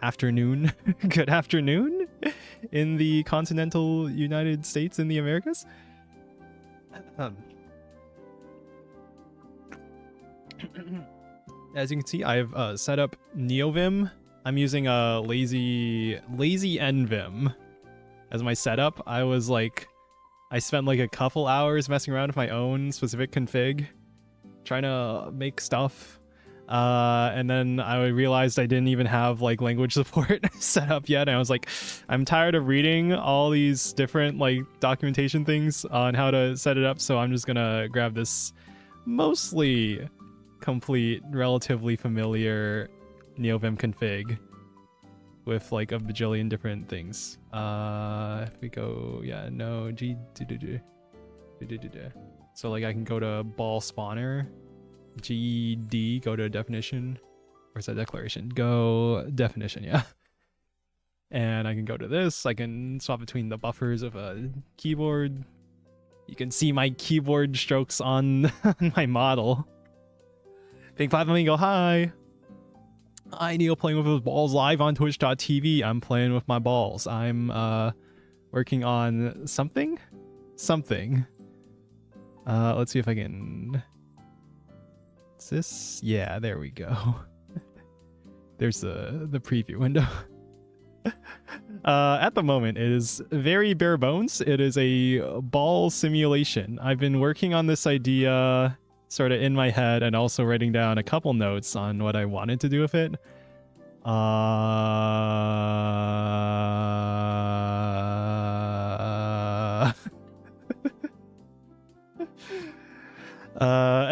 afternoon, good afternoon in the continental United States in the Americas. As you can see, I've set up neovim. I'm using a lazy nvim as my setup. I spent like a couple hours messing around with my own specific config, trying to make stuff. And then I realized I didn't even have like language support set up yet. And I was like, I'm tired of reading all these different like documentation things on how to set it up. So I'm just gonna grab this mostly complete, relatively familiar neovim config with like a bajillion different things. If we go, yeah, no, so like I can go to ball spawner, GD, go to definition, or is that declaration? Go definition, yeah. And I can go to this. I can swap between the buffers of a keyboard. You can see my keyboard strokes on my model. Big 5 Amigo, hi! I Neil playing with his balls live on twitch.tv. I'm playing with my balls. I'm working on something? Something. Let's see if I can... Is this? Yeah, there we go. There's the preview window. At the moment, it is very bare bones. It is a ball simulation. I've been working on this idea sort of in my head and also writing down a couple notes on what I wanted to do with it.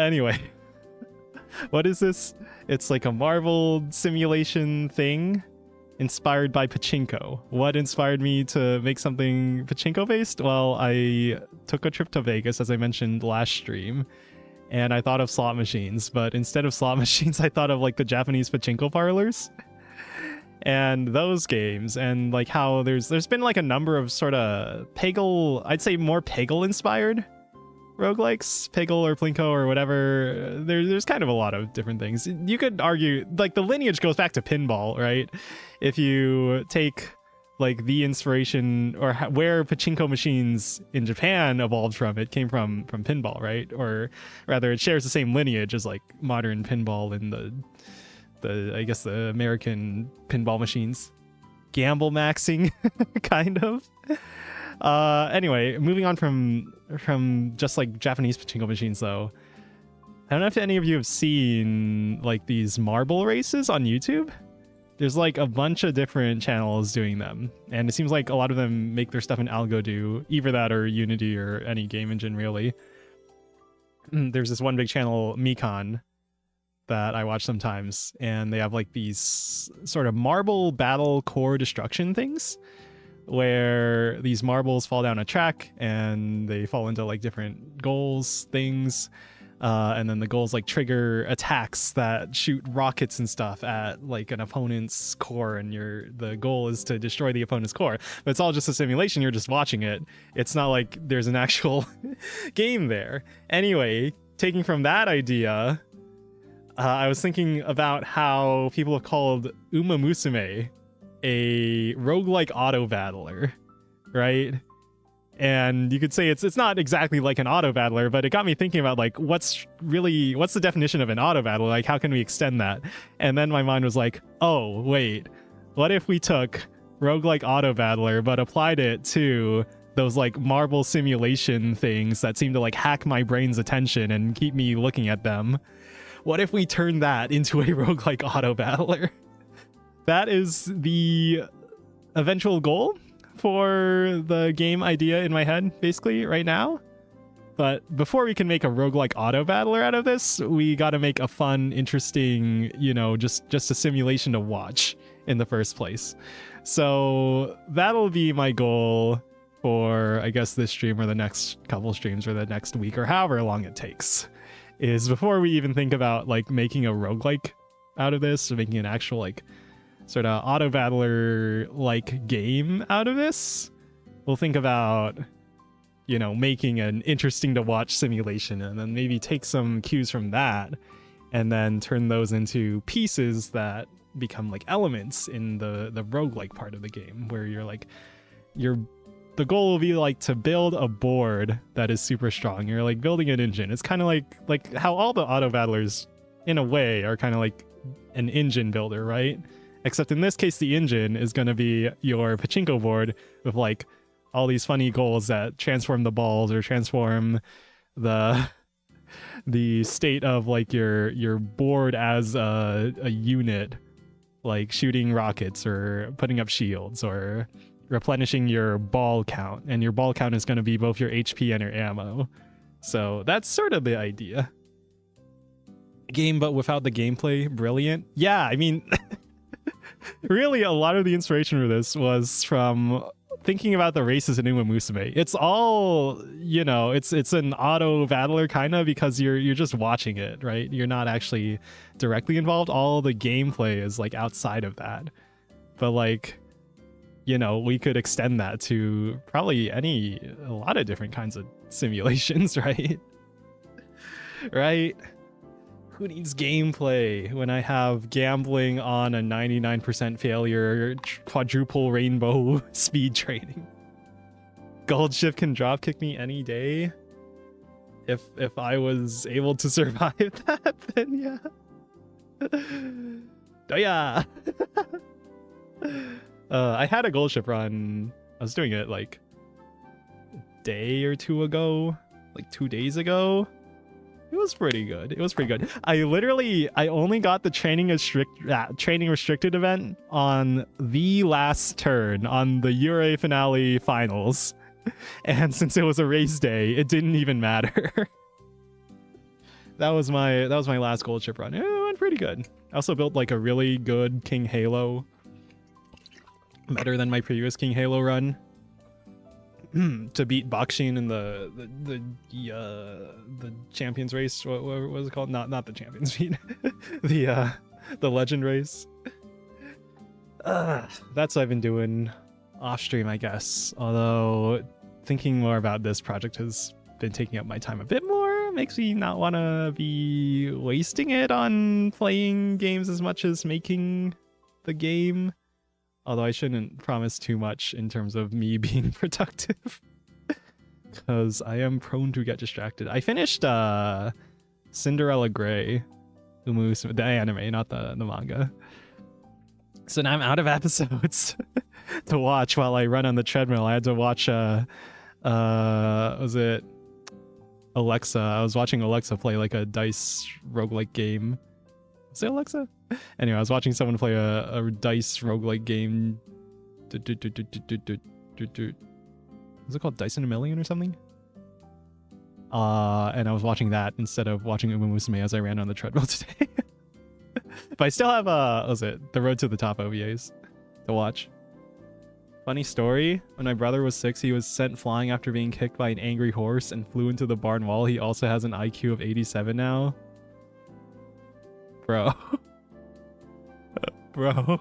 Anyway, what is this? It's like a marbled simulation thing inspired by pachinko. What inspired me to make something pachinko based? Well, I took a trip to Vegas, as I mentioned last stream, and I thought of slot machines, but instead of slot machines, I thought of like the Japanese pachinko parlors and those games, and like how there's been like a number of sort of Peggle, I'd say more Peggle inspired roguelikes, Peggle or Plinko or whatever. There's kind of a lot of different things. You could argue like the lineage goes back to pinball, right? If you take like the inspiration or where pachinko machines in Japan evolved from, it came from pinball, right? Or rather, it shares the same lineage as like modern pinball in the I guess the American pinball machines. Gamble maxing, kind of. Anyway, moving on from just like Japanese pachinko machines though. I don't know if any of you have seen like these marble races on YouTube. There's like a bunch of different channels doing them, and it seems like a lot of them make their stuff in AlgoDo, either that or Unity or any game engine really. There's this one big channel, Mekon, that I watch sometimes, and they have like these sort of marble battle core destruction things where these marbles fall down a track and they fall into like different goals things, and then the goals like trigger attacks that shoot rockets and stuff at like an opponent's core, and the goal is to destroy the opponent's core. But it's all just a simulation. You're just watching it. It's not like there's an actual game there. Anyway, taking from that idea, I was thinking about how people have called Uma Musume a roguelike auto battler, right? And you could say it's not exactly like an auto battler, but it got me thinking about like what's the definition of an auto battler? Like how can we extend that? And then my mind was like, oh wait, what if we took roguelike auto battler but applied it to those like marble simulation things that seem to like hack my brain's attention and keep me looking at them? What if we turn that into a roguelike auto battler? That is the eventual goal for the game idea in my head, basically, right now. But before we can make a roguelike auto battler out of this, we gotta make a fun, interesting, just a simulation to watch in the first place. So that'll be my goal for, I guess, this stream or the next couple streams or the next week or however long it takes, is before we even think about like making a roguelike out of this or making an actual like sort of auto battler like game out of this, we'll think about making an interesting to watch simulation, and then maybe take some cues from that and then turn those into pieces that become like elements in the roguelike part of the game, where you're like, the goal will be like to build a board that is super strong. You're like building an engine. It's kind of like how all the auto battlers in a way are kind of like an engine builder, right? Except in this case, the engine is going to be your pachinko board with like all these funny goals that transform the balls or transform the state of like your board as a unit, like shooting rockets or putting up shields or replenishing your ball count, and your ball count is going to be both your HP and your ammo. So that's sort of the idea. Game, but without the gameplay, brilliant. Yeah, I mean, really a lot of the inspiration for this was from thinking about the races in Uma Musume. It's all, you know, it's an auto battler kind of, because you're just watching it, right? You're not actually directly involved. All the gameplay is like outside of that. But like, you know, we could extend that to probably a lot of different kinds of simulations, right? Right? Who needs gameplay when I have gambling on a 99% failure quadruple rainbow speed training? Gold shift can drop kick me any day. If I was able to survive that, then yeah. Oh yeah. I had a gold ship run. I was doing it like a day or two ago, like 2 days ago. It was pretty good. It was pretty good. I only got the training restricted event on the last turn on the Ure finale finals, and since it was a race day, it didn't even matter. That was my last gold ship run. It went pretty good. I also built like a really good King Halo, better than my previous King Halo run, to beat Bakshin in the champions race. What was it called? Not the champions meet. the legend race. That's what I've been doing off stream, I guess. Although thinking more about this project has been taking up my time a bit more. Makes me not want to be wasting it on playing games as much as making the game. Although I shouldn't promise too much in terms of me being productive, because I am prone to get distracted. I finished Cinderella Grey, the anime, not the manga. So now I'm out of episodes to watch while I run on the treadmill. I had to watch was it Alexa? I was watching Alexa play like a dice roguelike game. Is it Alexa? Anyway, I was watching someone play a dice roguelike game. Is it called Dice in a Million or something? And I was watching that instead of watching Uma Musume as I ran on the treadmill today. But I still have what was it? The Road to the Top OVAs to watch. Funny story, when my brother was 6, he was sent flying after being kicked by an angry horse and flew into the barn wall. He also has an IQ of 87 now. Bro. Bro.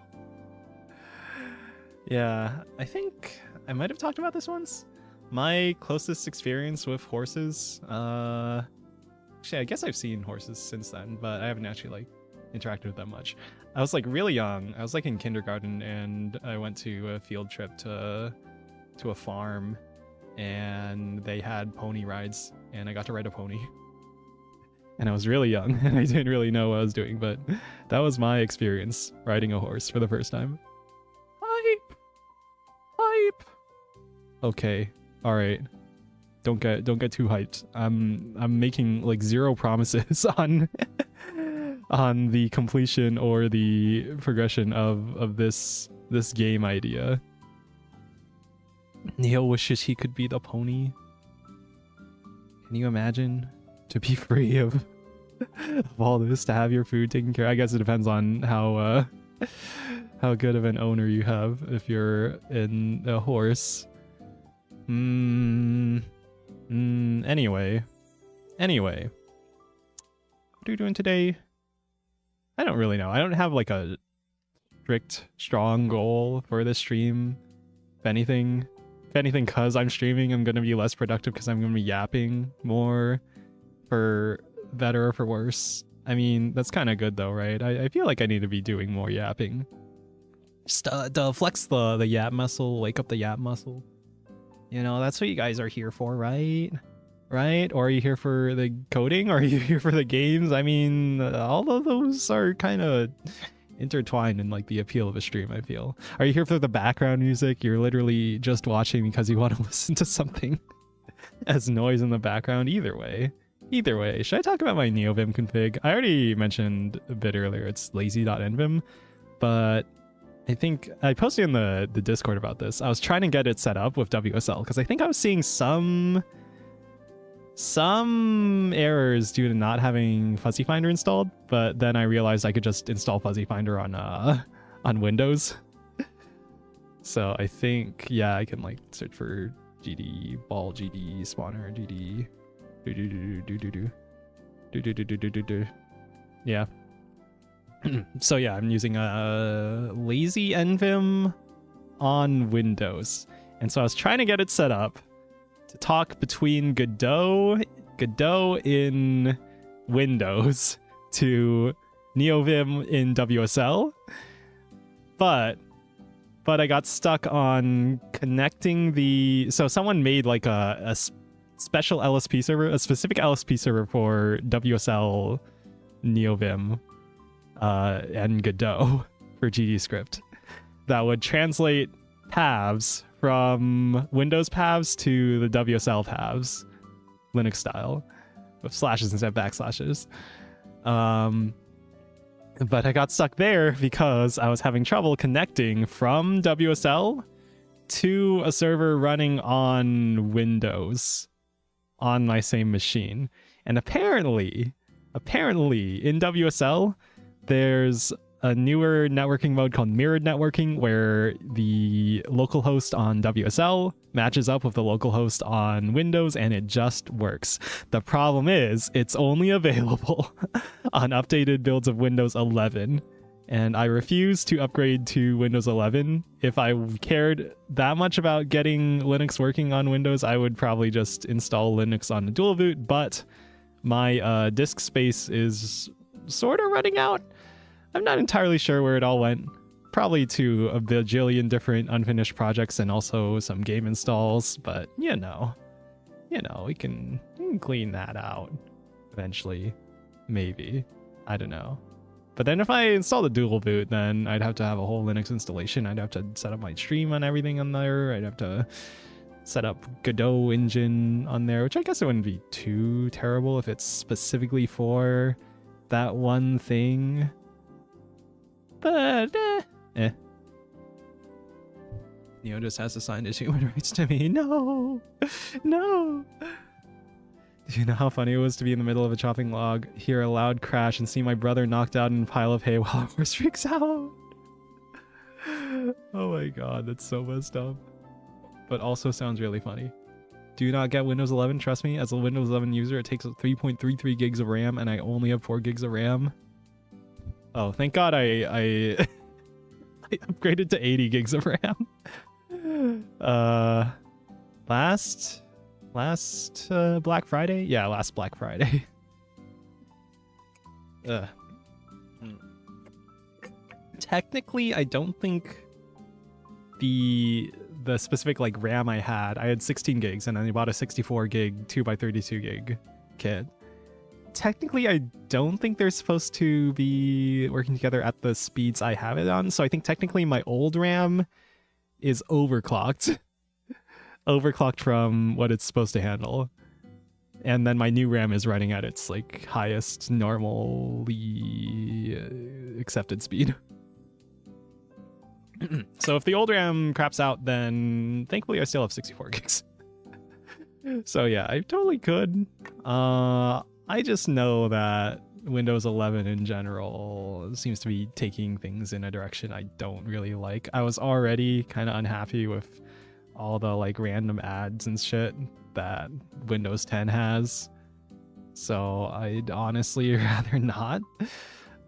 Yeah, I think I might have talked about this once. My closest experience with horses, actually I guess I've seen horses since then, but I haven't actually like interacted with them much. I was like really young. I was like in kindergarten, and I went to a field trip to a farm, and they had pony rides, and I got to ride a pony. And I was really young, and I didn't really know what I was doing, but that was my experience riding a horse for the first time. Hype! Hype! Okay, all right. Don't get too hyped. I'm making like zero promises on on the completion or the progression of this game idea. Neil wishes he could be the pony. Can you imagine? To be free of all this, to have your food taken care of. I guess it depends on how good of an owner you have if you're in a horse. Anyway, what are you doing today? I don't really know. I don't have like a strict strong goal for this stream. If anything, because I'm streaming, I'm gonna be less productive because I'm gonna be yapping more, for better or for worse. I mean, that's kind of good though, right? I feel like I need to be doing more yapping. Just to flex the yap muscle, wake up the yap muscle. You know, that's what you guys are here for, right? Right? Or are you here for the coding? Or are you here for the games? I mean, all of those are kind of intertwined in like the appeal of a stream, I feel. Are you here for the background music? You're literally just watching because you want to listen to something as noise in the background. Either way. Either way. Should I talk about my neovim config? I already mentioned a bit earlier, it's lazy.nvim, but I think I posted in the Discord about this. I was trying to get it set up with WSL because I think I was seeing some errors due to not having Fuzzy Finder installed, but then I realized I could just install Fuzzy Finder on Windows. So I think, yeah, I can like search for GD ball, GD spawner, GD yeah. So yeah, I'm using a lazy nvim on Windows, and so I was trying to get it set up to talk between Godot in Windows to neovim in WSL, but I got stuck on connecting the. So someone made like a special LSP server, a specific LSP server for WSL neovim and Godot for GD script that would translate paths from Windows paths to the WSL paths, Linux style, with slashes instead of backslashes. But I got stuck there because I was having trouble connecting from WSL to a server running on Windows on my same machine. And apparently in WSL, there's a newer networking mode called mirrored networking where the local host on WSL matches up with the local host on Windows and it just works. The problem is it's only available on updated builds of Windows 11, and I refuse to upgrade to Windows 11. If I cared that much about getting Linux working on Windows, I would probably just install Linux on a dual boot, but my disk space is sort of running out. I'm not entirely sure where it all went. Probably to a bajillion different unfinished projects and also some game installs, but you know, we can clean that out eventually. Maybe. I don't know. But then if I install the dual boot, then I'd have to have a whole Linux installation. I'd have to set up my stream on everything on there. I'd have to set up Godot engine on there, which I guess it wouldn't be too terrible if it's specifically for that one thing. But Neo just has assigned his human rights to me. No. Do you know how funny it was to be in the middle of a chopping log, hear a loud crash, and see my brother knocked out in a pile of hay while our horse freaks out? Oh my god, that's so messed up. But also sounds really funny. Do not get Windows 11, trust me. As a Windows 11 user, it takes 3.33 gigs of RAM, and I only have 4 gigs of RAM. Oh, thank god I upgraded to 80 gigs of RAM. Last Black Friday? Yeah, last Black Friday. Technically, I don't think the specific like RAM I had 16 gigs, and then I bought a 64 gig 2x32 gig kit. Technically, I don't think they're supposed to be working together at the speeds I have it on, so I think technically my old RAM is overclocked. Overclocked from what it's supposed to handle. And then my new RAM is running at its like highest normally accepted speed. So if the old RAM craps out, then thankfully I still have 64 gigs. So yeah, I totally could. I just know that Windows 11 in general seems to be taking things in a direction I don't really like. I was already kind of unhappy with all the like random ads and shit that Windows 10 has. So I'd honestly rather not.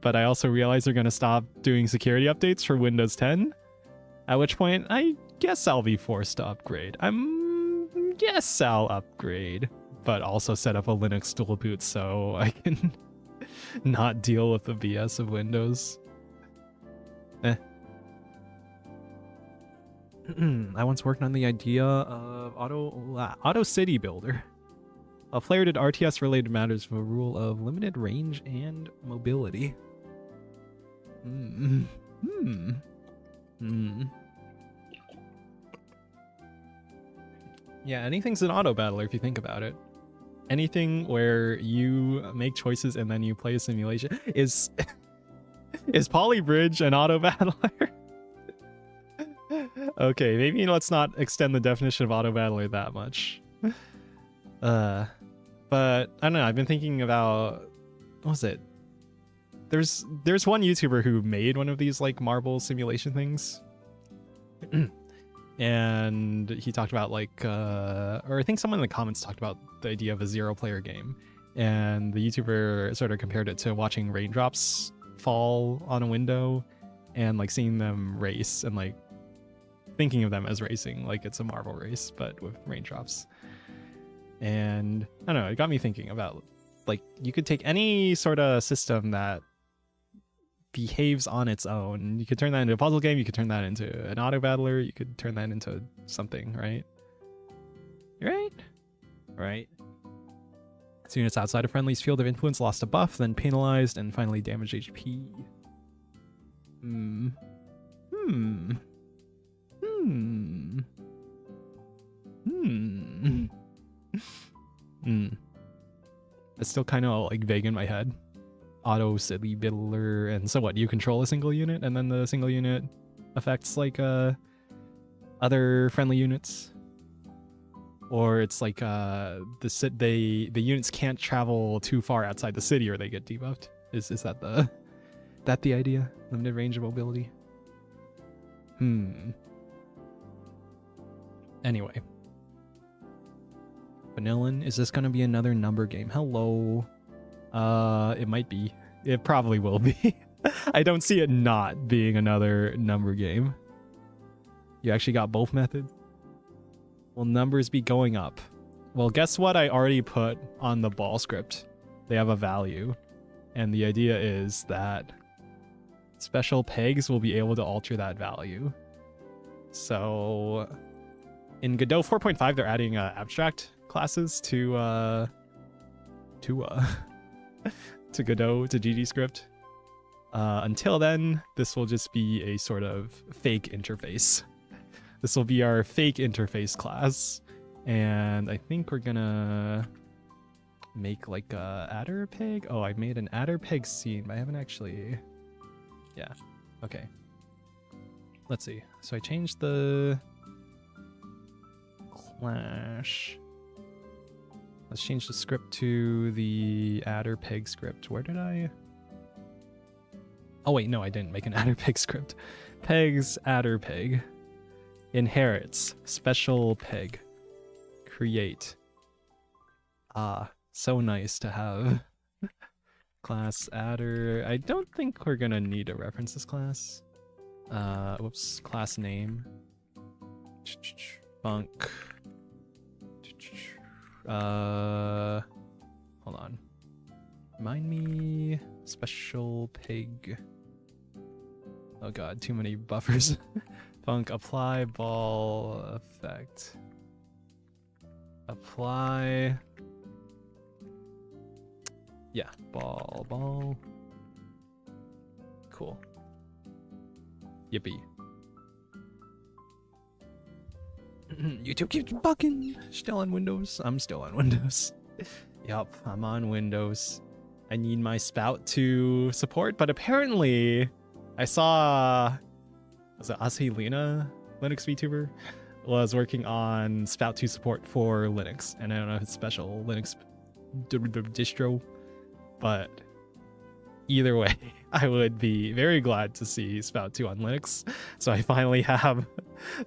But I also realize they're going to stop doing security updates for Windows 10. At which point, I guess I'll be forced to upgrade. Guess I'll upgrade. But also set up a Linux dual boot so I can not deal with the BS of Windows. Eh. I once worked on the idea of Auto City Builder. A player did RTS related matters with a rule of limited range and mobility. Yeah, anything's an auto battler if you think about it. Anything where you make choices and then you play a simulation is Polybridge an auto battler? Okay, maybe let's not extend the definition of auto battler that much. But I don't know, I've been thinking about, what was it? There's one YouTuber who made one of these like marble simulation things. And he talked about like or I think someone in the comments talked about the idea of a 0-player game, and the YouTuber sort of compared it to watching raindrops fall on a window and like seeing them race and like thinking of them as racing like it's a marble race but with raindrops. And I don't know, it got me thinking about like you could take any sort of system that behaves on its own. You could turn that into a puzzle game, you could turn that into an auto battler, you could turn that into something, right? Right. So units outside of friendly's field of influence lost a buff, then penalized, and finally damaged HP. It's still kind of like vague in my head. Auto City Builder, and so what? You control a single unit, and then the single unit affects like other friendly units, or it's like the units can't travel too far outside the city or they get debuffed. Is that the idea? Limited range of mobility. Anyway. Vanillin, is this gonna be another number game? Hello. It might be. It probably will be. I don't see it not being another number game. You actually got both methods? Will numbers be going up? Well, guess what I already put on the ball script? They have a value. And the idea is that special pegs will be able to alter that value. So in Godot 4.5, they're adding abstract classes to Godot, to GDScript. Until then, this will just be a sort of fake interface. This will be our fake interface class. And I think we're gonna make like a adder peg. Oh, I made an adder peg scene, but I haven't actually... Yeah, okay. Let's see. So I changed the clash. Let's change the script to the adder peg script. Where did I... Oh wait, no, I didn't make an adder peg script. Pegs adder peg. Inherits special peg. Create. Ah, so nice to have. Class adder. I don't think we're gonna need to reference this class. Whoops, class name. Funk. Hold on. Remind me. Special pig. Oh god, too many buffers. Funk, apply ball effect. Apply. Yeah, ball. Cool. Yippee. YouTube keeps bugging. Still on Windows. I'm still on Windows. Yup, I'm on Windows. I need my spout to support, but apparently I saw, was it Asilina, Linux VTuber, was working on spout 2 support for Linux, and I don't know if it's special Linux distro, but either way, I would be very glad to see spout 2 on Linux. So I finally have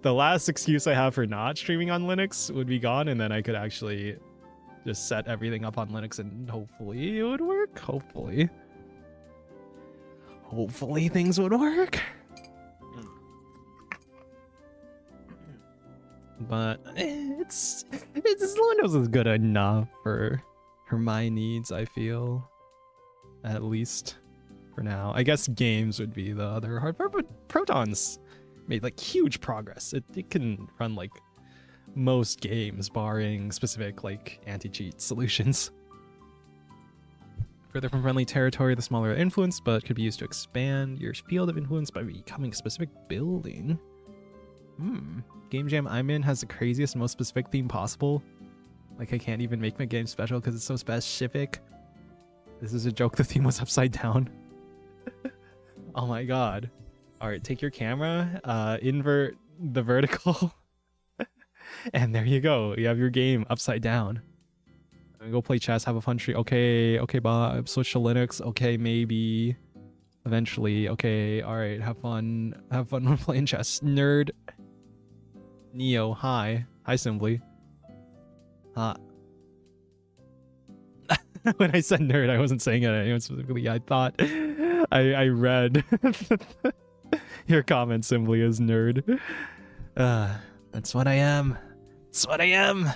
the last excuse I have for not streaming on Linux would be gone, and then I could actually just set everything up on Linux and hopefully it would work. Hopefully things would work. But it's Windows is good enough for my needs, I feel. at least for now. I guess games would be the other hard part, but Proton's made like huge progress. It can run like most games, barring specific like anti-cheat solutions. Further from friendly territory, the smaller the influence, but could be used to expand your field of influence by becoming a specific building. Game jam I'm in has the craziest, most specific theme possible. Like, I can't even make my game special because it's so specific. This is a joke, the theme was upside down. Oh my god. Alright, take your camera, invert the vertical, and there you go. You have your game upside down. Go play chess, have a fun stream. Okay, Bob, switch to Linux. Okay, maybe. Eventually. Okay, alright, have fun. Have fun when playing chess. Nerd. Neo, hi. Hi, Simply. When I said nerd, I wasn't saying it to anyone specifically. I thought I read your comment simply as nerd. That's what I am. That's what I am.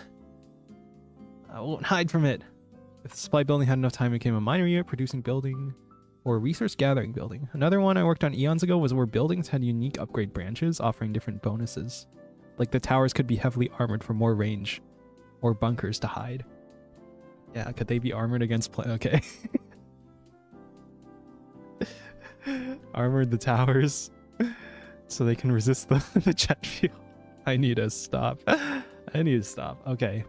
I won't hide from it. If the supply building had enough time, it became a minor unit, producing building or resource gathering building. Another one I worked on eons ago was where buildings had unique upgrade branches offering different bonuses. Like the towers could be heavily armored for more range, or bunkers to hide. Yeah, could they be armored against okay. Armored the towers so they can resist the jet fuel. I need to stop. I need to stop. Okay.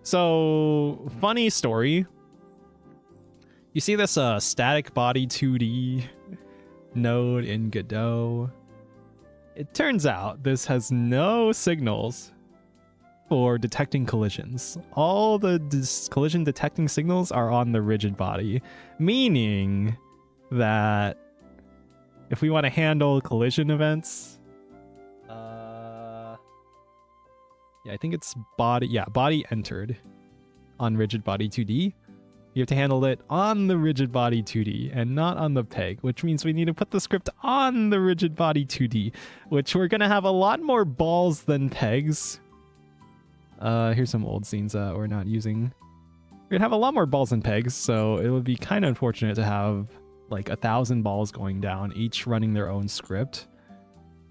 So, funny story. You see this static body 2D node in Godot. It turns out this has no signals for detecting collisions. All the collision detecting signals are on the rigid body, meaning that if we want to handle collision events, yeah, I think it's body, yeah, body entered on rigid body 2D. You have to handle it on the rigid body 2D and not on the peg, which means we need to put the script on the rigid body 2D, which we're gonna have a lot more balls than pegs. Here's some old scenes that we're not using. We'd have a lot more balls than pegs, so it would be kind of unfortunate to have like 1,000 balls going down, each running their own script,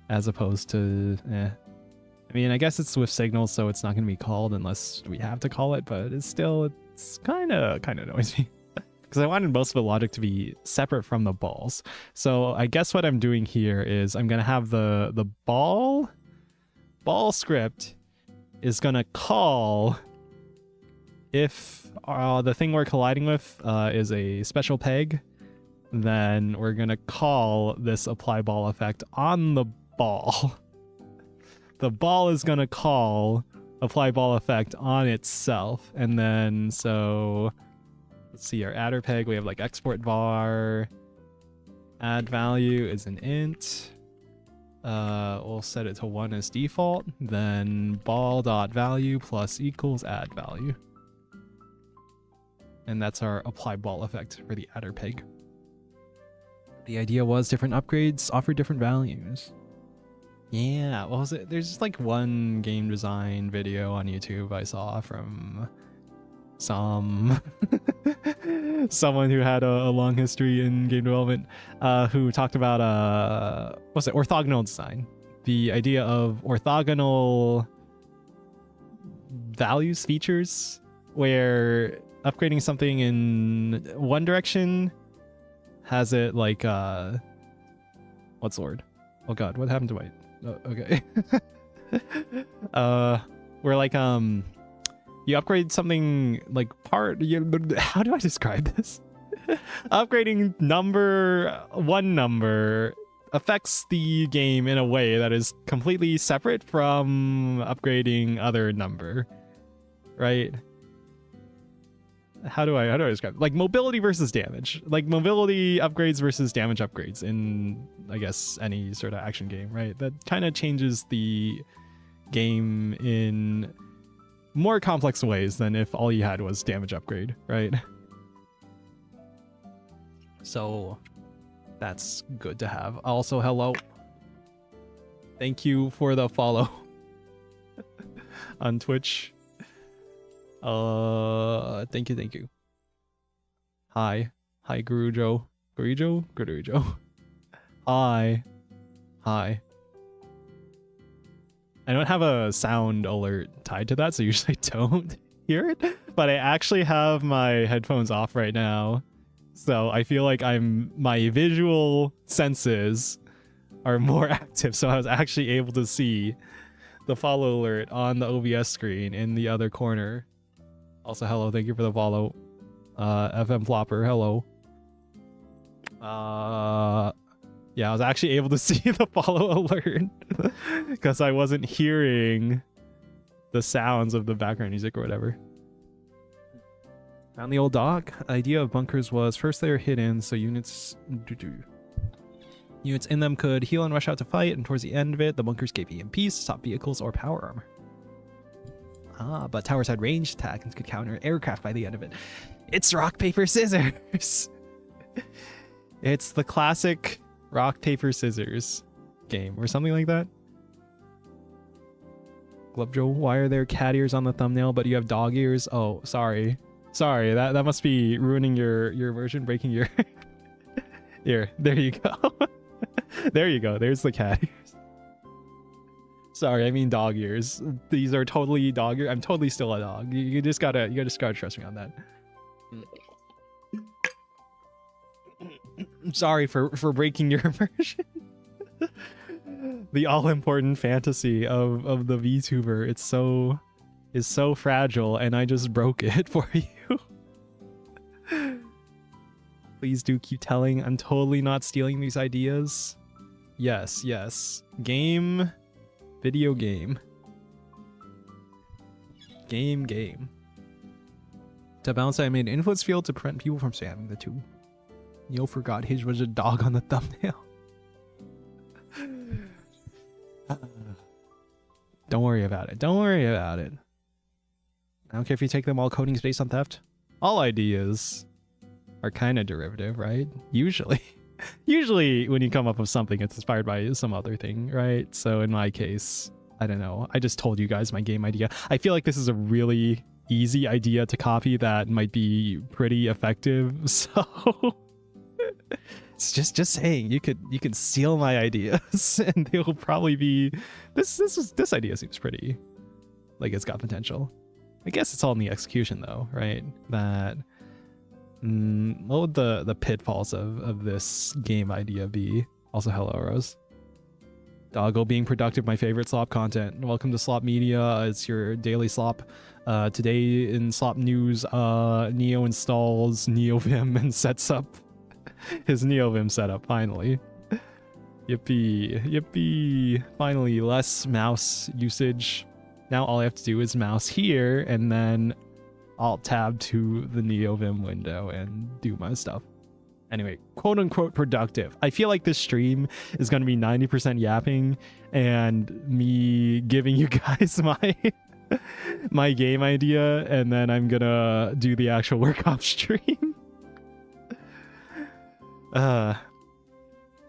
as opposed to, I mean, I guess it's with signals, so it's not going to be called unless we have to call it, but it's kind of annoys me. Because I wanted most of the logic to be separate from the balls. So I guess what I'm doing here is I'm going to have the ball script is going to call if the thing we're colliding with is a special peg, then we're going to call this apply ball effect on the ball. The ball is going to call apply ball effect on itself. And then, so let's see, our adder peg, we have like export var, add value is an int. We'll set it to 1 as default. Then ball.value plus equals add value. And that's our apply ball effect for the adder peg. The idea was different upgrades offer different values. Yeah, what was it? There's just like one game design video on YouTube I saw from someone who had a long history in game development, who talked about what's it? Orthogonal design. The idea of orthogonal values, features, where upgrading something in one direction has it like what's the word? Oh god, what happened to my okay. Where like you upgrade something like how do I describe this? Upgrading one number affects the game in a way that is completely separate from upgrading other number, right? How do I describe it? Like mobility versus damage, like mobility upgrades versus damage upgrades in, I guess, any sort of action game, right? That kind of changes the game in more complex ways than if all you had was damage upgrade, right? So that's good to have. Also, hello. Thank you for the follow on Twitch. Thank you. Hi. Hi, Gurujo. Gurujo. Hi. Hi. I don't have a sound alert tied to that, so usually I don't hear it. But I actually have my headphones off right now. So I feel like my visual senses are more active. So I was actually able to see the follow alert on the OBS screen in the other corner. Also, hello, thank you for the follow. FM Flopper, hello. Yeah, I was actually able to see the follow alert because I wasn't hearing the sounds of the background music or whatever. Found the old dock. Idea of bunkers was first they are hidden, so units in them could heal and rush out to fight, and towards the end of it, the bunkers gave EMPs, stop vehicles, or power armor. Ah, but towers had ranged attack and could counter aircraft by the end of it. It's rock, paper, scissors! It's the classic rock, paper, scissors game, or something like that. Glovejo, why are there cat ears on the thumbnail, but you have dog ears? Oh, sorry. Sorry, that must be ruining your version, breaking your... Here, there you go. There you go, there's the cat ears. Sorry, I mean dog ears. These are totally dog ears. I'm totally still a dog. You just gotta trust me on that. I'm sorry for breaking your immersion. The all-important fantasy of the VTuber. Is so fragile, and I just broke it for you. Please do keep telling. I'm totally not stealing these ideas. Yes, yes. Game. Video game. Game. To balance, I made an influence field to prevent people from spamming the two. Neo forgot his was a dog on the thumbnail. Don't worry about it. Don't worry about it. I don't care if you take them all coding's based on theft. All ideas are kind of derivative, right? Usually. Usually when you come up with something, it's inspired by some other thing, right? So in my case, I don't know. I just told you guys my game idea. I feel like this is a really easy idea to copy that might be pretty effective. So it's just saying, you could steal my ideas and they will probably be this idea seems pretty like it's got potential. I guess it's all in the execution though, right? That what would the pitfalls of this game idea be? Also, hello, Rose. Doggo being productive, my favorite slop content. Welcome to Slop Media. It's your daily slop. Today in slop news, Neo installs neovim and sets up his neovim setup, finally. Yippee. Finally, less mouse usage. Now all I have to do is mouse here and then Alt tab to the neovim window and do my stuff. Anyway, quote unquote productive. I feel like this stream is going to be 90% yapping and me giving you guys my game idea, and then I'm gonna do the actual work off stream.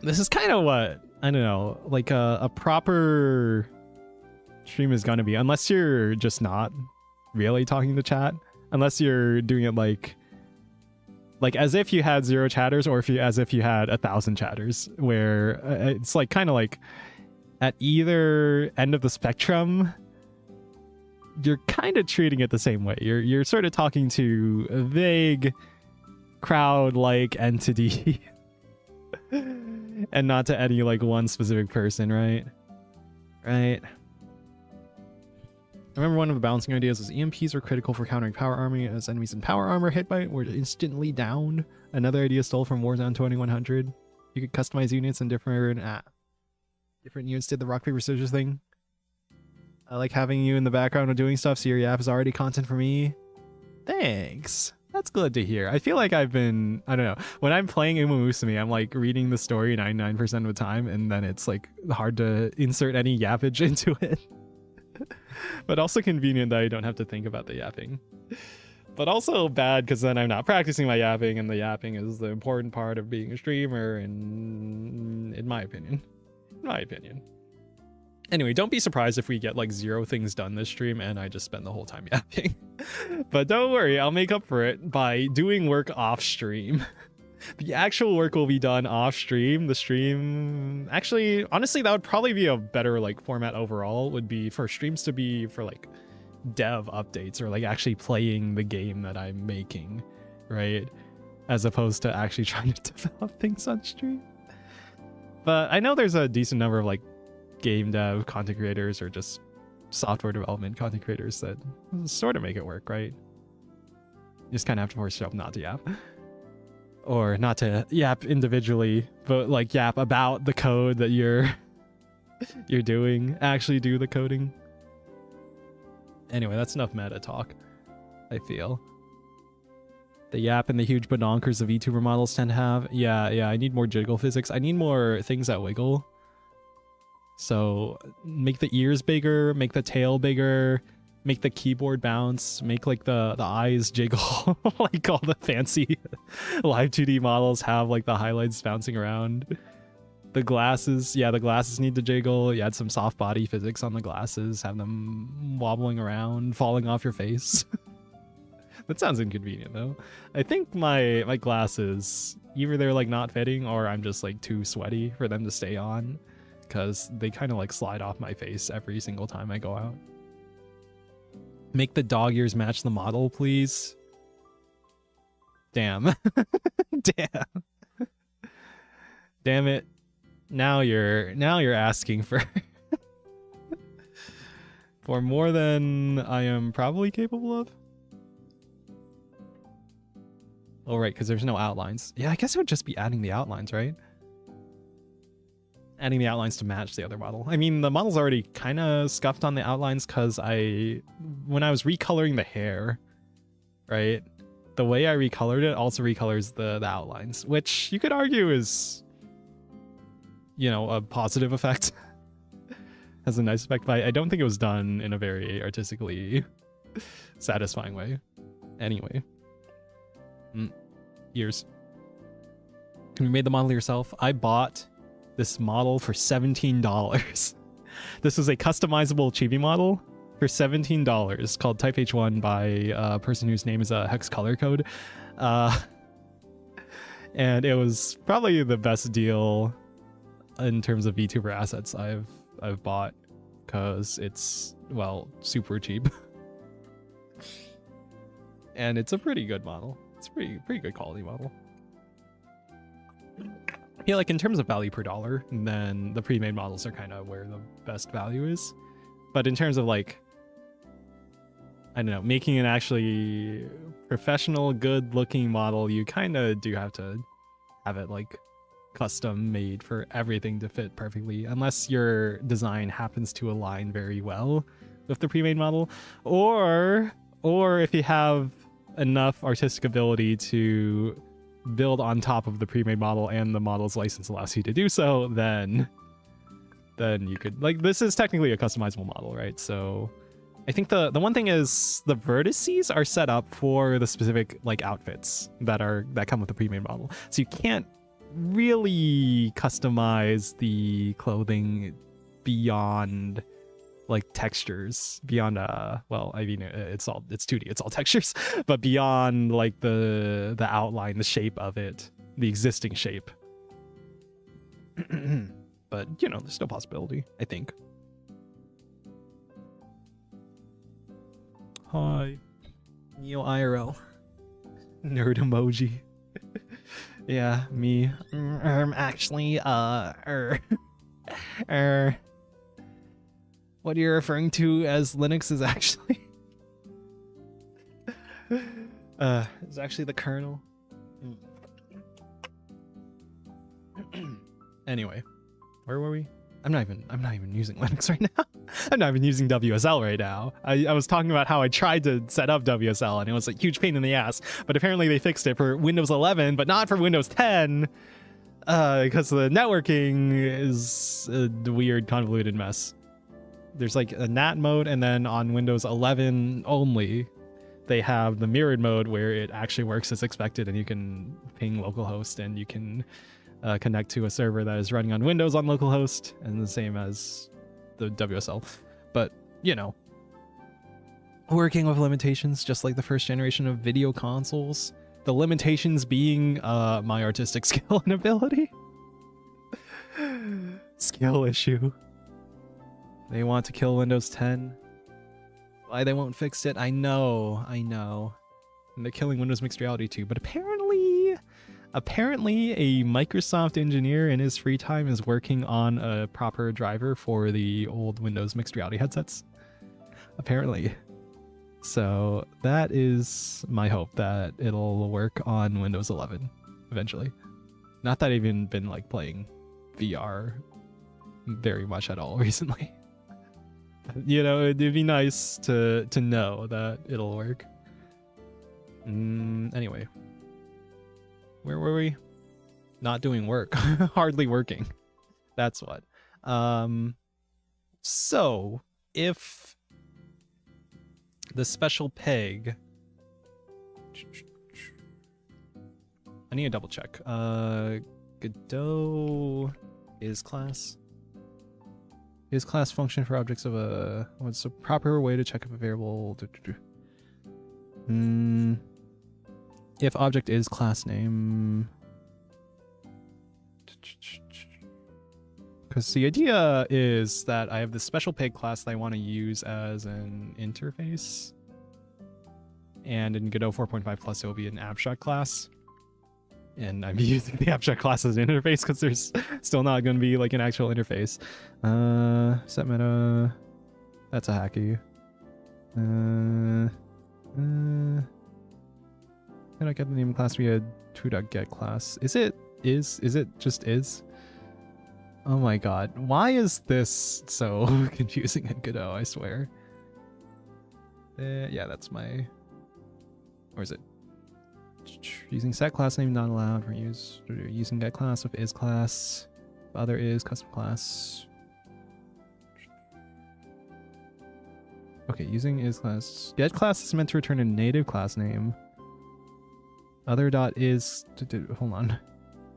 This is kind of what, I don't know, like a proper stream is gonna be, unless you're just not really talking to chat, unless you're doing it like as if you had 0 chatters, or as if you had 1,000 chatters, where it's like kind of like at either end of the spectrum, you're kind of treating it the same way. You're sort of talking to a vague crowd-like entity and not to any like one specific person, right? I remember one of the balancing ideas was EMPs were critical for countering power armor, as enemies in power armor hit by it were instantly downed. Another idea stole from Warzone 2100. You could customize units and different units did the rock paper scissors thing. I like having you in the background of doing stuff, so your yap is already content for me. Thanks. That's good to hear. I feel like I've been, I don't know, when I'm playing Uma Musume, I'm like reading the story 99% of the time, and then it's like hard to insert any yappage into it. But also convenient that I don't have to think about the yapping. But also bad because then I'm not practicing my yapping, and the yapping is the important part of being a streamer, and in my opinion. Anyway, don't be surprised if we get like 0 things done this stream and I just spend the whole time yapping. But don't worry, I'll make up for it by doing work off stream. The actual work will be done off stream. The stream, actually, honestly, that would probably be a better like format overall. Would be for streams to be for like dev updates or like actually playing the game that I'm making, right? As opposed to actually trying to develop things on stream. But I know there's a decent number of like game dev content creators or just software development content creators that sort of make it work, right? You just kind of have to force yourself not to yap. Or not to yap individually, but like yap about the code that you're doing. Actually do the coding. Anyway, that's enough meta talk, I feel. The yap and the huge badonkers of VTuber models tend to have. Yeah, I need more jiggle physics. I need more things that wiggle. So make the ears bigger, make the tail bigger, make the keyboard bounce, make like the eyes jiggle. Like all the fancy live 2D models have like the highlights bouncing around. The glasses, yeah, the glasses need to jiggle. You add some soft body physics on the glasses, have them wobbling around, falling off your face. That sounds inconvenient though. I think my glasses, either they're like not fitting or I'm just like too sweaty for them to stay on, because they kind of like slide off my face every single time I go out. Make the dog ears match the model, please. Damn. Damn. Damn it. Now you're asking for for more than I am probably capable of. Oh, right, because there's no outlines. Yeah, I guess it would just be adding the outlines, right? Adding the outlines to match the other model. I mean, the model's already kind of scuffed on the outlines because when I was recoloring the hair, right? The way I recolored it also recolors the outlines, which you could argue is, you know, a positive effect. Has a nice effect, but I don't think it was done in a very artistically satisfying way. Anyway. Ears. You made the model yourself? I bought this model for $17. This is a customizable Chibi model for $17 called Type H1 by a person whose name is a hex color code. And it was probably the best deal in terms of VTuber assets I've bought, because it's, well, super cheap. And it's a pretty good model. It's a pretty good quality model. Yeah, like in terms of value per dollar, then the pre-made models are kind of where the best value is. But in terms of like, I don't know, making an actually professional, good-looking model, you kind of do have to have it like custom made for everything to fit perfectly, unless your design happens to align very well with the pre-made model, or if you have enough artistic ability to build on top of the pre-made model and the model's license allows you to do so, then you could, like, this is technically a customizable model, right? So I think the one thing is the vertices are set up for the specific like outfits that come with the pre-made model, so you can't really customize the clothing beyond like textures, beyond well, I mean, it's 2D, it's all textures, but beyond like the outline, the shape of it, the existing shape. But you know, there's still possibility, I think. Hi, Neo IRL, nerd emoji. Yeah, me. Actually, what you're referring to as Linux is actually is actually the kernel. Anyway, where were we? I'm not even using Linux right now. I'm not even using WSL right now. I was talking about how I tried to set up WSL and it was a huge pain in the ass, but apparently they fixed it for Windows 11, but not for Windows 10, because the networking is a weird, convoluted mess. There's like a NAT mode, and then on Windows 11 only, they have the mirrored mode where it actually works as expected, and you can ping localhost, and you can connect to a server that is running on Windows on localhost, and the same as the WSL. But, you know, working with limitations, just like the first generation of video consoles. The limitations being my artistic skill and ability. Skill issue. They want to kill Windows 10. Why they won't fix it? I know. And they're killing Windows Mixed Reality too, but apparently a Microsoft engineer in his free time is working on a proper driver for the old Windows Mixed Reality headsets. Apparently. So that is my hope, that it'll work on Windows 11 eventually. Not that I've even been like playing VR very much at all recently. You know, it'd be nice to know that it'll work. Anyway, where were we? Not doing work. Hardly working. That's what. So if the special peg, I need to double check. Godot is class. Is class function for objects of a... What's the proper way to check if a variable... If object is class name... Because the idea is that I have this special peg class that I want to use as an interface. And in Godot 4.5 plus, it will be an abstract class. And I'm using the abstract class as an interface because there's still not going to be like an actual interface. Set meta. That's a hacky. Can I get the name of class via to.get class? Is it just is? Oh my god. Why is this so confusing in Godot, I swear? Yeah, that's my... Or is it? Using set class name not allowed for use. Using get class with is class. Other is custom class. Okay, using is class. Get class is meant to return a native class name. Other dot is... Hold on.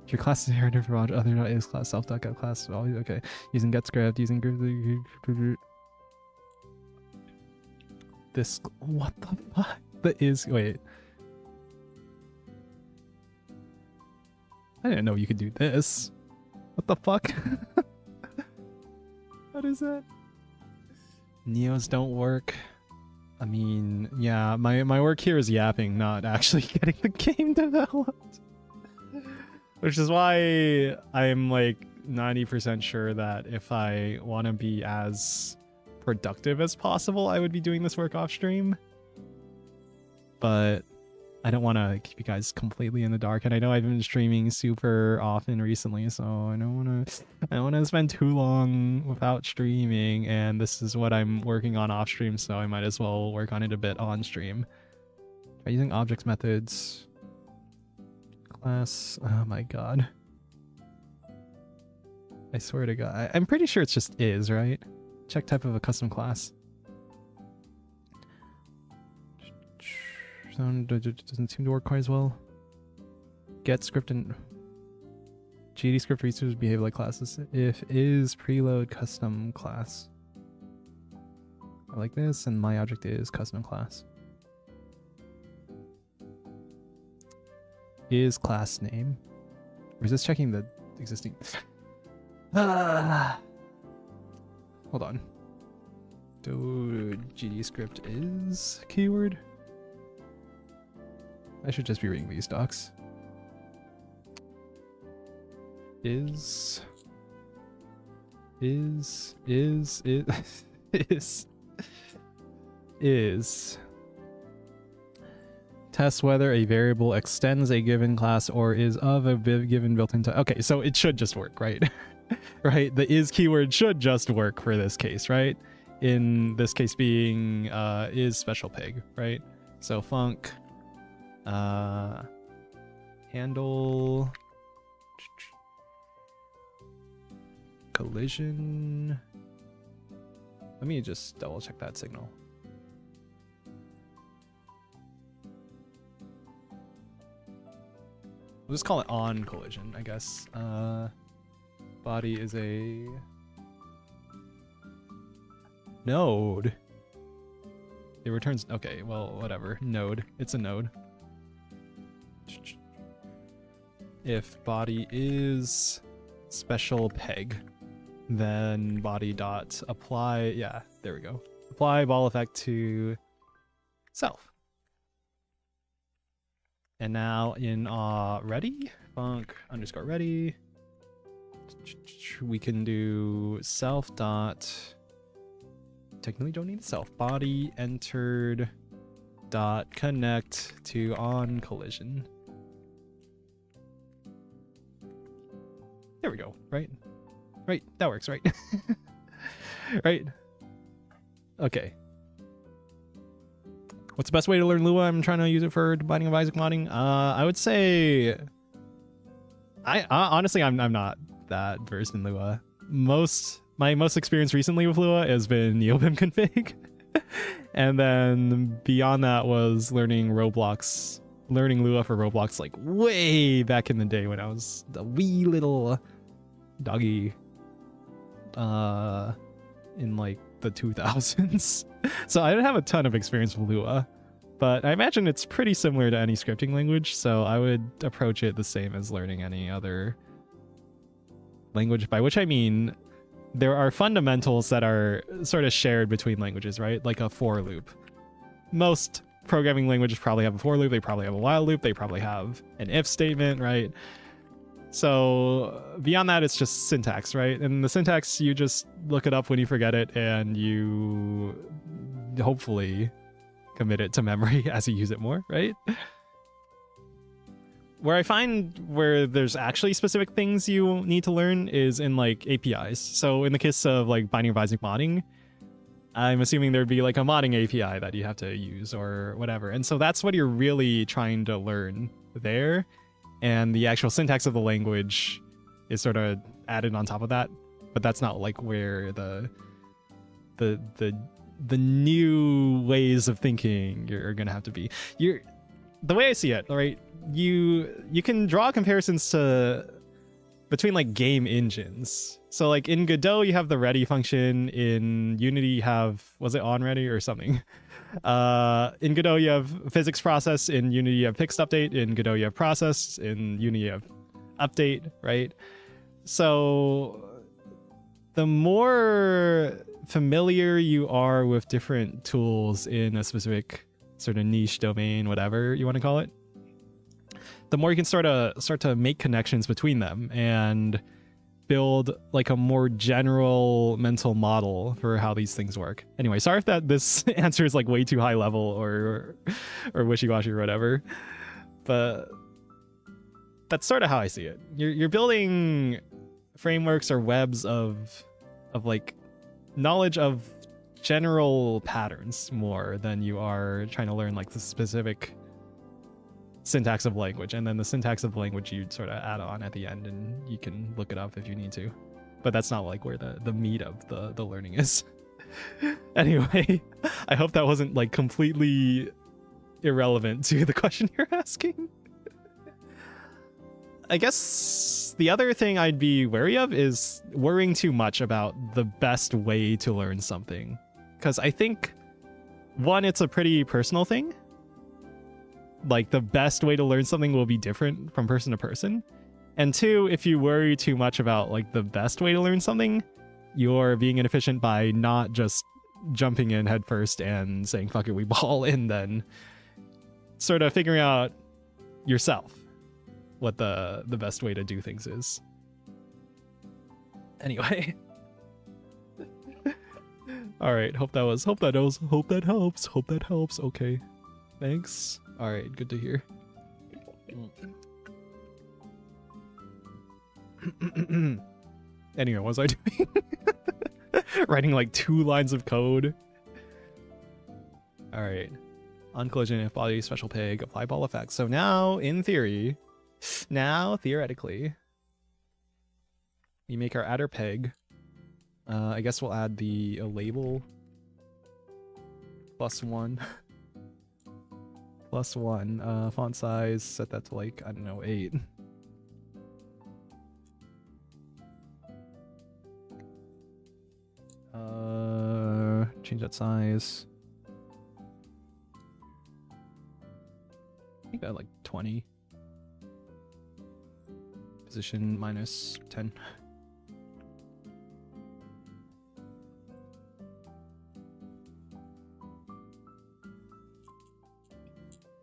If your class is inherited from other dot is class self dot get class. Okay. Using get script. Using... This... What the fuck? The is... Wait. I didn't know you could do this. What the fuck? What is that? Neos don't work. I mean, yeah, my work here is yapping, not actually getting the game developed. Which is why I'm like 90% sure that if I want to be as productive as possible, I would be doing this work off stream. But I don't want to keep you guys completely in the dark, and I know I've been streaming super often recently, so I don't want to spend too long without streaming, and this is what I'm working on off stream, so I might as well work on it a bit on stream. By using objects methods, class, oh my god. I swear to god, I'm pretty sure it's just is, right? Check type of a custom class. Doesn't seem to work quite as well. Get script and GD script resources behave like classes. If is preload custom class. I like this, and my object is custom class. Is class name. Or is this checking the existing? Hold on. Do GD script is keyword? I should just be reading these docs. Is test whether a variable extends a given class or is of a given built-in type. Okay, so it should just work, right? Right? The is keyword should just work for this case, right? In this case being is special pig, right? So func handle collision. Let me just double check that signal. We'll just call it on collision, I guess. Body is a node. It returns, okay, well, whatever. Node. It's a node. If body is special peg, then body dot apply, yeah, there we go. Apply ball effect to self. And now in ready, func underscore ready, we can do self dot, technically don't need self, body entered dot connect to on collision. There we go, right? Right, that works, right? Right? Okay. What's the best way to learn Lua? I'm trying to use it for Binding of Isaac modding. I would say... honestly, I'm not that versed in Lua. My most experience recently with Lua has been neovim config. And then beyond that was learning Lua for Roblox like way back in the day when I was the wee little doggy in like the 2000s. So I don't have a ton of experience with Lua, but I imagine it's pretty similar to any scripting language, so I would approach it the same as learning any other language, by which I mean there are fundamentals that are sort of shared between languages, right? Like a for loop. Most programming languages probably have a for loop, they probably have a while loop, they probably have an if statement, right? So beyond that, it's just syntax, right? And the syntax, you just look it up when you forget it, and you hopefully commit it to memory as you use it more, right? Where I find where there's actually specific things you need to learn is in like APIs. So in the case of like Binding of Isaac modding, I'm assuming there'd be like a modding API that you have to use or whatever. And so that's what you're really trying to learn there. And the actual syntax of the language is sort of added on top of that. But that's not like where the new ways of thinking are gonna have to be. The way I see it, right? You can draw comparisons to between like game engines. So like in Godot you have the ready function, in Unity you have, was it on ready or something? In Godot you have physics process, in Unity you have fixed update, in Godot you have process, in Unity you have update, right? So the more familiar you are with different tools in a specific sort of niche domain, whatever you want to call it, the more you can start to make connections between them and build like a more general mental model for how these things work. Anyway, sorry if this answer is like way too high level or wishy-washy or whatever, but that's sort of how I see it. You're building frameworks or webs of like knowledge of general patterns more than you are trying to learn like the specific syntax of language, and then the syntax of the language you'd sort of add on at the end, and you can look it up if you need to, but that's not like where the meat of the learning is. Anyway, I hope that wasn't like completely irrelevant to the question you're asking. I guess the other thing I'd be wary of is worrying too much about the best way to learn something, because I think one, it's a pretty personal thing. Like the best way to learn something will be different from person to person. And two, if you worry too much about like the best way to learn something, you're being inefficient by not just jumping in head first and saying fuck it, we ball, and then sort of figuring out yourself what the best way to do things is. Anyway. All right, hope that helps. Okay. Thanks. All right, good to hear. Anyway, what was I doing? Writing like 2 lines of code. All right. On collision, if body special peg, apply ball effect. So now, in theory, theoretically, we make our adder peg. I guess we'll add the label +1. +1. Font size, set that to like, I don't know, 8. Change that size. I think that like 20. position minus 10.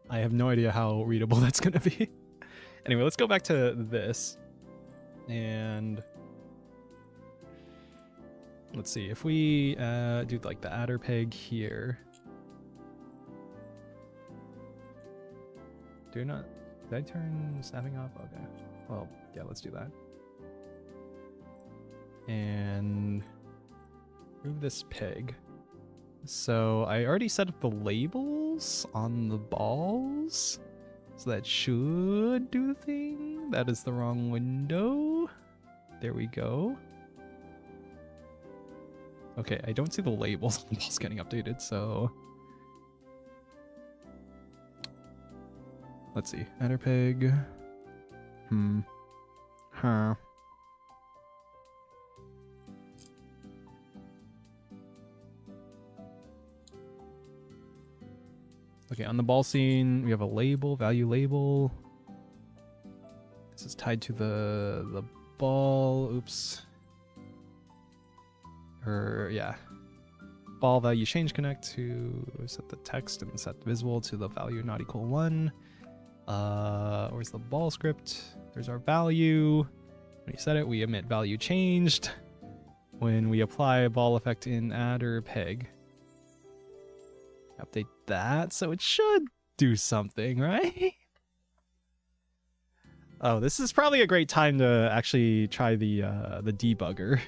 I have no idea how readable that's going to be. Anyway, let's go back to this. And let's see if we do like the adder peg here. Did I turn snapping off? Okay. Well, yeah, let's do that. And move this peg. So I already set up the labels on the balls. So that should do the thing. That is the wrong window. There we go. Okay, I don't see the labels on the balls getting updated, so... Let's see. Adder peg. Huh. Okay, on the ball scene, we have a label, value label. This is tied to the ball. Oops. Yeah. Ball value change connect to set the text and set visible to the value not equal 1. Where's the ball script? There's our value. When you set it, we emit value changed. When we apply a ball effect in adder peg. Update that, so it should do something, right? Oh, this is probably a great time to actually try the debugger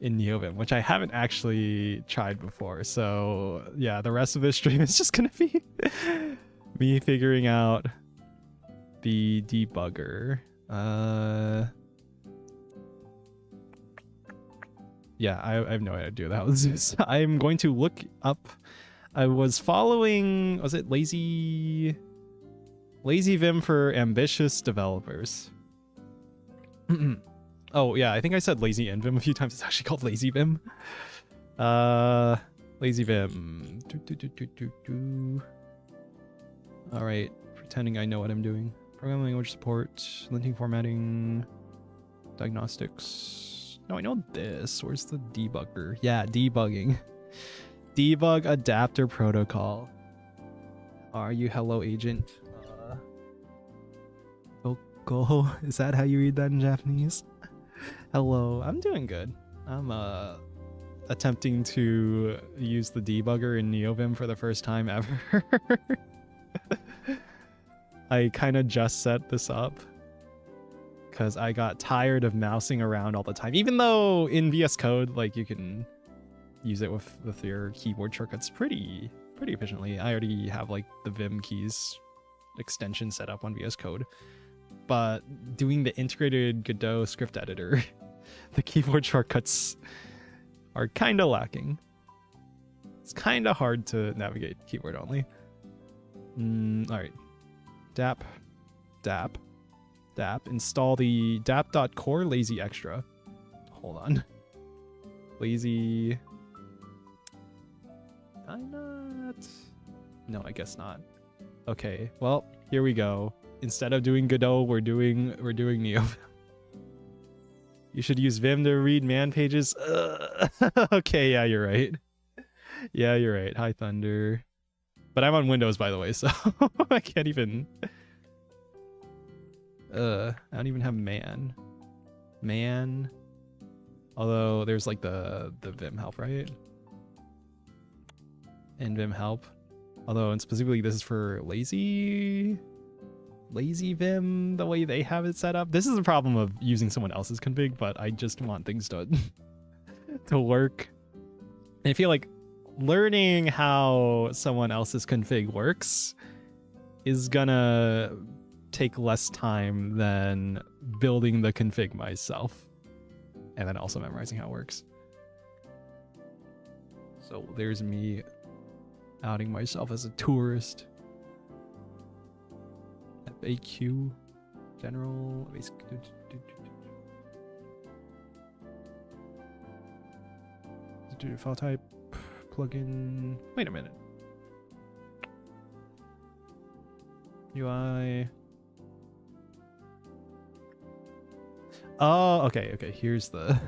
in neovim, which I haven't actually tried before. So yeah, the rest of this stream is just gonna be me figuring out the debugger. Yeah, I have no idea how to do that. I'm going to look up. I was following, was it Lazy Vim for ambitious developers? Oh yeah, I think I said Lazy Vim a few times. It's actually called Lazy Vim. Lazy Vim. All right, pretending I know what I'm doing. Programming language support, linting formatting, diagnostics. No, I know this. Where's the debugger? Yeah, debugging. Debug adapter protocol. Are you hello agent? Oko. Is that how you read that in Japanese? Hello. I'm doing good. I'm attempting to use the debugger in neovim for the first time ever. I kind of just set this up because I got tired of mousing around all the time. Even though in VS Code, like, you can use it with your keyboard shortcuts pretty efficiently. I already have like the Vim keys extension set up on VS Code, but doing the integrated Godot script editor, the keyboard shortcuts are kind of lacking. It's kind of hard to navigate keyboard only. All right, dap, install the dap.core lazy extra. Hold on. Lazy. No, I guess not. Okay, well, here we go. Instead of doing Godot, we're doing neovim. You should use Vim to read man pages. Okay, yeah, you're right. Yeah, you're right. Hi, Thunder. But I'm on Windows, by the way, so I can't even... I don't even have man. Although there's like the Vim help, right? And Vim help. Although, and specifically this is for lazy Vim, the way they have it set up. This is a problem of using someone else's config, but I just want things to work. And I feel like learning how someone else's config works is gonna take less time than building the config myself and then also memorizing how it works. So there's me outing myself as a tourist. FAQ, general, file type, plugin. Wait a minute. UI. Oh, okay, okay. Here's the.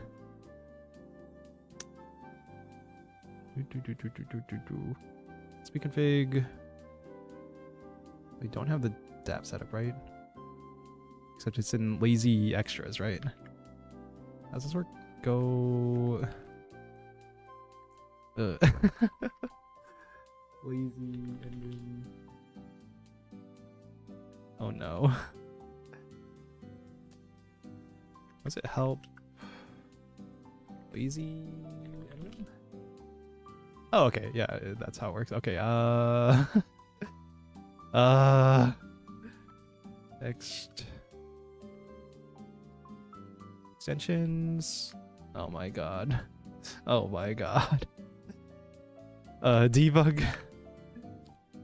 Speed config. We don't have the dApp setup, right? Except it's in lazy extras, right? How's this work? Go. Lazy engine. Oh no. Does it help? Lazy engine? Oh, okay. Yeah, that's how it works. Okay. Next. Extensions. Oh my god. Oh my god. Debug.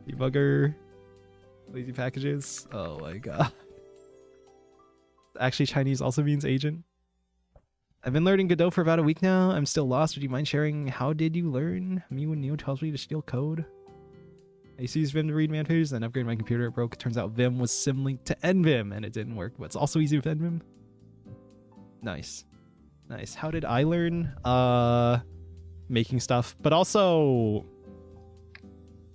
Debugger. Lazy packages. Oh my god. Actually, Chinese also means agent. I've been learning Godot for about a week now. I'm still lost. Would you mind sharing how did you learn? Me when Neo tells me to steal code. I used to use Vim to read man pages, then upgraded my computer. It broke. Turns out Vim was symlinked to NVim, and it didn't work. But it's also easy with NVim. Nice. Nice. How did I learn? Making stuff. But also,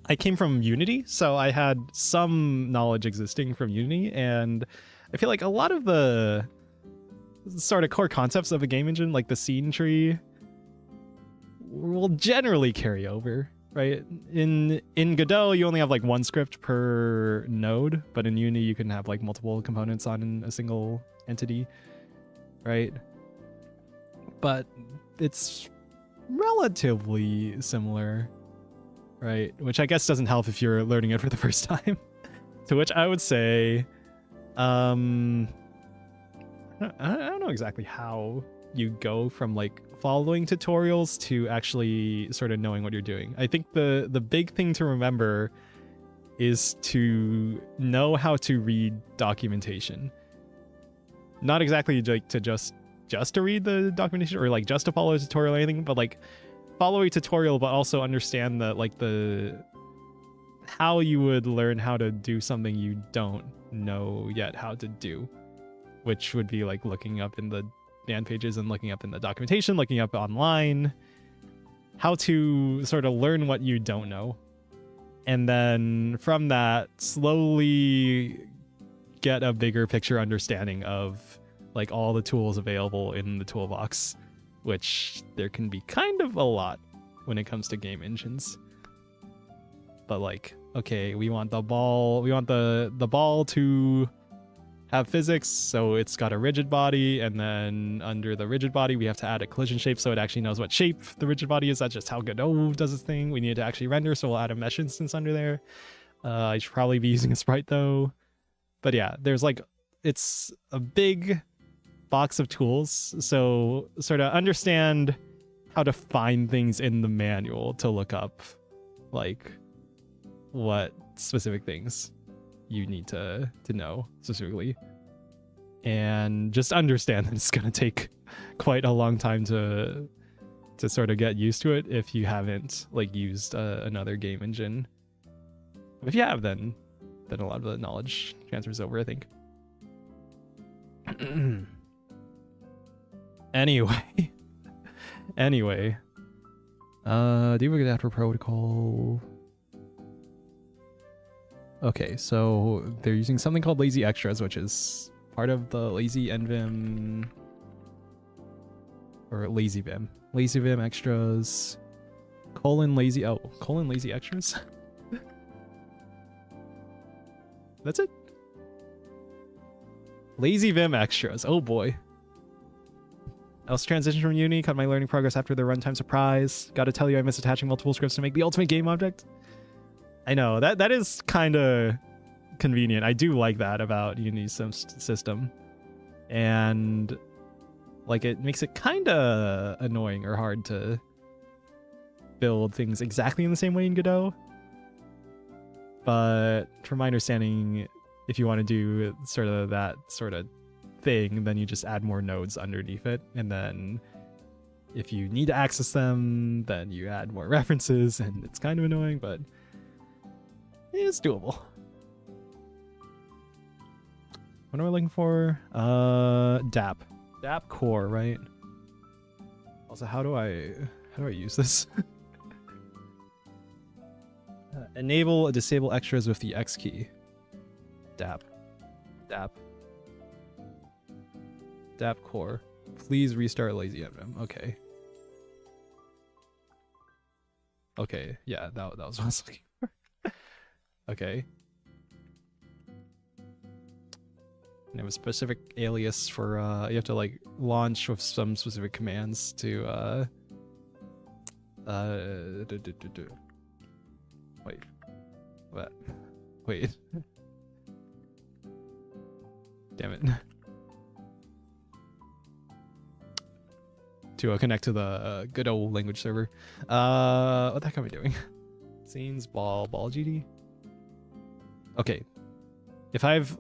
I came from Unity, so I had some knowledge existing from Unity, and I feel like a lot of the sort of core concepts of a game engine, like the scene tree, will generally carry over, right? In Godot, you only have like one script per node, but in Unity, you can have like multiple components on a single entity, right? But it's relatively similar, right? Which I guess doesn't help if you're learning it for the first time. To which I would say, I don't know exactly how you go from like following tutorials to actually sort of knowing what you're doing. I think the big thing to remember is to know how to read documentation. Not exactly like to just to read the documentation or like just to follow a tutorial or anything, but like follow a tutorial, but also understand that like how you would learn how to do something you don't know yet how to do, which would be like looking up in the man pages and looking up in the documentation, looking up online, how to sort of learn what you don't know. And then from that, slowly get a bigger picture understanding of like all the tools available in the toolbox, which there can be kind of a lot when it comes to game engines. But like, okay, we want the ball to have physics, so it's got a rigid body, and then under the rigid body we have to add a collision shape so it actually knows what shape the rigid body is. That's just how Godot does its thing. We need to actually render, so we'll add a mesh instance under there. I should probably be using a sprite though. But yeah, there's like, it's a big box of tools, so sort of understand how to find things in the manual to look up like what specific things you need to know specifically, and just understand that it's going to take quite a long time to sort of get used to it if you haven't like used another game engine. If you have, then a lot of the knowledge transfers over, I think. Anyway, debug adapter protocol. Okay, so they're using something called lazy extras, which is part of the lazy NVim or lazy Vim. Lazy Vim extras lazy extras. That's it. Lazy Vim extras. Oh boy. I also transitioned from Uni, cut my learning progress after the runtime surprise. Gotta tell you, I miss attaching multiple scripts to make the ultimate game object. I know, that is kind of convenient. I do like that about Uni's system. And like, it makes it kind of annoying or hard to build things exactly in the same way in Godot. But from my understanding, if you want to do sort of that sort of thing, then you just add more nodes underneath it. And then if you need to access them, then you add more references, and it's kind of annoying, but it's doable. What am I looking for? dApp. DAP core, right? Also, how do I use this? Enable or disable extras with the X key. DAP. DAP core. Please restart lazy NVim. Okay. Okay, yeah, that was what I was looking for. Okay. And have a specific alias for you have to like launch with some specific commands to wait. What? Wait. Damn it. To connect to the good old language server. What the heck am I doing? Scenes, ball GD. Okay. If I have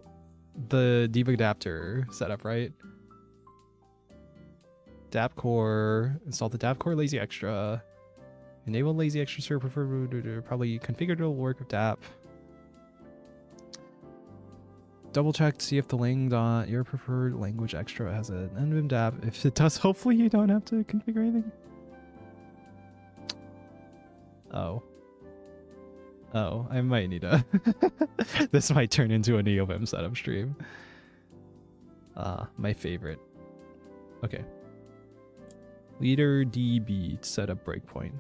the debug adapter set up right, DAP core, install the DAP core lazy extra, enable lazy extra server preferred, probably configure to work with DAP. Double check to see if the your preferred language extra has an NVim DAP. If it does, hopefully you don't have to configure anything. Oh, I might need a... This might turn into a neovim setup stream. My favorite. Okay. Leader DB setup breakpoint.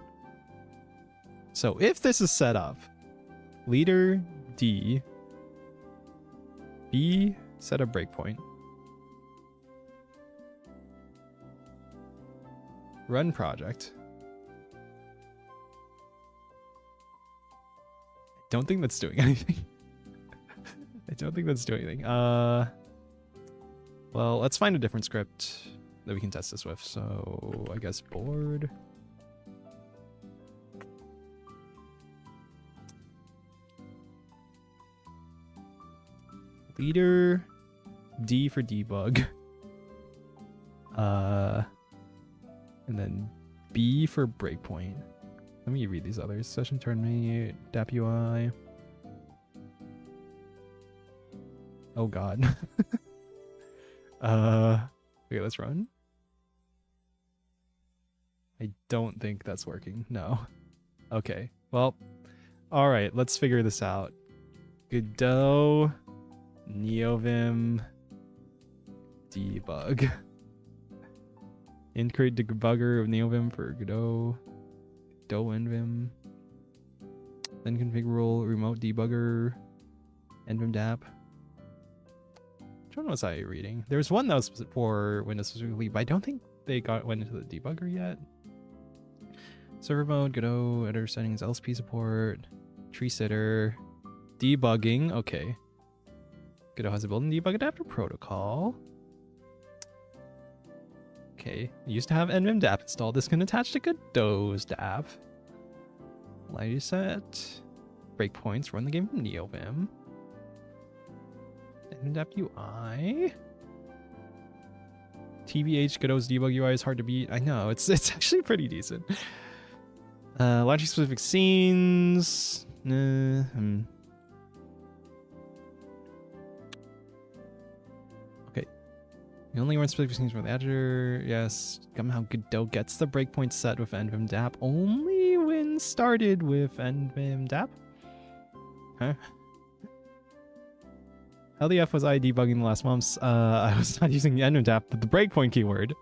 So if this is set up, leader D B setup breakpoint. Run project. Don't think that's doing anything. I don't think that's doing anything. Well, let's find a different script that we can test this with. So I guess board. Leader D for debug. And then B for breakpoint. Let me read these others. Session terminate, DAP UI. Oh god. Okay, let's run. I don't think that's working. No. Okay. Well, alright, let's figure this out. Godot neovim debug. Increate debugger of neovim for Godot nvim. Then configure remote debugger nvim DAP. I don't know what's I reading. There's one that was for Windows specifically, but I don't think they went into the debugger yet. Server mode, Godot, editor settings, LSP support, tree sitter, debugging. Okay. Godot has a built-in debug adapter protocol. Okay. I used to have nvim DAP installed. This can attach to Godot's DAP. Light set. Breakpoints. Run the game from neovim. nvim DAP UI. TBH Godot's debug UI is hard to beat. I know. It's actually pretty decent. Launching specific scenes. Okay. You only run specific scenes from the editor. Yes. Somehow Godot gets the breakpoint set with nvim DAP only when started with nvim DAP. Huh? How the F was I debugging the last months? I was not using the nvim DAP, but the breakpoint keyword.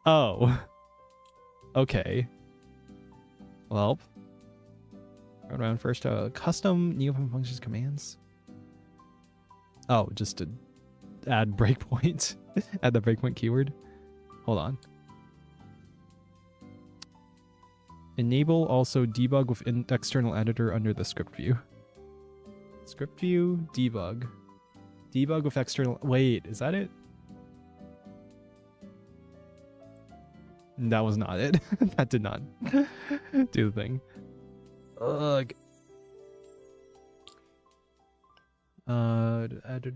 Oh. Okay. Well, run around first. Custom neovim functions commands. Oh, just to add breakpoint. Add the breakpoint keyword. Hold on. Enable also debug with external editor under the script view. Script view, debug. Debug with external... Wait, is that it? That was not it. That did not do the thing. Ugh.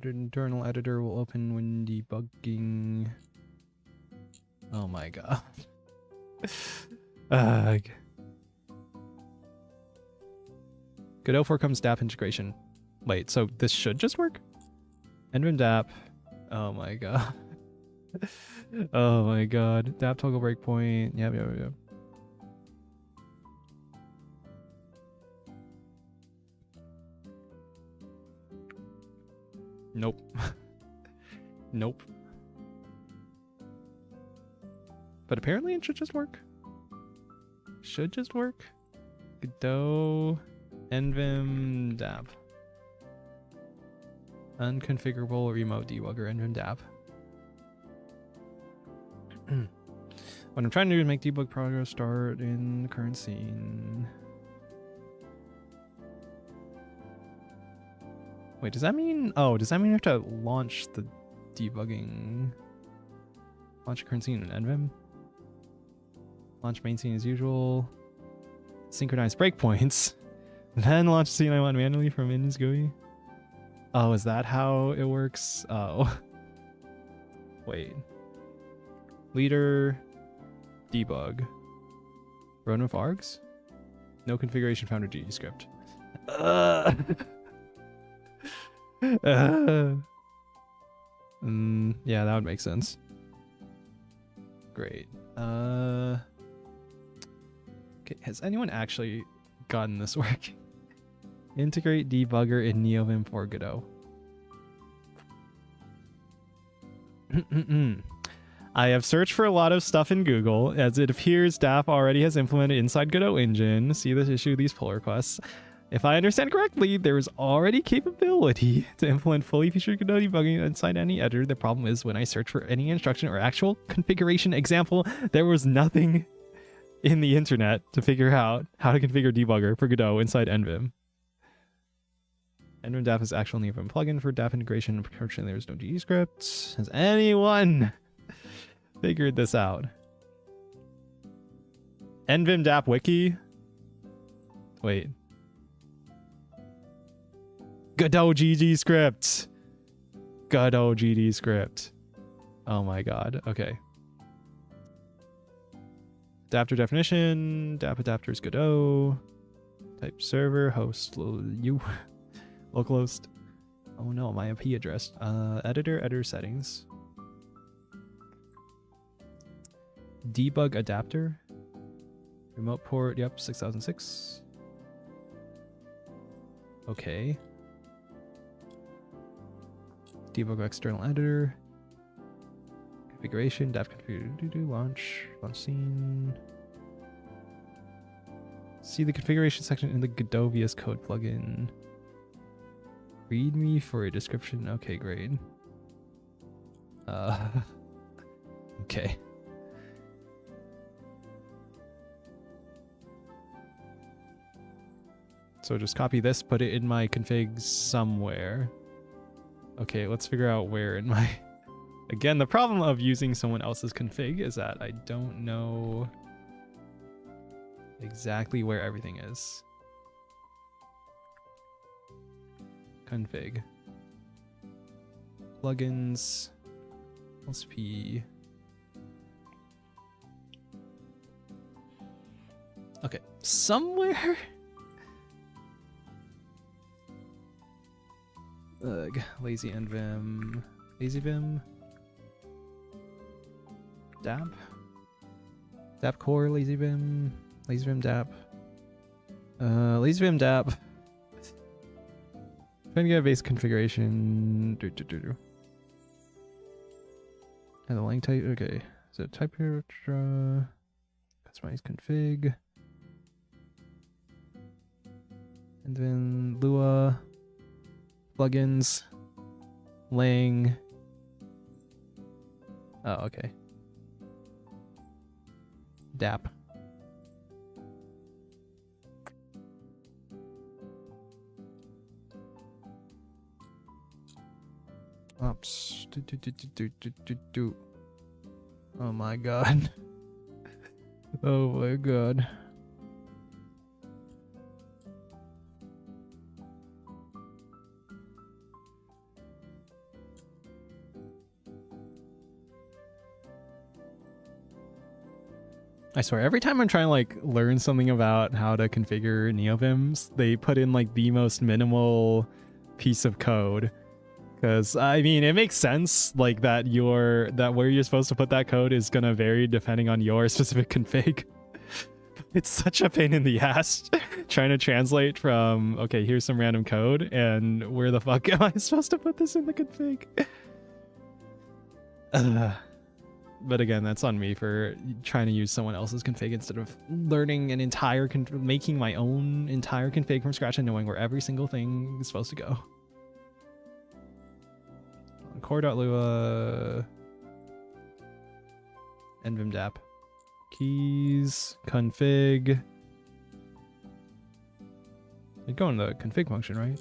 Internal editor will open when debugging. Oh my god. Ugh. Godot 4 comes DAP integration. Wait, so this should just work? nvim DAP. Oh my god. Oh my god. Dap toggle breakpoint. Yep. Nope. Nope. But apparently it should just work. Should just work. Godot, nvim, dap. Unconfigurable remote debugger, nvim, dap. What I'm trying to do is make debug progress start in the current scene. Wait, does that mean... Oh, does that mean you have to launch the debugging... Launch current scene in nvim? Launch main scene as usual. Synchronize breakpoints. Then launch scene I want manually from in GUI. Oh, is that how it works? Oh. Wait. Leader. Debug. Run with args? No configuration found in GG script. Yeah, that would make sense. Great. Okay, has anyone actually gotten this working? Integrate debugger in neovim for Godot. I have searched for a lot of stuff in Google, as it appears DAP already has implemented inside Godot engine. See this issue, these pull requests. If I understand correctly, there is already capability to implement fully featured Godot debugging inside any editor. The problem is when I search for any instruction or actual configuration example, there was nothing in the internet to figure out how to configure debugger for Godot inside nvim. nvim DAP is actual neovim plugin for DAP integration. Unfortunately, there's no GE script. Has anyone figured this out? nvim DAP wiki? Wait. Godot GD script. Godot GD script. Oh my god. Okay. Adapter definition. DAP adapters Godot. Type server. Host. Localhost. Oh no, my IP address. Editor settings. Debug adapter. Remote port. Yep, 6006. Okay. Debug external editor. Configuration. DAP configure. Launch scene. See the configuration section in the Godot VS Code plugin. README for a description. Okay, great. Okay. So just copy this, put it in my configs somewhere. Okay, let's figure out where in my... Again, the problem of using someone else's config is that I don't know exactly where everything is. Config. Plugins. LSP. Okay, somewhere... Lazy nvim. LazyVim. DAP. DAP core, LazyVim. LazyVim DAP. LazyVim DAP. Trying to get a base configuration. And the link type. Okay. So type here. Customize config. And then Lua. Plugins. Lang. Oh, okay. DAP. Oops. Oh my god. Oh my god. I swear, every time I'm trying to like learn something about how to configure neovims, they put in like the most minimal piece of code. Because I mean, it makes sense like that where you're supposed to put that code is gonna vary depending on your specific config. It's such a pain in the ass trying to translate from, okay, here's some random code, and where the fuck am I supposed to put this in the config? But again, that's on me for trying to use someone else's config instead of learning an entire, making my own entire config from scratch and knowing where every single thing is supposed to go. Core.lua, nvim-dap. Keys, config. You go in the config function, right?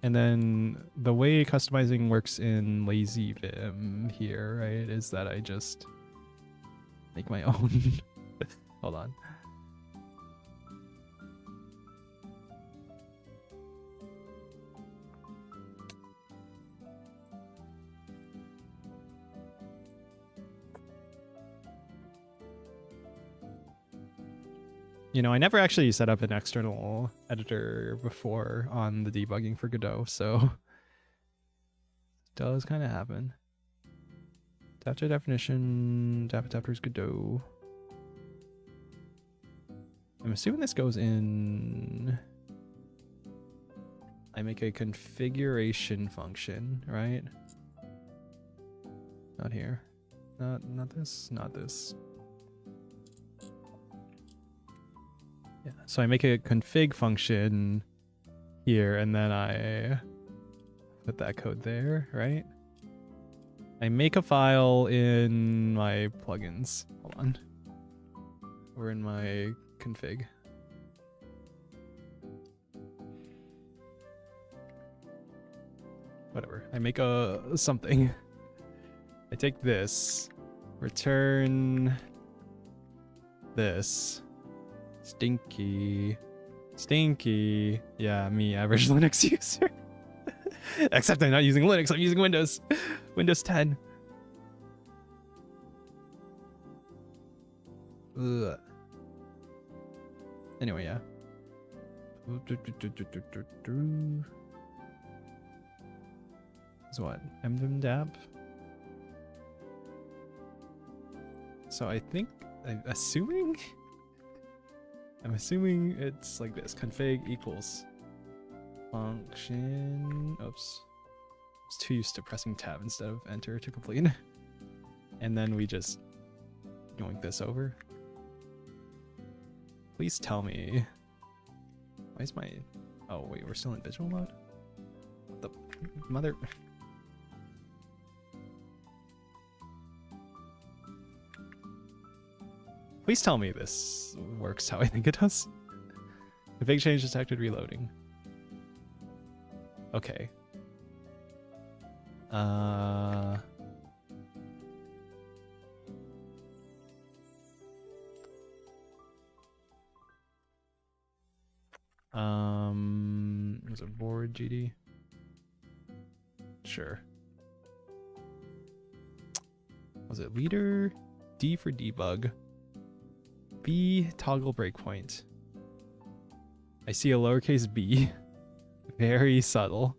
And then the way customizing works in lazy vim here, right, is that I just make my own. Hold on. You know, I never actually set up an external editor before on the debugging for Godot, so it does kind of happen. Adapter definition, adapters Godot. I'm assuming this goes in. I make a configuration function, right? Not here. Not this, not this. Yeah, so I make a config function here, and then I put that code there, right? I make a file in my plugins. Hold on. Or in my config. Whatever. I make a something. I take this, return this. Stinky. Yeah, me, average Linux user. Except I'm not using Linux, I'm using Windows. Windows 10. Ugh. Anyway, yeah. Is what? mvim-dap? So I think, I'm assuming it's like this. Config equals function. Oops. I was too used to pressing tab instead of enter to complete. And then we just yoink this over. Please tell me. Why is my... Oh, wait, we're still in visual mode? What the mother... Please tell me this works how I think it does. Config change detected reloading. Okay. Was it board GD? Sure. Was it leader? D for debug. B toggle breakpoint. I see a lowercase b. Very subtle.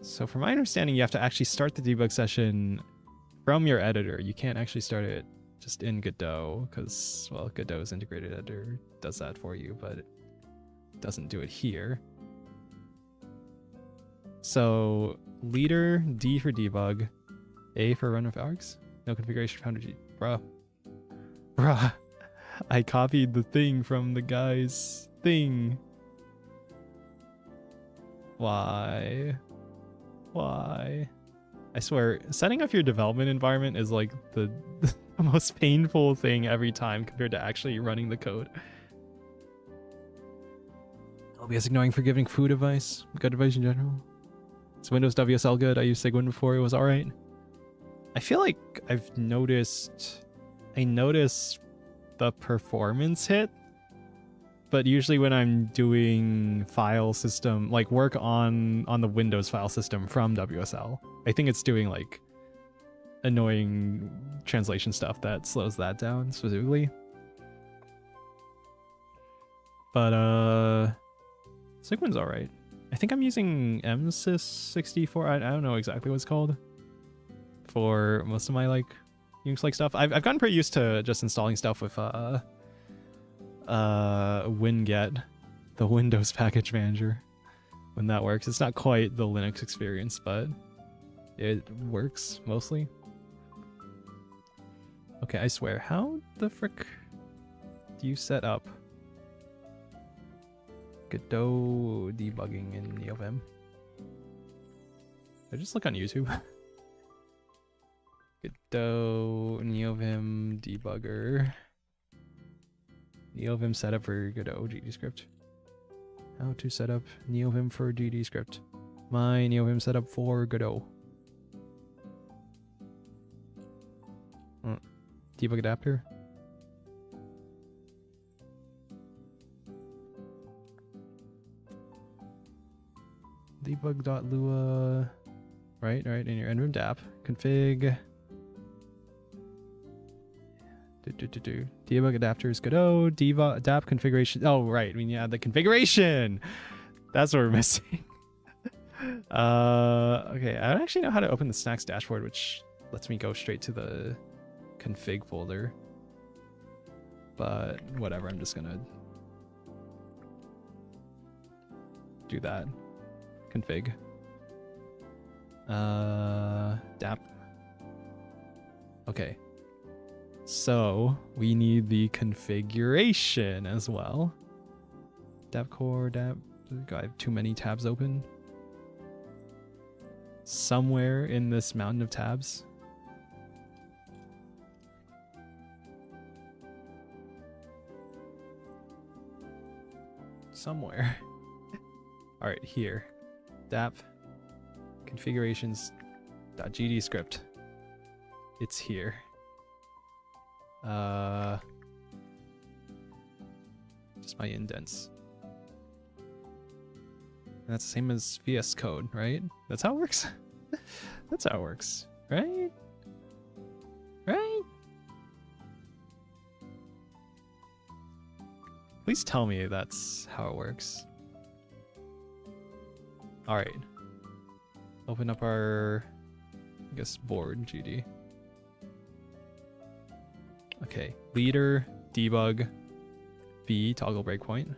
So from my understanding, you have to actually start the debug session from your editor. You can't actually start it just in Godot because, well, Godot's integrated editor does that for you, but it doesn't do it here. So leader, D for debug, A for run with args. No configuration found. Bruh, I copied the thing from the guy's thing. Why? I swear, setting up your development environment is like the most painful thing every time compared to actually running the code. LBS ignoring forgiving food advice, good advice in general. Is Windows WSL good? I used Cygwin before, it was alright. I feel like I've noticed... I notice the performance hit, but usually when I'm doing file system, like work on the Windows file system from WSL, I think it's doing like annoying translation stuff that slows that down specifically. But Cygwin's alright. I think I'm using MSys64. I don't know exactly what it's called for most of my like Unix like stuff. I've gotten pretty used to just installing stuff with winget, the Windows package manager, when that works. It's not quite the Linux experience, but it works mostly. Okay, I swear, how the frick do you set up Godot debugging in neovim? I just look on YouTube. Godot neovim debugger. Neovim setup for Godot GDScript. How to set up neovim for GDScript. My neovim setup for Godot. Debug adapter. Debug.lua. Right, in your nvim dap. Config. Debug adapters Godot. Dap configuration. Oh, right. We need to add the configuration. That's what we're missing. Okay, I don't actually know how to open the Snacks dashboard, which lets me go straight to the config folder. But whatever, I'm just gonna do that. Config. Dap. Okay. So we need the configuration as well. Dap core, dap. I have too many tabs open. Somewhere in this mountain of tabs. Somewhere. All right, here. Dap configurations.gdscript. It's here. Just my indents. And that's the same as VS Code, right? That's how it works. That's how it works, right? Right? Please tell me that's how it works. All right. Open up our, I guess, board GD. Okay, leader, debug, B, toggle breakpoint.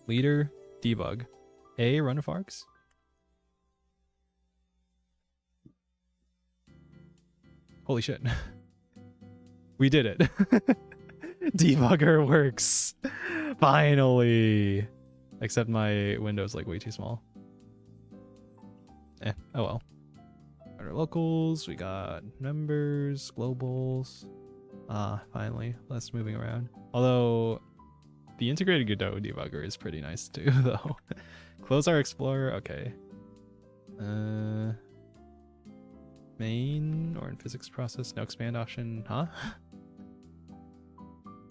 Leader, debug. A, run of args. Holy shit. We did it. Debugger works. Finally. Except my window's like way too small. Oh well. Our locals, we got members, globals. Finally, less moving around. Although, the integrated Godot debugger is pretty nice too, though. Close our Explorer, okay. Main, or in physics process, no expand option, huh?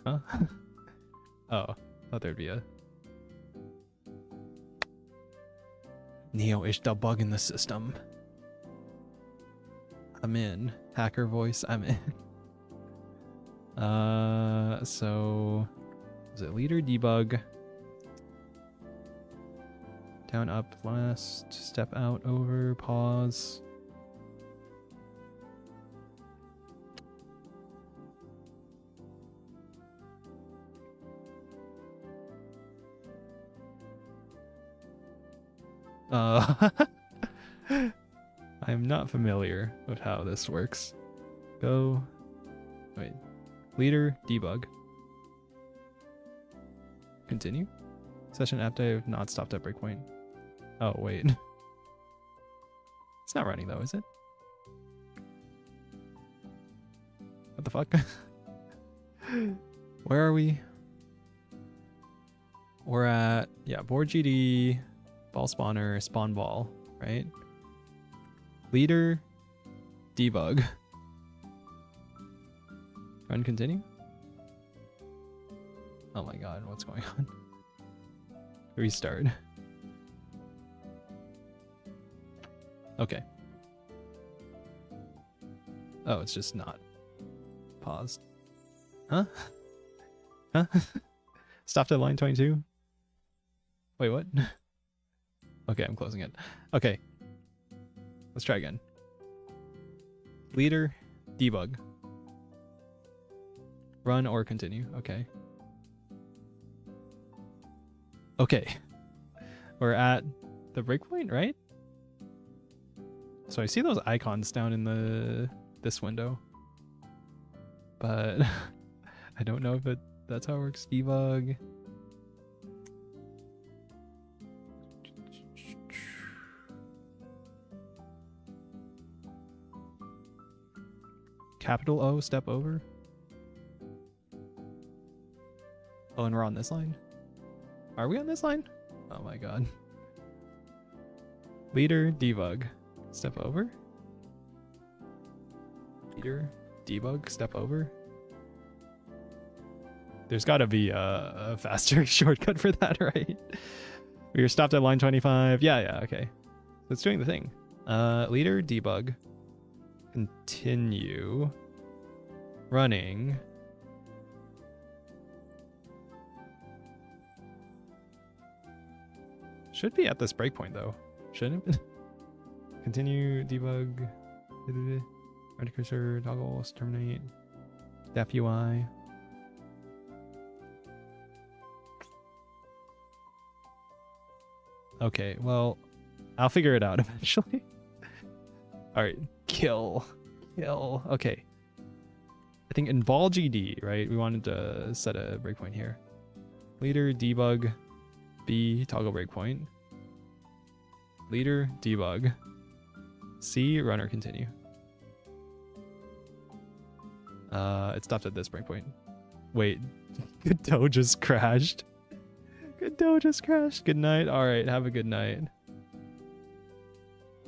Huh? Oh, thought there'd be a... Neo-ish debug in the system. I'm in. Hacker voice, I'm in. So is it leader debug? Down, up, last, step out, over, pause. I'm not familiar with how this works. Go, wait. Leader, debug. Continue. Session active, not stopped at breakpoint. Oh, wait. It's not running though, is it? What the fuck? Where are we? We're at, yeah, board GD, ball spawner, spawn ball, right? Leader, debug. Run continue? Oh my god, what's going on? Restart. Okay. Oh, it's just not paused. Huh? Huh? Stopped at line 22? Wait, what? Okay, I'm closing it. Okay. Let's try again. Leader, debug. Run or continue. Okay. Okay. We're at the breakpoint, right? So I see those icons down in this window. But I don't know if that's how it works. Debug. Capital O, step over. Oh, and we're on this line? Are we on this line? Oh my god. Leader, debug, step over. Leader, debug, step over. There's gotta be a faster shortcut for that, right? We were stopped at line 25. Yeah, okay. So it's doing the thing. Leader, debug, continue, running. Should be at this breakpoint though, shouldn't it? Continue, debug, right cursor, toggle, terminate, step UI. Okay, well, I'll figure it out eventually. All right, kill. Okay. I think in vol GD, right? We wanted to set a breakpoint here. Leader, debug, B, toggle breakpoint. Leader, debug. C, run or continue. It stopped at this breakpoint. Wait, Godot just crashed. Godot just crashed. Good night. All right, have a good night.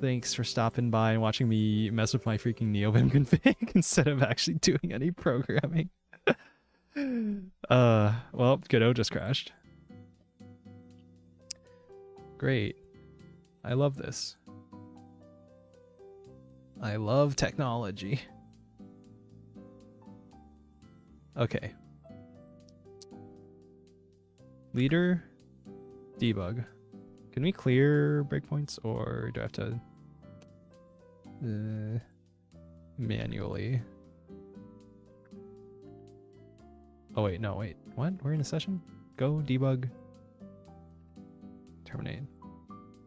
Thanks for stopping by and watching me mess with my freaking neovim config instead of actually doing any programming. Well, Godot just crashed. Great. I love this. I love technology. Okay. Leader, debug. Can we clear breakpoints or do I have to manually? Oh wait, no, wait. What? We're in a session? Go, debug. Terminate.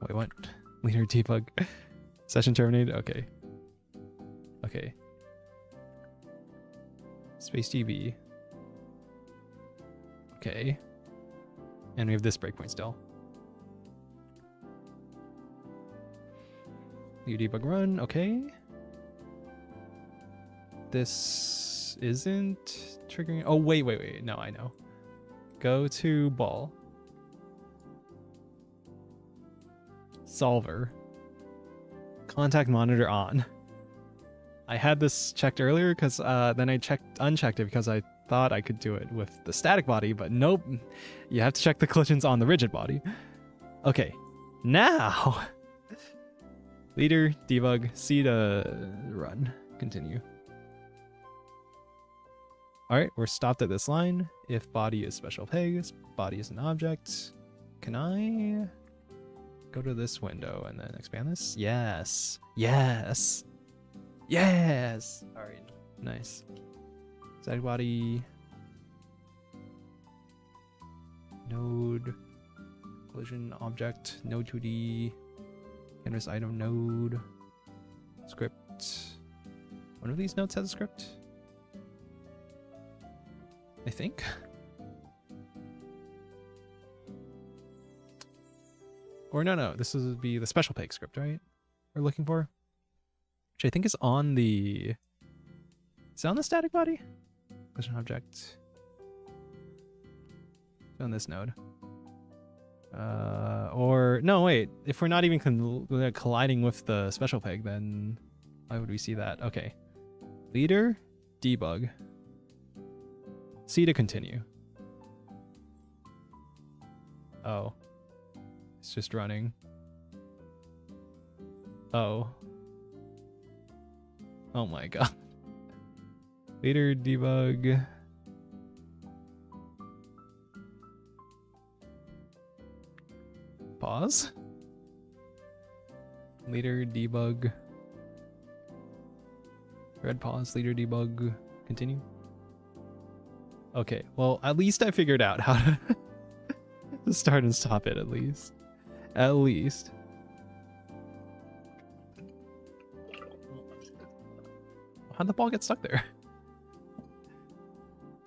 Wait, what? Leader, debug. Session terminated? Okay. Okay. Space DB. Okay. And we have this breakpoint still. You debug run, okay. This isn't triggering. Oh, wait. No, I know. Go to ball. Solver. Contact monitor on. I had this checked earlier because then I unchecked it because I thought I could do it with the static body, but nope. You have to check the collisions on the rigid body. Okay, now leader, debug, C to run, continue. All right, we're stopped at this line. If body is special pegs, body is an object. Can I go to this window and then expand this? Yes. All right, nice. Static body, node, collision object, node 2D, canvas item node, script. One of these nodes has a script, I think. Or no, this would be the special peg script, right? We're looking for, which I think is on the. Is it on the static body? Collision object. It's on this node. Or no, wait. If we're not even colliding with the special peg, then why would we see that? Okay. Leader, debug. C to continue. Oh. It's just running. Oh. Oh my god. Leader, debug. Pause. Leader debug. Red pause, leader debug. Continue. Okay, well, at least I figured out how to start and stop it, at least. At least. How'd the ball get stuck there?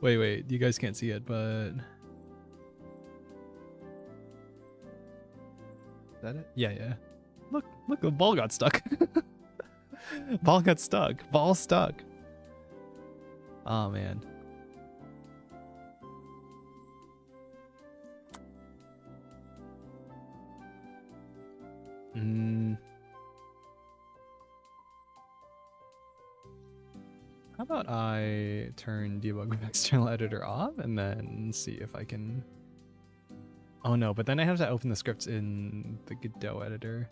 Wait, you guys can't see it, but... Is that it? Yeah. Look, the ball got stuck. Ball got stuck. Ball stuck. Oh, man. How about I turn debug with external editor off and then see if I can... Oh no, but then I have to open the scripts in the Godot editor.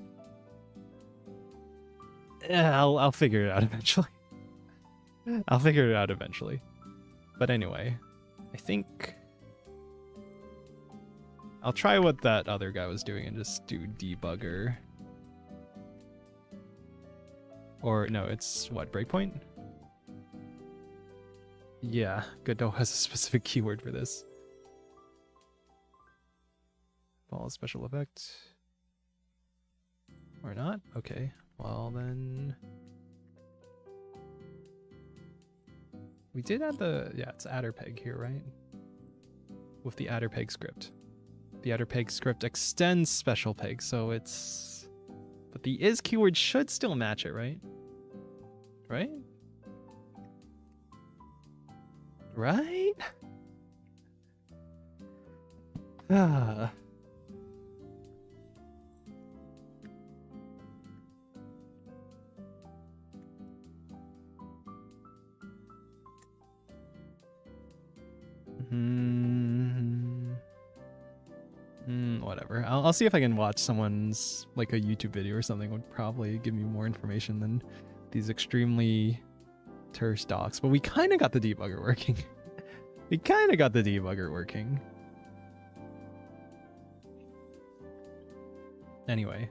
Yeah, I'll figure it out eventually. I'll figure it out eventually. But anyway, I think I'll try what that other guy was doing and just do debugger. Or no, it's what, breakpoint? Yeah, Godot has a specific keyword for this. Ball special effect. Or not? Okay. Well then... We did add the... Yeah, it's adder peg here, right? With the adder peg script. The adder peg script extends special peg, so it's... But the is keyword should still match it, right? Right? Right? Ah. Whatever. I'll see if I can watch someone's, like, a YouTube video or something. Would probably give me more information than these extremely terse docs. But we kind of got the debugger working. We kind of got the debugger working. Anyway.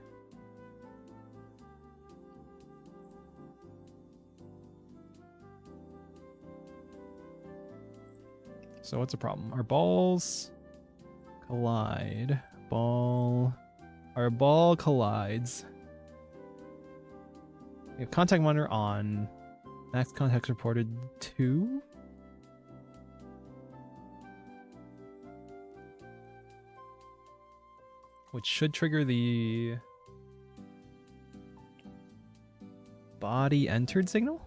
So what's the problem? Our balls collide. Our ball collides. We have contact monitor on. Max contacts reported 2. Which should trigger the body entered signal?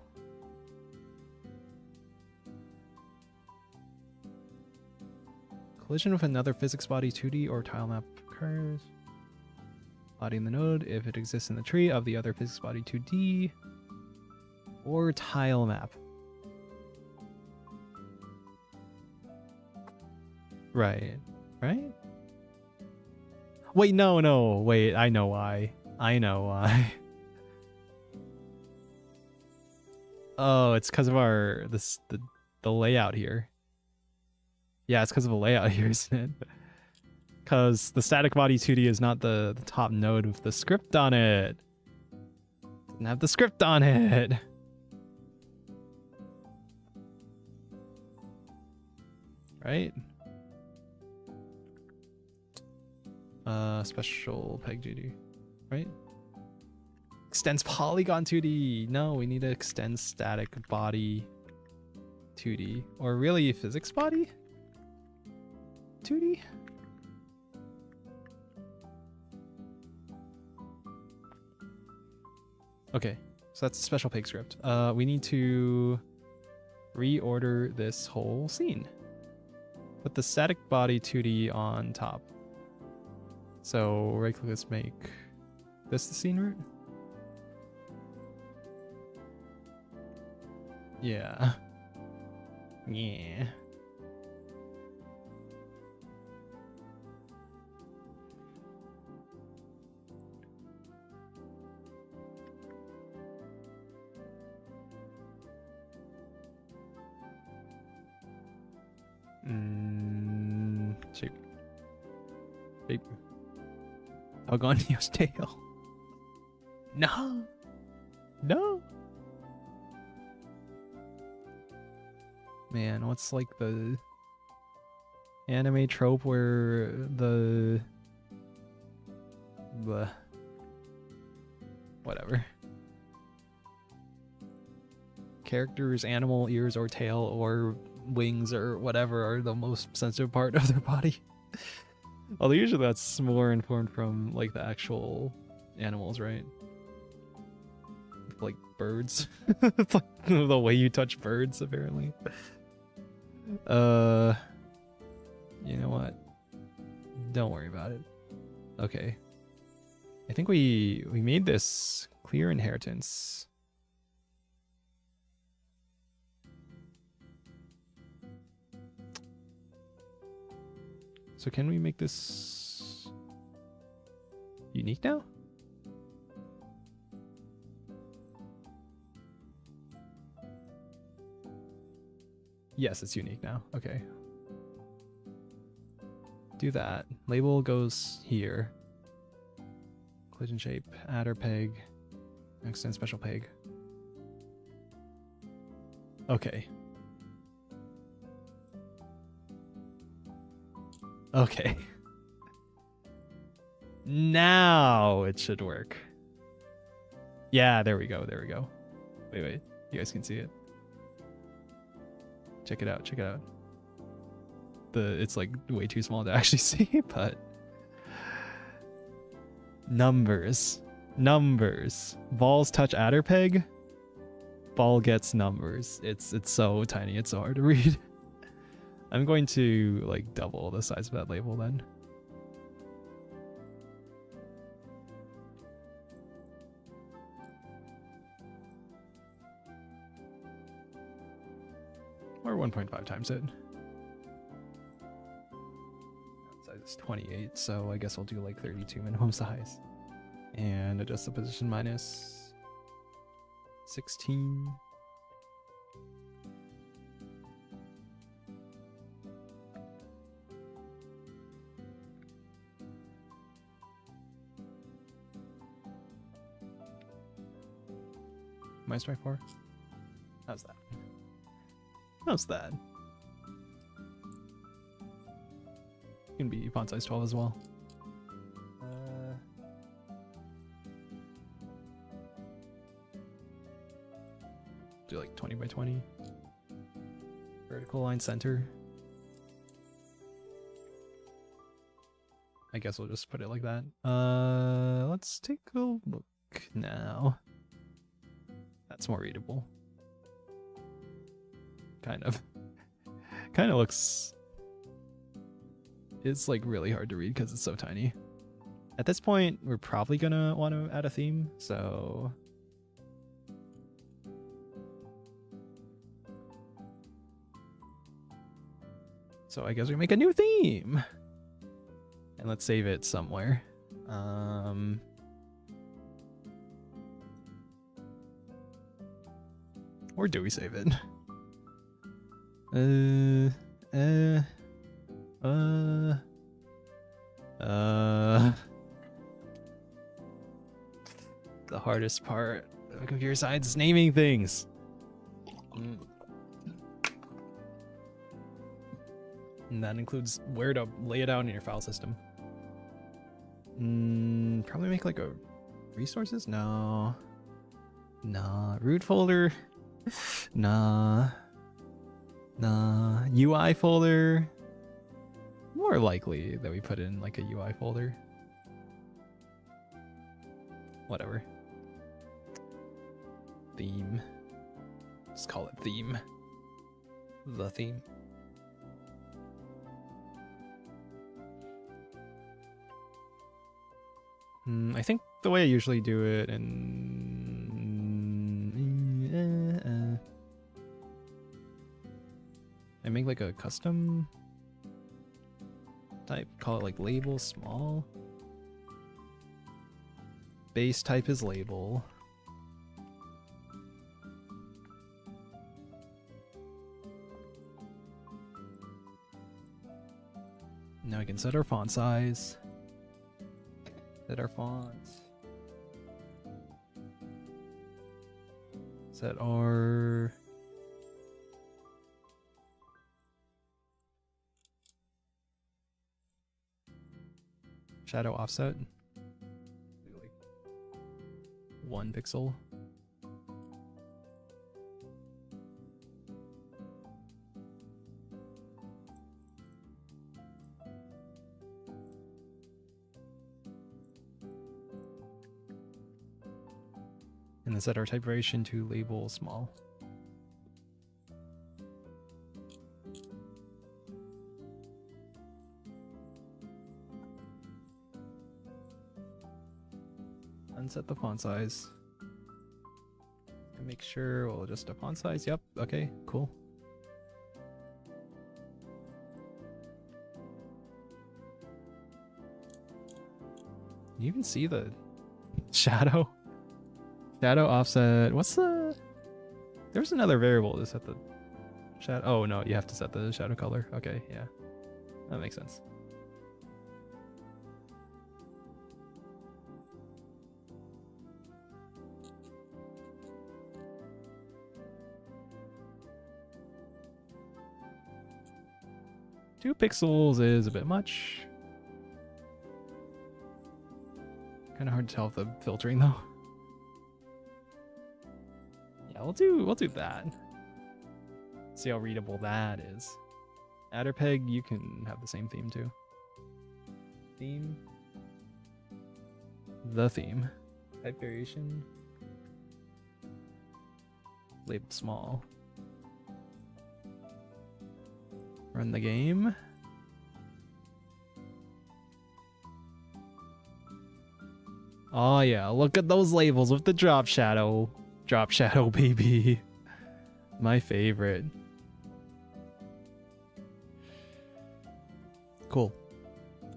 Collision with another physics body 2D or tile map occurs. Body in the node if it exists in the tree of the other physics body 2D or tile map. Right. Wait, no. Wait, I know why. Oh, it's because of the layout here. Yeah, it's because of the layout here, isn't it? Because the static body 2D is not the top node with the script on it. Doesn't have the script on it. Right? Special peg 2D, right? Extends polygon 2D. No, we need to extend static body 2D. Or really physics body 2D? Okay, so that's a special peg script. We need to reorder this whole scene. Put the static body 2D on top. So right click, let's make this the scene root. Yeah. Yeah. Shape. Dog on Neo's tail. No. No. Man, what's like the anime trope where the whatever characters, animal ears or tail or wings or whatever are the most sensitive part of their body? Although usually that's more informed from like the actual animals, right? Like birds. The way you touch birds, apparently. You know what? Don't worry about it. Okay. I think we made this clear inheritance. So can we make this unique now? Yes, it's unique now. Okay. Do that. Label goes here. Collision shape, adder peg, extend special peg. Okay. Okay. Now it should work. Yeah, there we go. There we go. Wait. You guys can see it. Check it out. Check it out. It's like way too small to actually see, but numbers. Balls touch adder peg. Ball gets numbers. It's so tiny. It's so hard to read. I'm going to like double the size of that label then. Or 1.5 times it. Size is 28, so I guess I'll do like 32 minimum size. And adjust the position minus 16. My strike 4? How's that? How's that? Can be font size 12 as well. Do like 20 by 20. Vertical line center. I guess we'll just put it like that. Let's take a look now. That's more readable. Kind of looks... It's like really hard to read because it's so tiny. At this point, we're probably gonna want to add a theme, so... So I guess we make a new theme! And let's save it somewhere. Or do we save it? The hardest part of computer science is naming things. And that includes where to lay it out in your file system. Probably make like a resources? No. Nah. Root folder? Nah. UI folder? More likely that we put in like a UI folder. Whatever. Theme. Just call it theme. The theme. I think the way I usually do it I make like a custom type, call it like label small. Base type is label. Now we can set our font size. Set our fonts. Set R. Shadow offset. Like 1 pixel. And then set our type variation to label small. Unset the font size. And make sure we'll adjust the font size. Yep, okay, cool. You even see the shadow? Shadow offset. What's the... There's another variable to set the shadow. Oh no, you have to set the shadow color. Okay, yeah. That makes sense. Two pixels is a bit much. Kind of hard to tell with the filtering though. Yeah, we'll do that. See how readable that is. Adderpeg, you can have the same theme too. Theme. The theme. Type variation. Labeled small. Run the game. Oh yeah, look at those labels with the drop shadow. Drop shadow, baby. My favorite. Cool.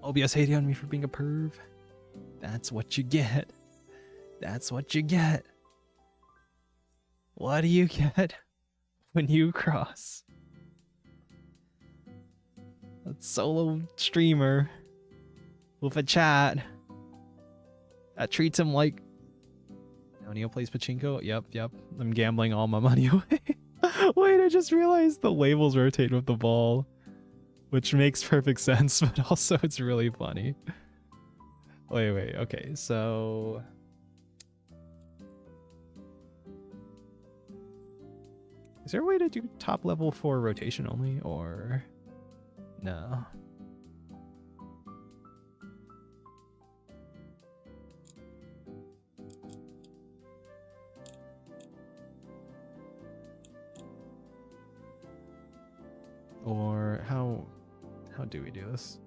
OBS hating on me for being a perv. That's what you get. That's what you get. What do you get when you cross a solo streamer with a chat that treats him like... Neo plays pachinko? Yep. I'm gambling all my money away. Wait, I just realized the labels rotate with the ball, which makes perfect sense, but also it's really funny. Wait, okay, so... Is there a way to do top level for rotation only, or... No. Or how do we do this?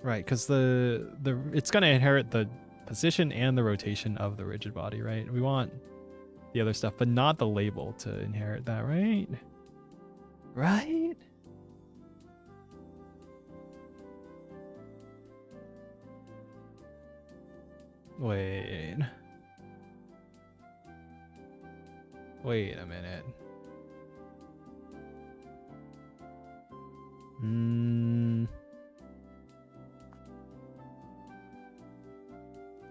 Right, because it's gonna inherit the position and the rotation of the rigid body, right? We want the other stuff, but not the label to inherit that, right? Right? Wait a minute.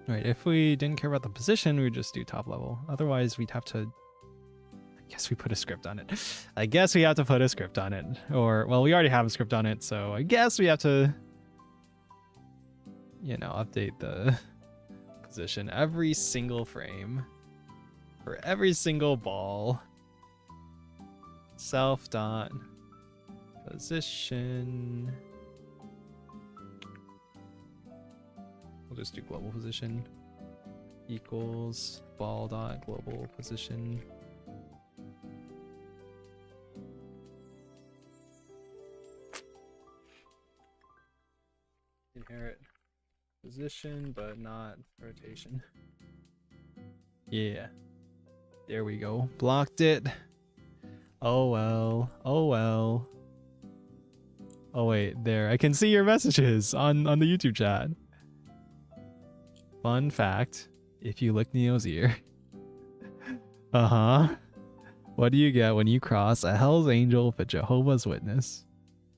Right, if we didn't care about the position, we would just do top level. Otherwise, we'd have to... I guess we put a script on it. I guess we have to put a script on it. Or, well, we already have a script on it, so I guess we have to, you know, update the position every single frame for every single ball. Self dot position. We'll just do global position equals ball dot global position. Inherit position, but not rotation. Yeah. There we go. Blocked it. Oh well. Oh well. Oh wait, there. I can see your messages on the YouTube chat. Fun fact, if you lick Neo's ear. What do you get when you cross a Hell's Angel with a Jehovah's Witness?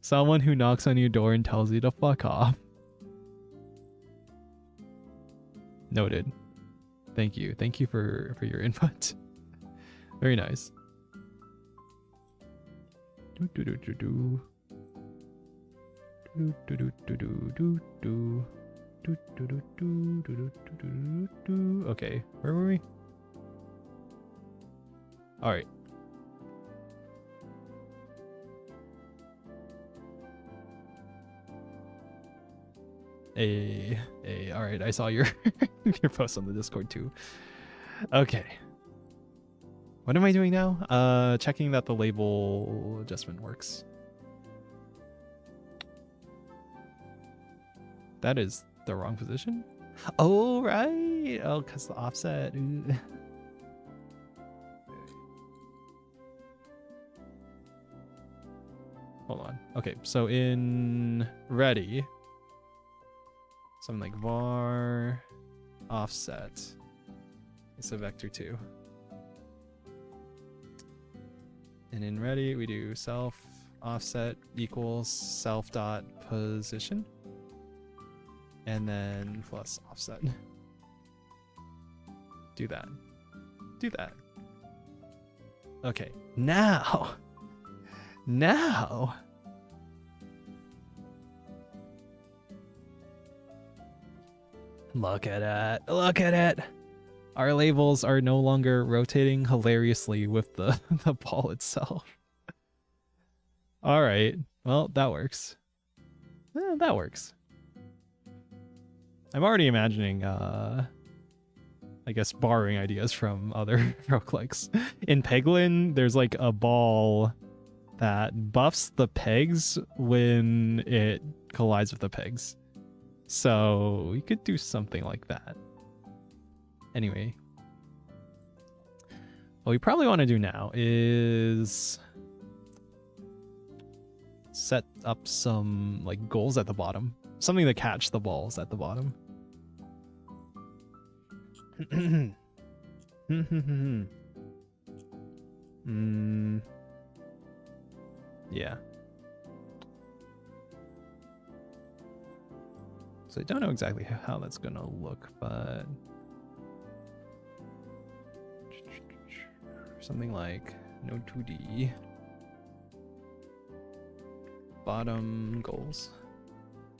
Someone who knocks on your door and tells you to fuck off. Noted. Thank you. Thank you for your input. Very nice. Do do do do do. Do do do do do do do. Do do do do do do do do. Okay, where were we? All right. All right. I saw your your post on the Discord too. Okay. What am I doing now? Checking that the label adjustment works. That is the wrong position. Oh right. Oh, cause the offset. Hold on. Okay, so in ready. Something like var offset. It's a vector 2. And in ready, we do self offset equals self dot position. And then plus offset. Do that. Do that. Okay, now. Look at it. Look at it. Our labels are no longer rotating hilariously with the ball itself. All right. Well, that works. That works. I'm already imagining, I guess, borrowing ideas from other roguelikes. In Peglin, there's like a ball that buffs the pegs when it collides with the pegs. So we could do something like that. Anyway, what we probably want to do now is set up some like goals at the bottom, something to catch the balls at the bottom. Yeah. So I don't know exactly how that's gonna look, but something like no 2D bottom goals.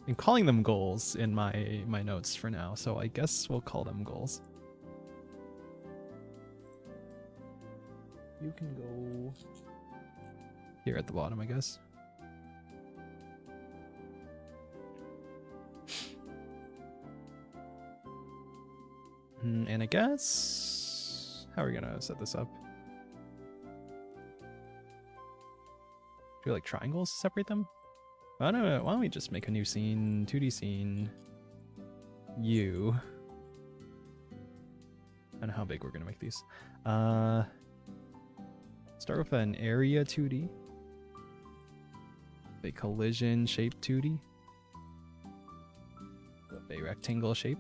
I'm calling them goals in my notes for now, so I guess we'll call them goals. You can go here at the bottom, I guess. And I guess, how are we gonna set this up? Do we like triangles to separate them? Why don't we just make a new scene, 2D scene, U. I don't know how big we're gonna make these. Start with an area 2D. A collision shape 2D. A rectangle shape.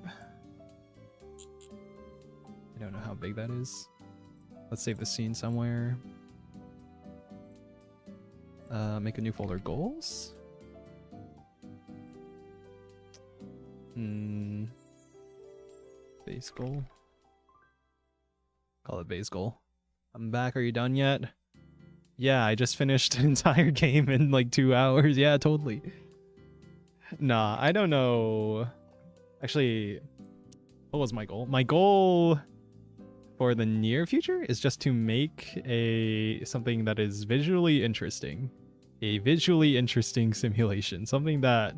I don't know how big that is. Let's save the scene somewhere. Make a new folder, goals. Base goal. Call it base goal. I'm back. Are you done yet? Yeah, I just finished an entire game in like 2 hours. Yeah, totally. Nah, I don't know. Actually, what was my goal? My goal for the near future is just to make something that is visually interesting. A visually interesting simulation. Something that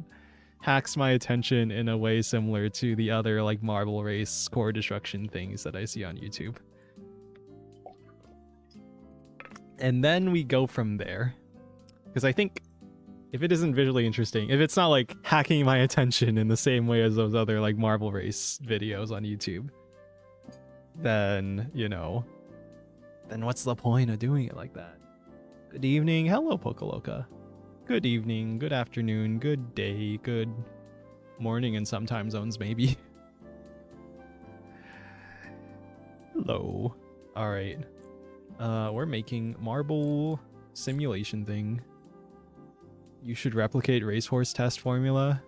hacks my attention in a way similar to the other like marble race core destruction things that I see on YouTube. And then we go from there. Because I think if it isn't visually interesting, if it's not like hacking my attention in the same way as those other like marble race videos on YouTube, then, you know, then what's the point of doing it like that? Good evening. Hello, Pokoloka. Good evening, good afternoon, good day, good morning in some time zones, maybe. Hello. All right. We're making marble simulation thing. You should replicate racehorse test formula.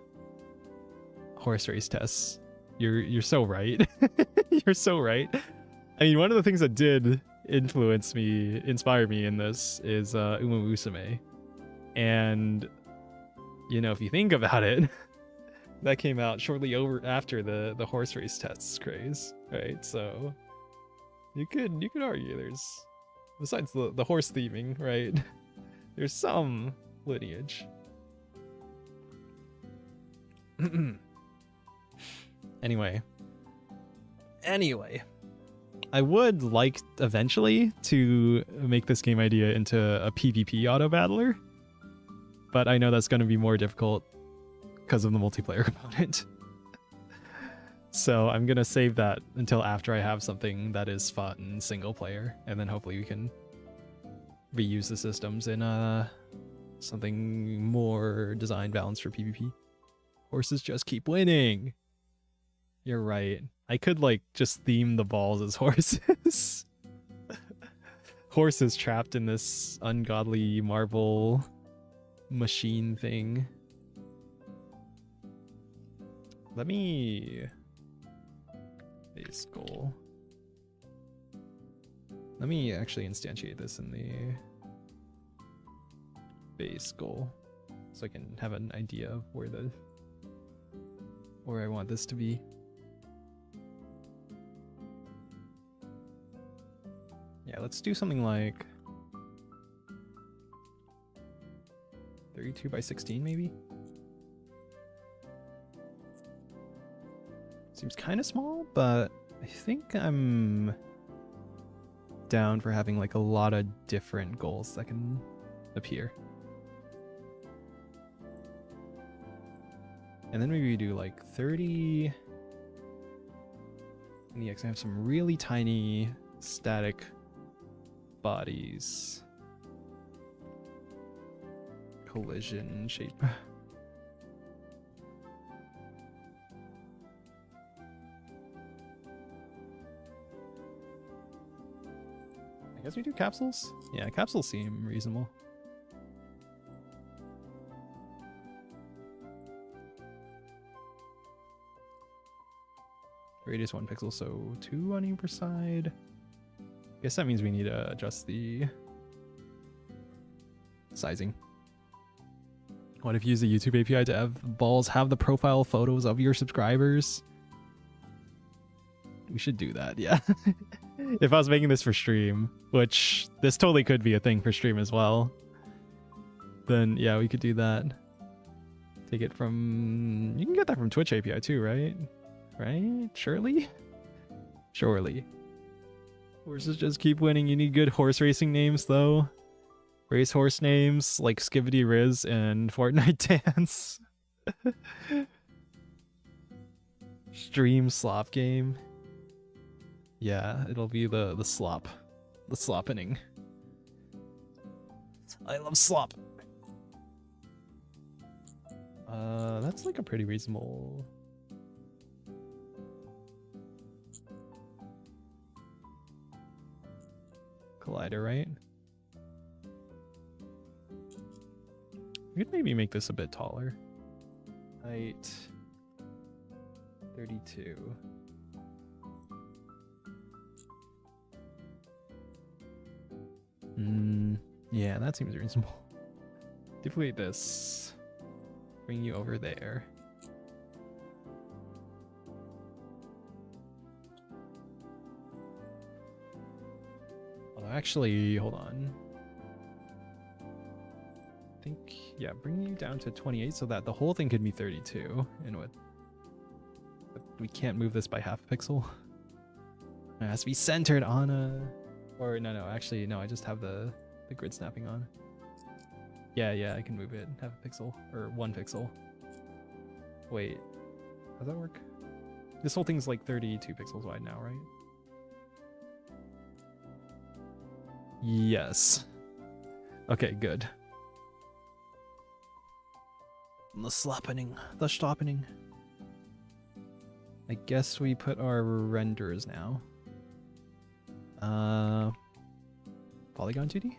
Horse race tests. You're so right. You're so right. I mean, one of the things that did inspire me in this is Uma Musume. And, you know, if you think about it, that came out shortly after the horse race tests craze, right? So you could argue there's, besides the horse theming, right? There's some lineage. Anyway, I would like eventually to make this game idea into a PvP auto battler, but I know that's going to be more difficult because of the multiplayer component. So I'm going to save that until after I have something that is fun single player, and then hopefully we can reuse the systems in something more design balanced for PvP. Horses just keep winning. You're right. I could like just theme the balls as horses. Horses trapped in this ungodly marble machine thing. Let me base goal. Let me actually instantiate this in the base goal so I can have an idea of where I want this to be. Yeah, let's do something like 32 by 16 maybe? Seems kind of small, but I think I'm down for having like a lot of different goals that can appear. And then maybe we do like 30. And yeah, 'cause I have some really tiny static bodies. Collision shape. I guess we do capsules? Yeah, capsules seem reasonable. Radius 1 pixel, so 2 on either side. Guess that means we need to adjust the sizing. What if you use the YouTube API to have balls have the profile photos of your subscribers? We should do that, yeah. If I was making this for stream, which this totally could be a thing for stream as well, then yeah, we could do that. Take it from... You can get that from Twitch API too, right? Right? Surely? Surely. Horses just keep winning. You need good horse racing names, though. Racehorse names like Skivity Riz and Fortnite Dance. Stream slop game. Yeah, it'll be the slop. The sloppening. I love slop. That's like a pretty reasonable... collider, right? We could maybe make this a bit taller. Height 32. Yeah, that seems reasonable. Duplicate this. Bring you over there. Although actually, hold on. I think, yeah, bring you down to 28 so that the whole thing could be 32 in width. But we can't move this by half a pixel. It has to be centered on a... Or no, actually, no, I just have the grid snapping on. Yeah, I can move it half a pixel, or 1 pixel. Wait, how's that work? This whole thing's like 32 pixels wide now, right? Yes. Okay, good. The stoppening. I guess we put our renders now. Polygon 2D?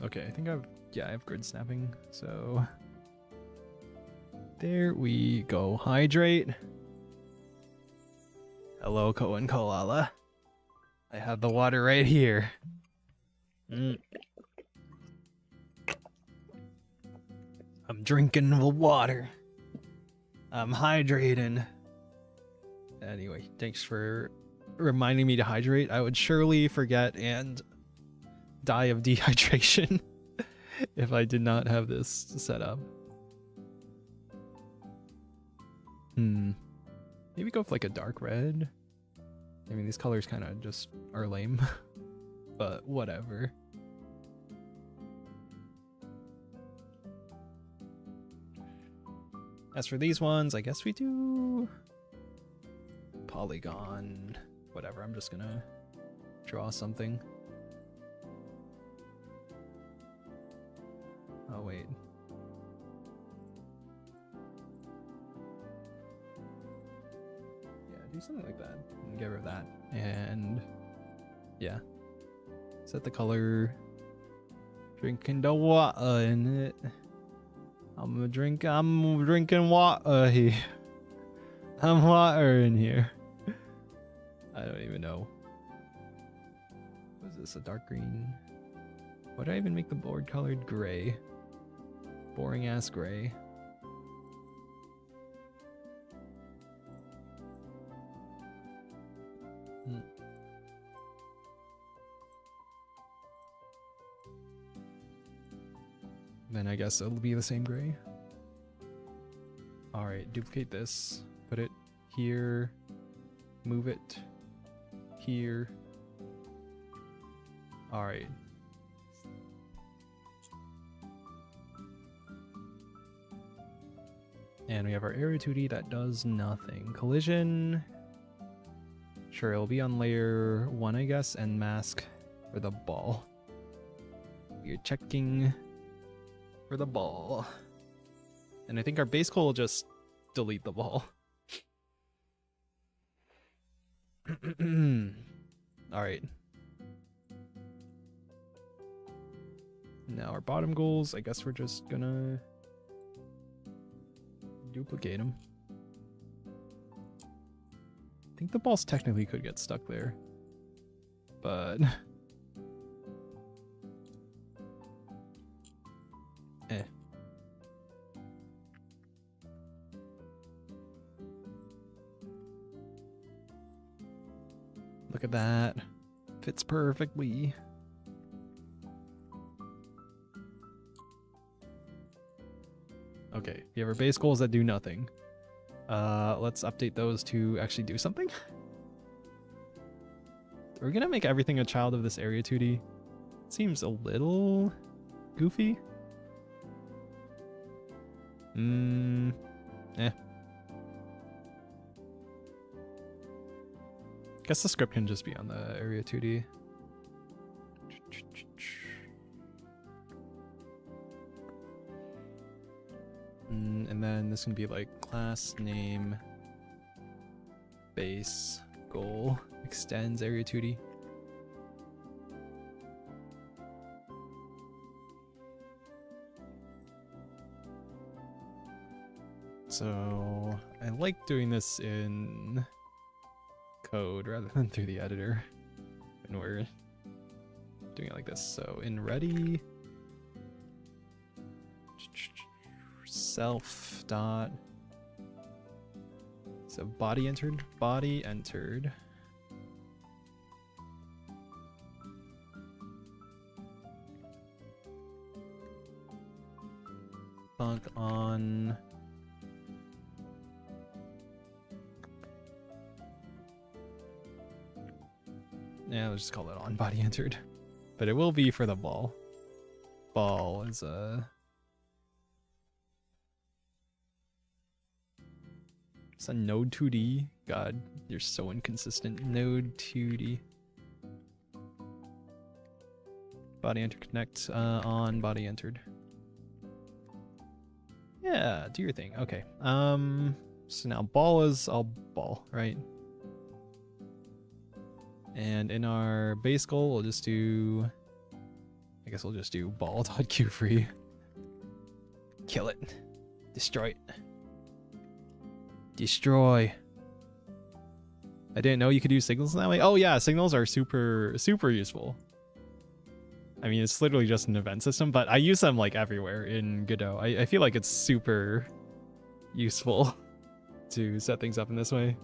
Okay, I think I have grid snapping, so there we go. Hydrate. Hello, Koen Kolala. I have the water right here. I'm drinking the water. I'm hydrating. Anyway, thanks for reminding me to hydrate. I would surely forget and die of dehydration if I did not have this set up. Maybe go with like a dark red. I mean, these colors kind of just are lame, but whatever. As for these ones, I guess we do polygon, whatever. I'm just gonna draw something. Oh, wait. Yeah, do something like that and get rid of that. And yeah, set the color. Drinking the water in it. I'm drinking water here. I'm water in here. I don't even know. Was this a dark green? Why did I even make the board colored gray? Boring ass gray. Then I guess it'll be the same gray. Alright, duplicate this. Put it here. Move it here. Alright. And we have our area 2D that does nothing. Collision. Sure, it'll be on layer 1, I guess, and mask for the ball. We're checking for the ball. And I think our base code will just delete the ball. Alright. Now our bottom goals, I guess we're just gonna duplicate them. I think the balls technically could get stuck there, but Look at that. Fits perfectly. Okay, we have our base goals that do nothing. Let's update those to actually do something. We're gonna make everything a child of this area 2D. Seems a little goofy. Guess the script can just be on the area 2D. And then this can be like class name base goal extends area 2D. So I like doing this in code rather than through the editor when we're doing it like this. So in ready self dot, so body entered bug on yeah, let's just call it on body entered, but it will be for the ball. Ball is it's a node 2D. God, you're so inconsistent. Node 2D. Body enter connect on body entered. Yeah, do your thing. Okay. So now ball is all ball, right? And in our base goal, we'll just do I guess we'll just do ball.queueFree. Kill it. Destroy it. Destroy. I didn't know you could use signals in that way. Oh yeah, signals are super useful. I mean, it's literally just an event system, but I use them like everywhere in Godot. I feel like it's super useful to set things up in this way.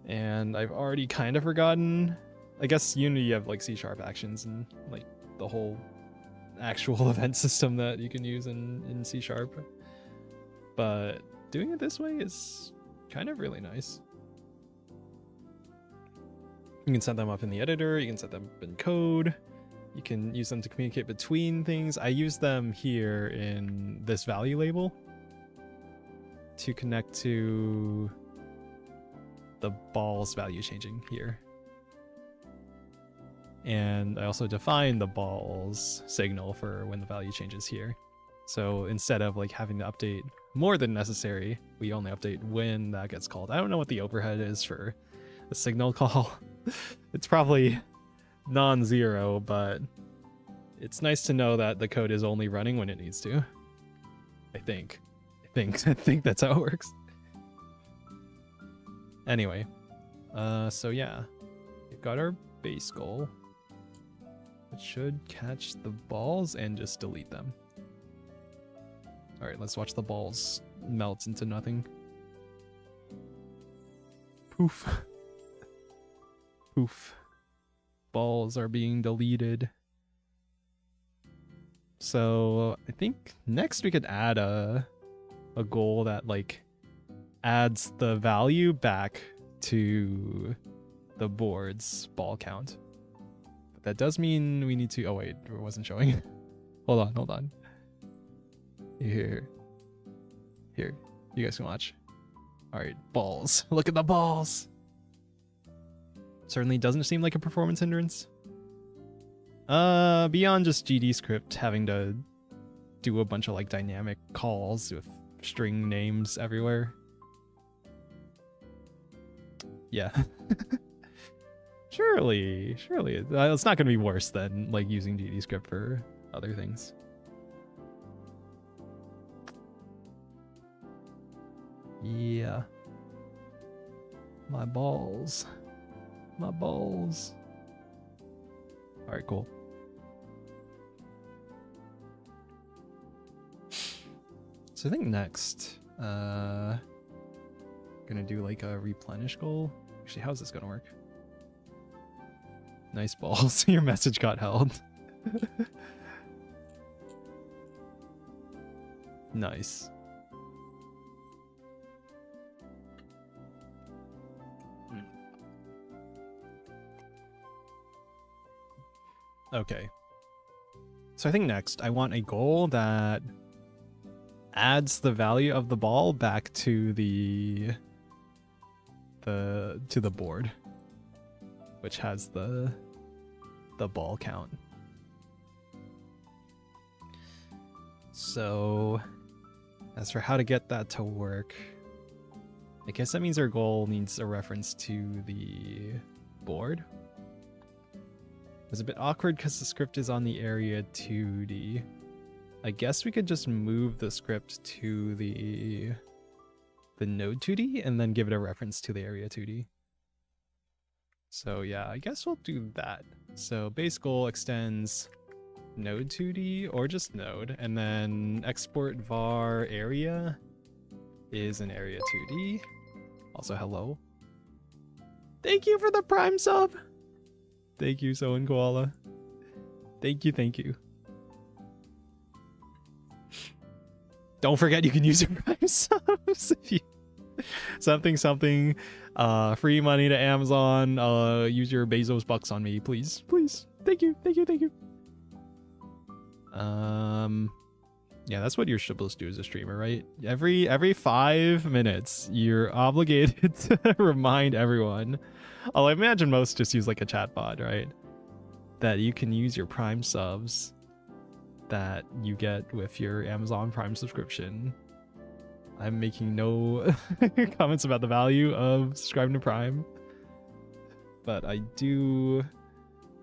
And I've already kind of forgotten. I guess Unity you have like C# actions and like the whole actual event system that you can use in C#. But doing it this way is kind of really nice. You can set them up in the editor, you can set them up in code, you can use them to communicate between things. I use them here in this value label to connect to the ball's value changing here. And I also define the ball's signal for when the value changes here. So instead of like having to update more than necessary, we only update when that gets called. I don't know what the overhead is for the signal call. It's probably non-zero, but it's nice to know that the code is only running when it needs to. I think that's how it works. Anyway, so yeah, we've got our base goal. It should catch the balls and just delete them. All right, let's watch the balls melt into nothing. Poof. Poof. Balls are being deleted. So I think next we could add a goal that like adds the value back to the board's ball count. But that does mean we need to, oh wait, it wasn't showing. hold on. Here, you guys can watch. All right, balls. Look at the balls. Certainly doesn't seem like a performance hindrance. Beyond just GD script having to do a bunch of like dynamic calls with string names everywhere. Yeah. Surely it's not going to be worse than like using GD script for other things. Yeah. My balls. All right, cool. So I think next, gonna do like a replenish goal. Actually, how's this gonna work? Nice balls. Your message got held. Nice. Okay. So I think next I want a goal that adds the value of the ball back to the board, which has the ball count. So as for how to get that to work, I guess that means our goal needs a reference to the board. It's a bit awkward because the script is on the area 2D. I guess we could just move the script to the node 2D and then give it a reference to the area 2D. So yeah, I guess we'll do that. So base goal extends node 2D or just node, and then export var area is an area 2D. Also hello. Thank you for the Prime sub. Thank you, So and Koala. Thank you. Don't forget you can use your Prime subs if you something free money to Amazon. Use your Bezos bucks on me, please. Thank you. Yeah, that's what you're supposed to do as a streamer, right? Every 5 minutes, you're obligated to remind everyone. I'll imagine most just use like a chat bot, right? That you can use your Prime subs that you get with your Amazon Prime subscription. I'm making no comments about the value of subscribing to Prime, but I do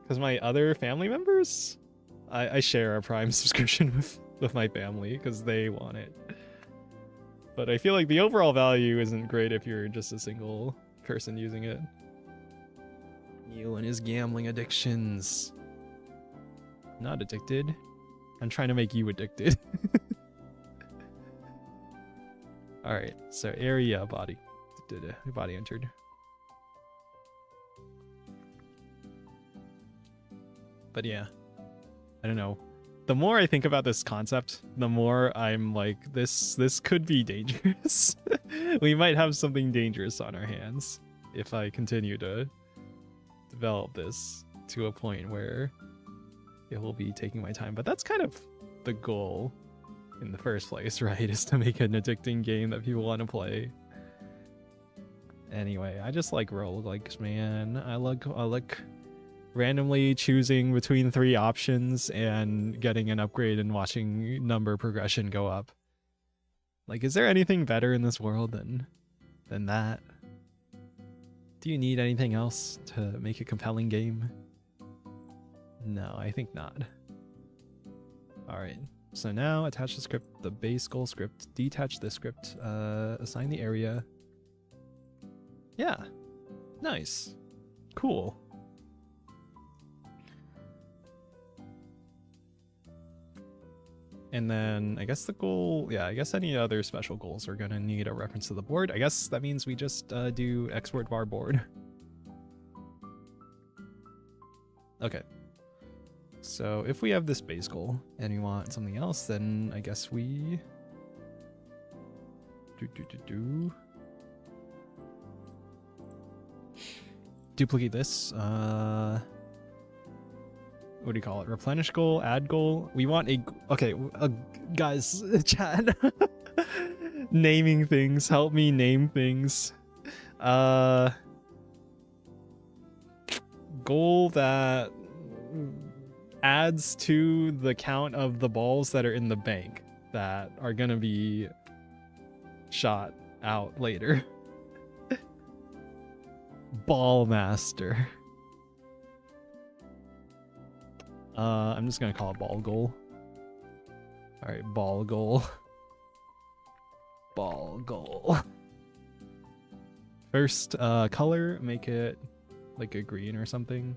Because my other family members, I share a Prime subscription with my family because they want it. But I feel like the overall value isn't great if you're just a single person using it. You and his gambling addictions. Not addicted. I'm trying to make you addicted. Alright, so area body entered. But yeah, I don't know. The more I think about this concept, the more I'm like, this could be dangerous. We might have something dangerous on our hands if I continue to develop this to a point where it will be taking my time. But that's kind of the goal in the first place, right? Is to make an addicting game that people want to play. Anyway, I just like roguelikes, man. I like randomly choosing between 3 options and getting an upgrade and watching number progression go up. Like, is there anything better in this world than that? Do you need anything else to make a compelling game? No, I think not. Alright, so now attach the script, the base goal script, detach the script, assign the area. Yeah, nice, cool. And then I guess the goal, yeah, I guess any other special goals are gonna need a reference to the board. I guess that means we just do export var board. Okay. So if we have this base goal and we want something else, then I guess we duplicate this. What do you call it? Replenish goal, add goal. We want a, okay, guys, chat. Naming things, help me name things. Goal that adds to the count of the balls that are in the bank that are gonna be shot out later. Ball master. I'm just gonna call it ball goal. Alright, ball goal. Ball goal. First, color, make it like a green or something.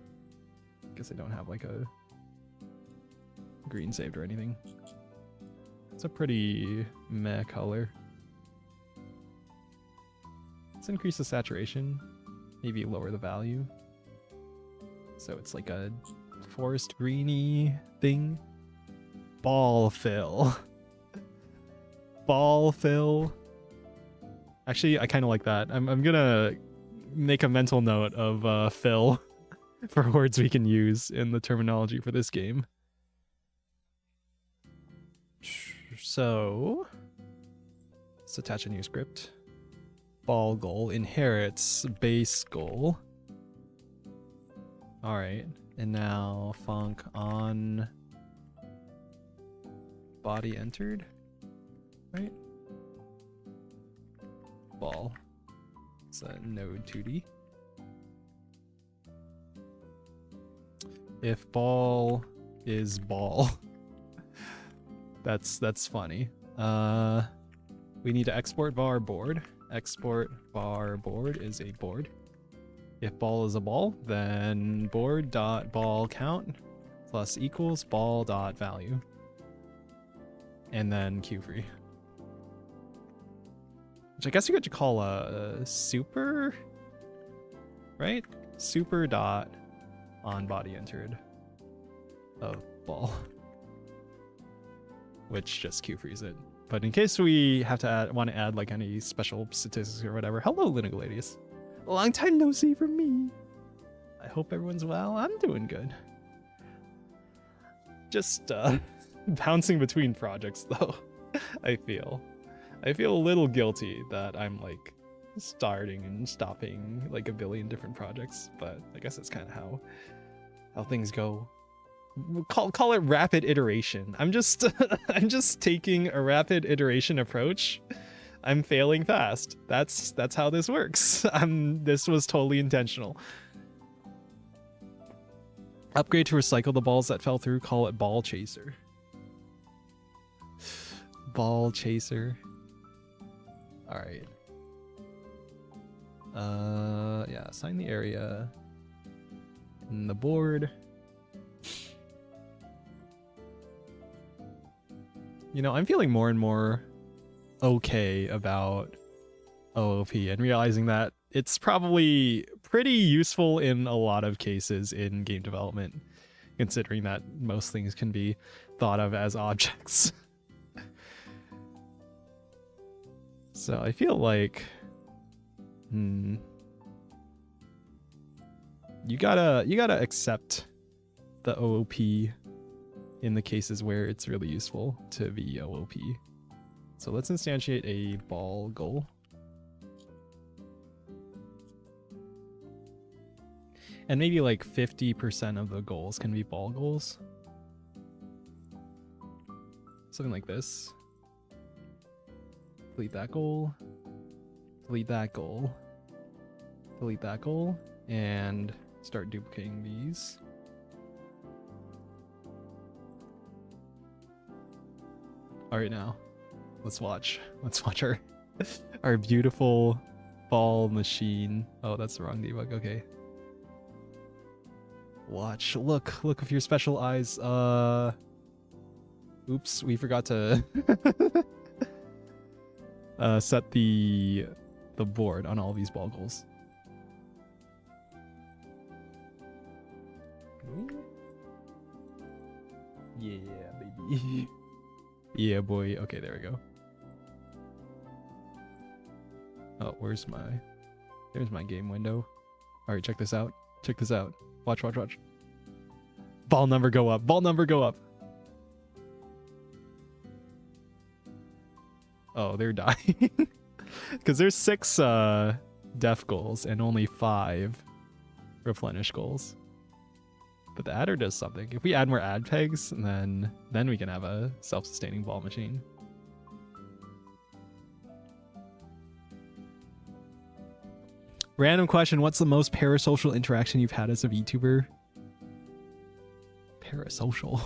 Guess I don't have like a green saved or anything. It's a pretty meh color. Let's increase the saturation, maybe lower the value. So it's like a forest greeny thing. Ball fill. Ball fill. Actually, I kind of like that. I'm gonna make a mental note of fill for words we can use in the terminology for this game. So let's attach a new script. Ball goal inherits base goal. All right, and now func on body entered, right? Ball. It's a node 2D. If ball is ball. That's funny. We need to export var board. Export var board is a board. If ball is a ball, then board dot ball count plus equals ball dot value. And then queue free. Which I guess you could call a super, right? Super dot on body entered of ball. Which just queue frees it. But in case we have to want to add like any special statistics or whatever. Hello, Linigaladius. Long time no see from me. I hope everyone's well. I'm doing good. Just bouncing between projects though. I feel a little guilty that I'm like starting and stopping like a billion different projects, but I guess that's kind of how things go. Call it rapid iteration. I'm just I'm just taking a rapid iteration approach. I'm failing fast. That's how this works. This was totally intentional. Upgrade to recycle the balls that fell through. Call it ball chaser. Ball chaser. All right. Yeah, assign the area and the board. You know, I'm feeling more and more okay about OOP and realizing that it's probably pretty useful in a lot of cases in game development, considering that most things can be thought of as objects. So I feel like, you gotta accept the OOP in the cases where it's really useful to be OOP. So let's instantiate a ball goal. And maybe like 50% of the goals can be ball goals. Something like this. Delete that goal. Delete that goal. Delete that goal. And start duplicating these. Alright, now let's watch our beautiful ball machine. Oh, that's the wrong debug. Okay. Watch. Look with your special eyes. Oops, we forgot to set the board on all these ball goals. Yeah, baby. Yeah, boy. Okay, there we go. Oh, there's my game window. All right, check this out. Check this out. Watch. Ball number go up. Ball number go up. Oh, they're dying. Because there's 6 def goals and only 5 replenish goals. But the adder does something. If we add more add pegs, then we can have a self-sustaining ball machine. Random question, what's the most parasocial interaction you've had as a VTuber? Parasocial?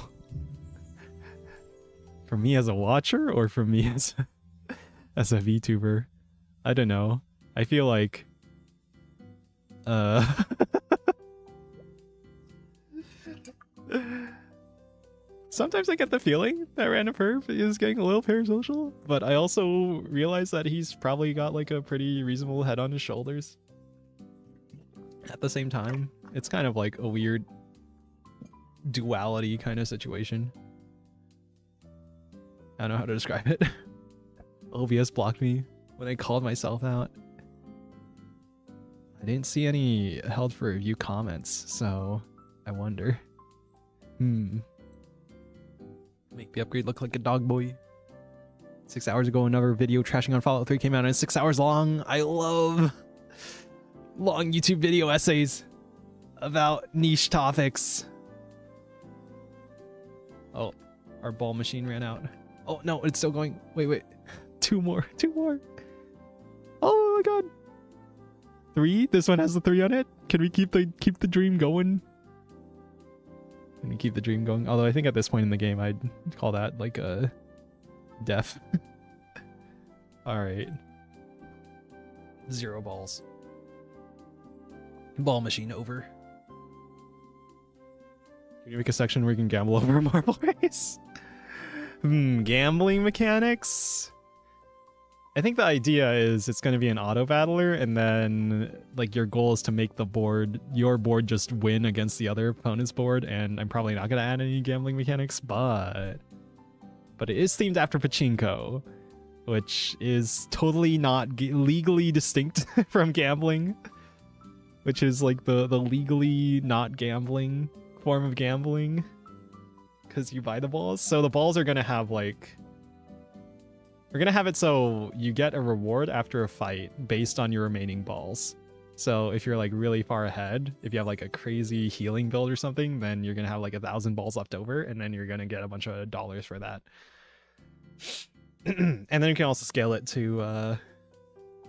For me as a watcher or for me as a VTuber? I don't know. I feel like sometimes I get the feeling that Random Perf is getting a little parasocial, but I also realize that he's probably got like a pretty reasonable head on his shoulders. At the same time, it's kind of like a weird duality kind of situation. I don't know how to describe it. OBS blocked me when I called myself out. I didn't see any held for review comments, so I wonder. Make the upgrade look like a dog boy. 6 hours ago, another video trashing on Fallout 3 came out and it's 6 hours long. I love long YouTube video essays about niche topics. Oh, our ball machine ran out. Oh no, it's still going. Wait. 2 more. Oh my god. 3? This one has the 3 on it? Can we keep the dream going? Can we keep the dream going? Although I think at this point in the game I'd call that like a death. Alright. 0 balls. Ball machine over. Can you make a section where you can gamble over a marble race? Gambling mechanics? I think the idea is it's going to be an auto battler, and then like your goal is to make your board just win against the other opponent's board, and I'm probably not going to add any gambling mechanics, but it is themed after pachinko, which is totally not legally distinct from gambling, which is like the legally not gambling form of gambling, because you buy the balls. So the balls are going to have like, we're going to have it so you get a reward after a fight based on your remaining balls. So if you're like really far ahead, if you have like a crazy healing build or something, then you're going to have like 1,000 balls left over, and then you're going to get a bunch of dollars for that. And then you can also scale it to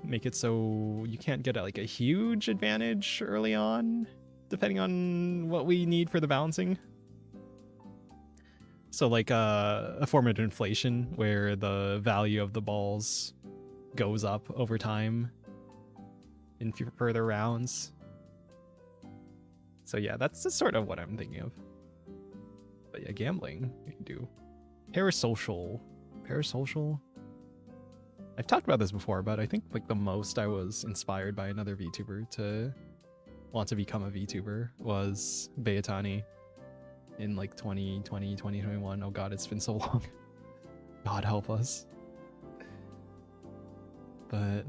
make it so you can't get like a huge advantage early on, depending on what we need for the balancing. So like a form of inflation where the value of the balls goes up over time in further rounds. So yeah, that's just sort of what I'm thinking of. But yeah, gambling you can do. Parasocial. I've talked about this before, but I think like the most I was inspired by another VTuber to want to become a VTuber was Bayatani in like 2020, 2021. Oh god, it's been so long. God help us. But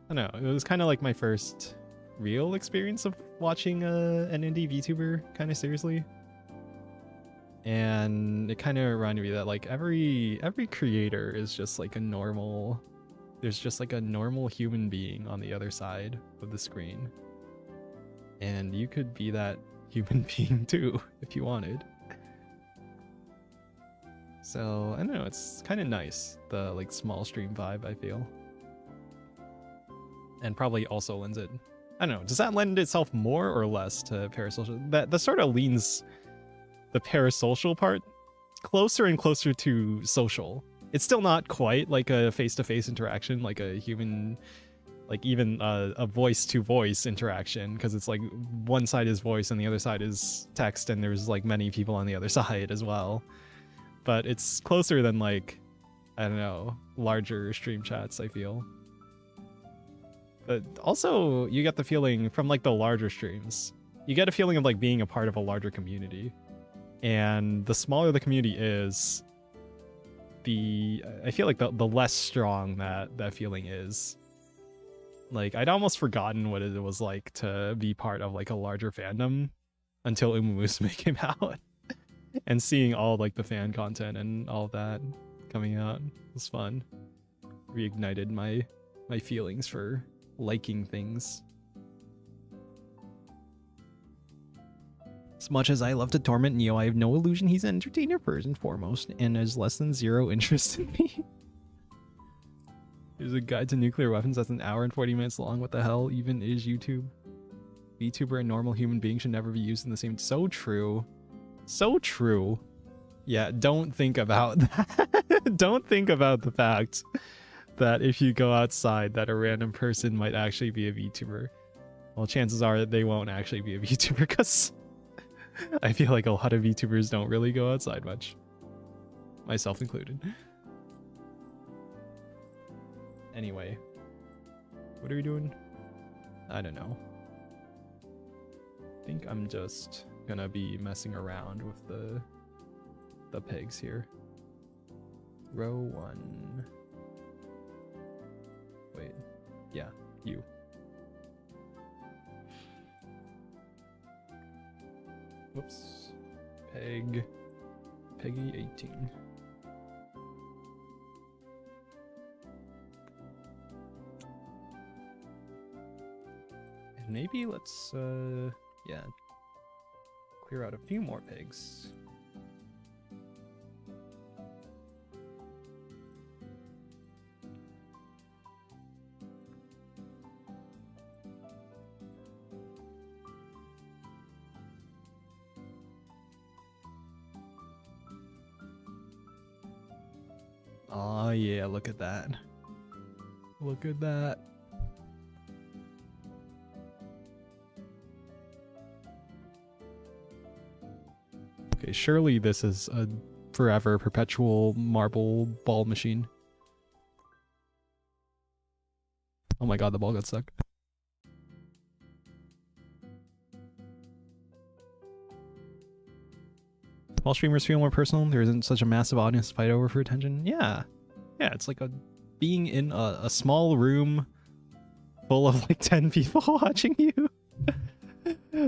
I don't know, it was kind of like my first real experience of watching an indie VTuber kind of seriously. And it kind of reminded me that like every creator is just like a normal, there's just like a normal human being on the other side of the screen. And you could be that human being too if you wanted. So I don't know, it's kind of nice, the like small stream vibe, I feel. And probably also lends it, I don't know, does that lend itself more or less to parasocial? That sort of leans the parasocial part closer and closer to social. It's still not quite like a face-to-face interaction, like a human, like even a voice-to-voice interaction, because it's like one side is voice and the other side is text, and there's like many people on the other side as well. But it's closer than like, I don't know, larger stream chats, I feel. But also, you get the feeling from like the larger streams, you get a feeling of like being a part of a larger community. And the smaller the community is, I feel like the less strong that feeling is. Like, I'd almost forgotten what it was like to be part of like a larger fandom until Umumusume came out. And seeing all like the fan content and all that coming out was fun. Reignited my feelings for liking things. As much as I love to torment Neo, I have no illusion he's an entertainer first and foremost, and has less than zero interest in me. There's a guide to nuclear weapons that's an hour and 40 minutes long. What the hell even is YouTube? VTuber and normal human being should never be used in the same... So true. So true. Yeah, don't think about that. Don't think about the fact that if you go outside that a random person might actually be a VTuber. Well, chances are that they won't actually be a VTuber, because I feel like a lot of VTubers don't really go outside much. Myself included. Anyway. What are we doing? I don't know. I think I'm just gonna be messing around with the pegs here. Row 1. Wait. Yeah, you. Whoops. Peggy 18. And maybe let's yeah, clear out a few more pegs. Oh yeah, look at that. Look at that. Okay, surely this is a forever perpetual marble ball machine. Oh my god, the ball got stuck. Small streamers feel more personal. There isn't such a massive audience to fight over for attention. Yeah. Yeah, it's like being in a small room full of like 10 people watching you.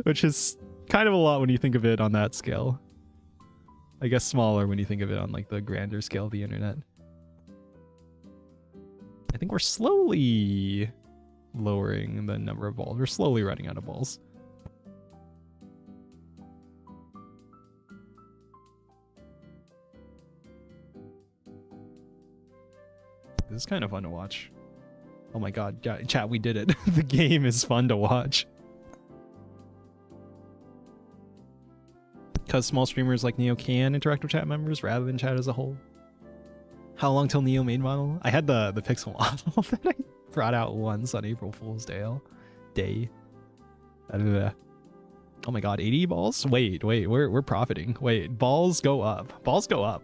Which is kind of a lot when you think of it on that scale. I guess smaller when you think of it on like the grander scale of the internet. I think we're slowly lowering the number of balls. We're slowly running out of balls. This is kind of fun to watch. Oh my god, chat, we did it. The game is fun to watch. Because small streamers like Neo can interact with chat members rather than chat as a whole. How long till Neo made model? I had the pixel model that I brought out once on April Fool's Day. Oh my god, 80 balls? Wait, we're profiting. Wait, balls go up. Balls go up.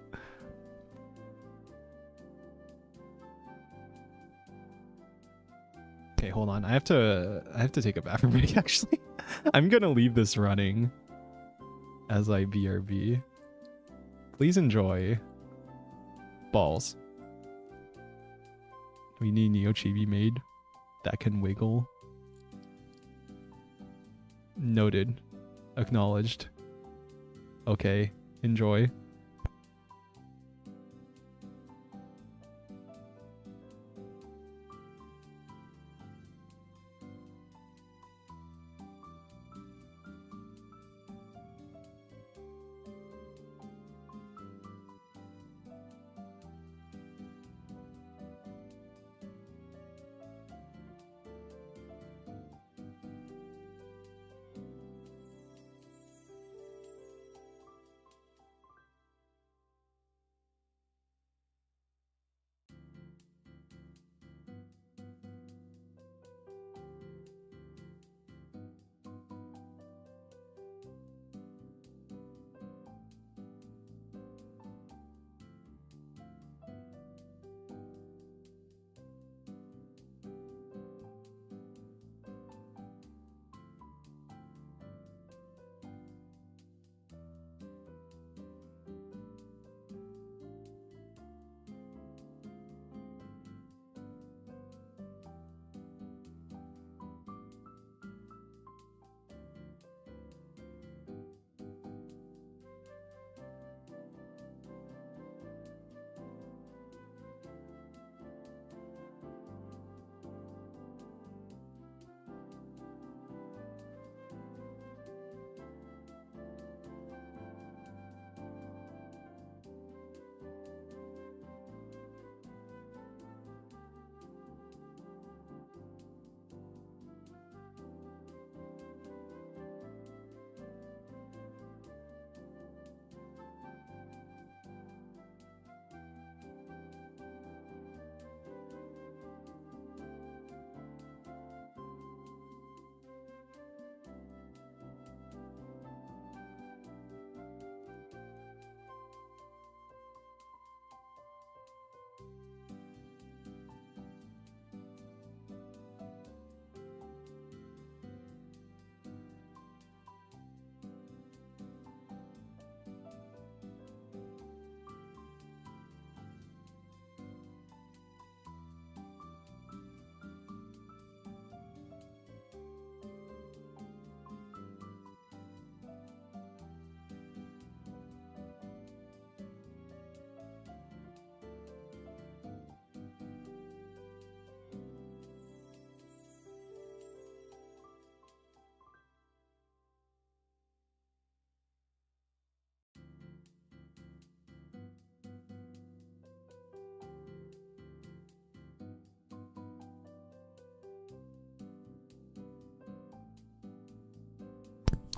Okay, hold on. I have to take a bathroom break actually. I'm gonna leave this running as I BRB. Please enjoy balls. We need Neo Chibi made that can wiggle. Noted. Acknowledged. Okay, enjoy.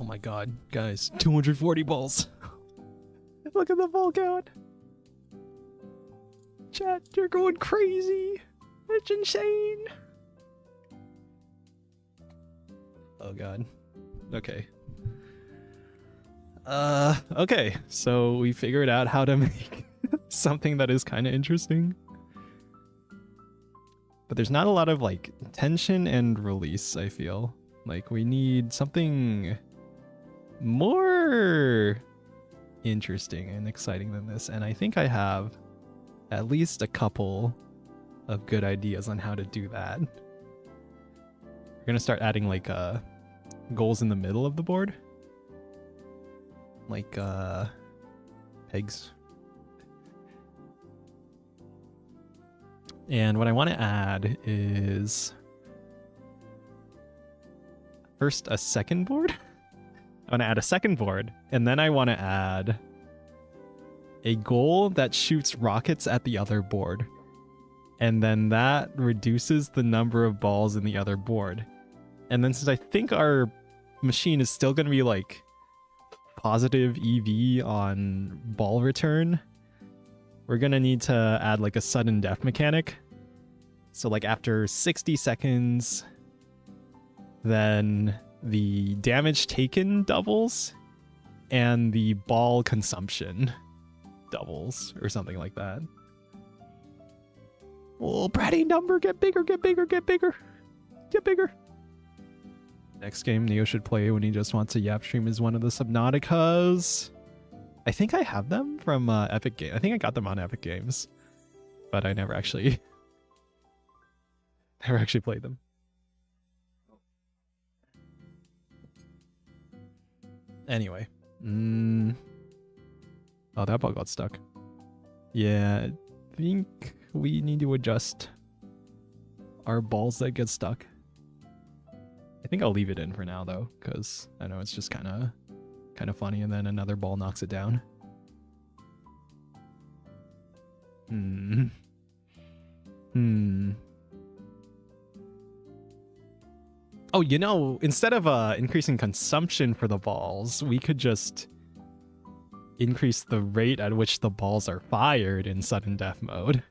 Oh my god, guys, 240 balls. Look at the ball count. Chat, you're going crazy. It's insane. Oh god. Okay. Okay, so we figured out how to make something that is kind of interesting. But there's not a lot of like tension and release, I feel. Like we need something more interesting and exciting than this, and I think I have at least a couple of good ideas on how to do that. We're gonna start adding like goals in the middle of the board, like pegs. And what I want to add is first a second board. I want to add a second board, and then I want to add a goal that shoots rockets at the other board. And then that reduces the number of balls in the other board. And then since I think our machine is still going to be like positive EV on ball return, we're gonna need to add like a sudden death mechanic. So like after 60 seconds, then the damage taken doubles and the ball consumption doubles or something like that. Oh, Bratty number, get bigger, get bigger, get bigger, get bigger. Next game Neo should play when he just wants a Yap stream is one of the Subnauticas. I think I have them from Epic Games. I think I got them on Epic Games, but I never actually played them. Anyway. Oh, that ball got stuck. Yeah, I think we need to adjust our balls that get stuck. I think I'll leave it in for now though, because I know it's just kind of funny, and then another ball knocks it down. Oh, you know, instead of increasing consumption for the balls, we could just increase the rate at which the balls are fired in sudden death mode.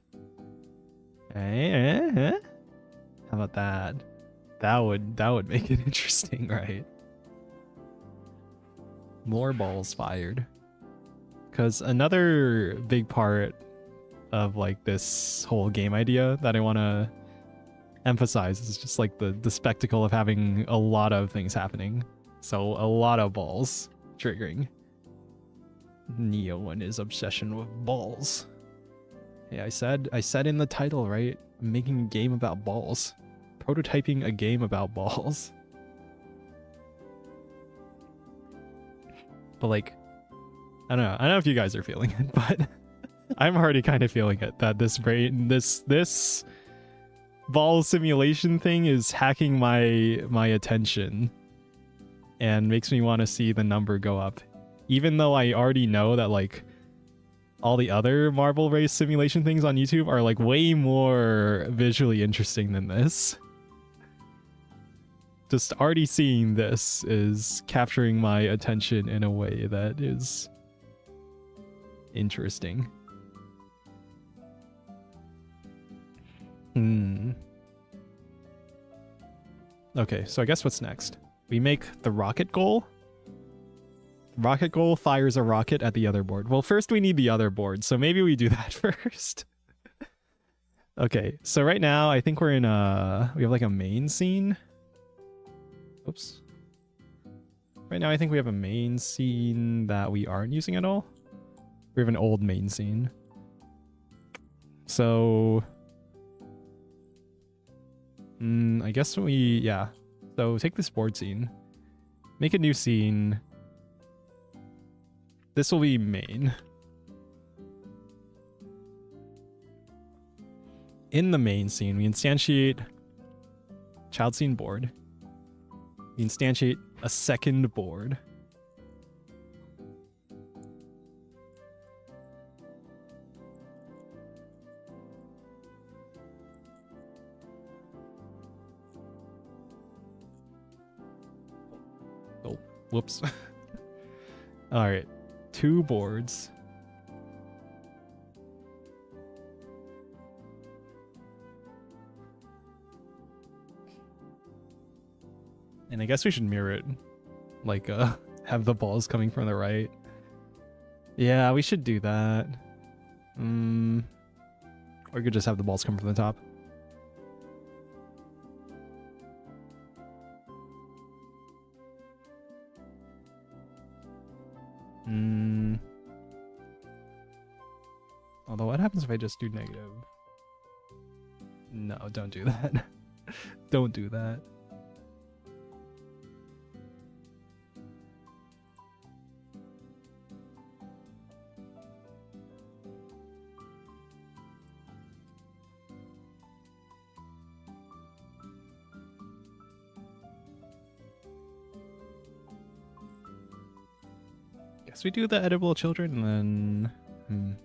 How about that? That would make it interesting, right? More balls fired. Because another big part of like this whole game idea that I want to emphasize is just like the spectacle of having a lot of things happening. So a lot of balls triggering. Neo and his obsession with balls. Yeah, I said in the title, right? I'm making a game about balls. Prototyping a game about balls. But like, I don't know if you guys are feeling it, but I'm already kind of feeling it, that this ball simulation thing is hacking my attention and makes me want to see the number go up, even though I already know that like all the other marble race simulation things on YouTube are like way more visually interesting than this. Just already seeing this is capturing my attention in a way that is interesting. Okay, so I guess what's next? We make the rocket goal. Rocket goal fires a rocket at the other board. Well, first we need the other board, so maybe we do that first. Okay, so right now I think we're in we have like a main scene. Oops. Right now I think we have a main scene that we aren't using at all. We have an old main scene. So I guess yeah. So take this board scene, make a new scene. This will be main. In the main scene, we instantiate child scene board. We instantiate a second board. Oh, whoops. All right. 2 boards. And I guess we should mirror it. Like, have the balls coming from the right. Yeah, we should do that. Or we could just have the balls come from the top. Although, what happens if I just do negative? No, don't do that. Don't do that. Guess we do the edible children and then...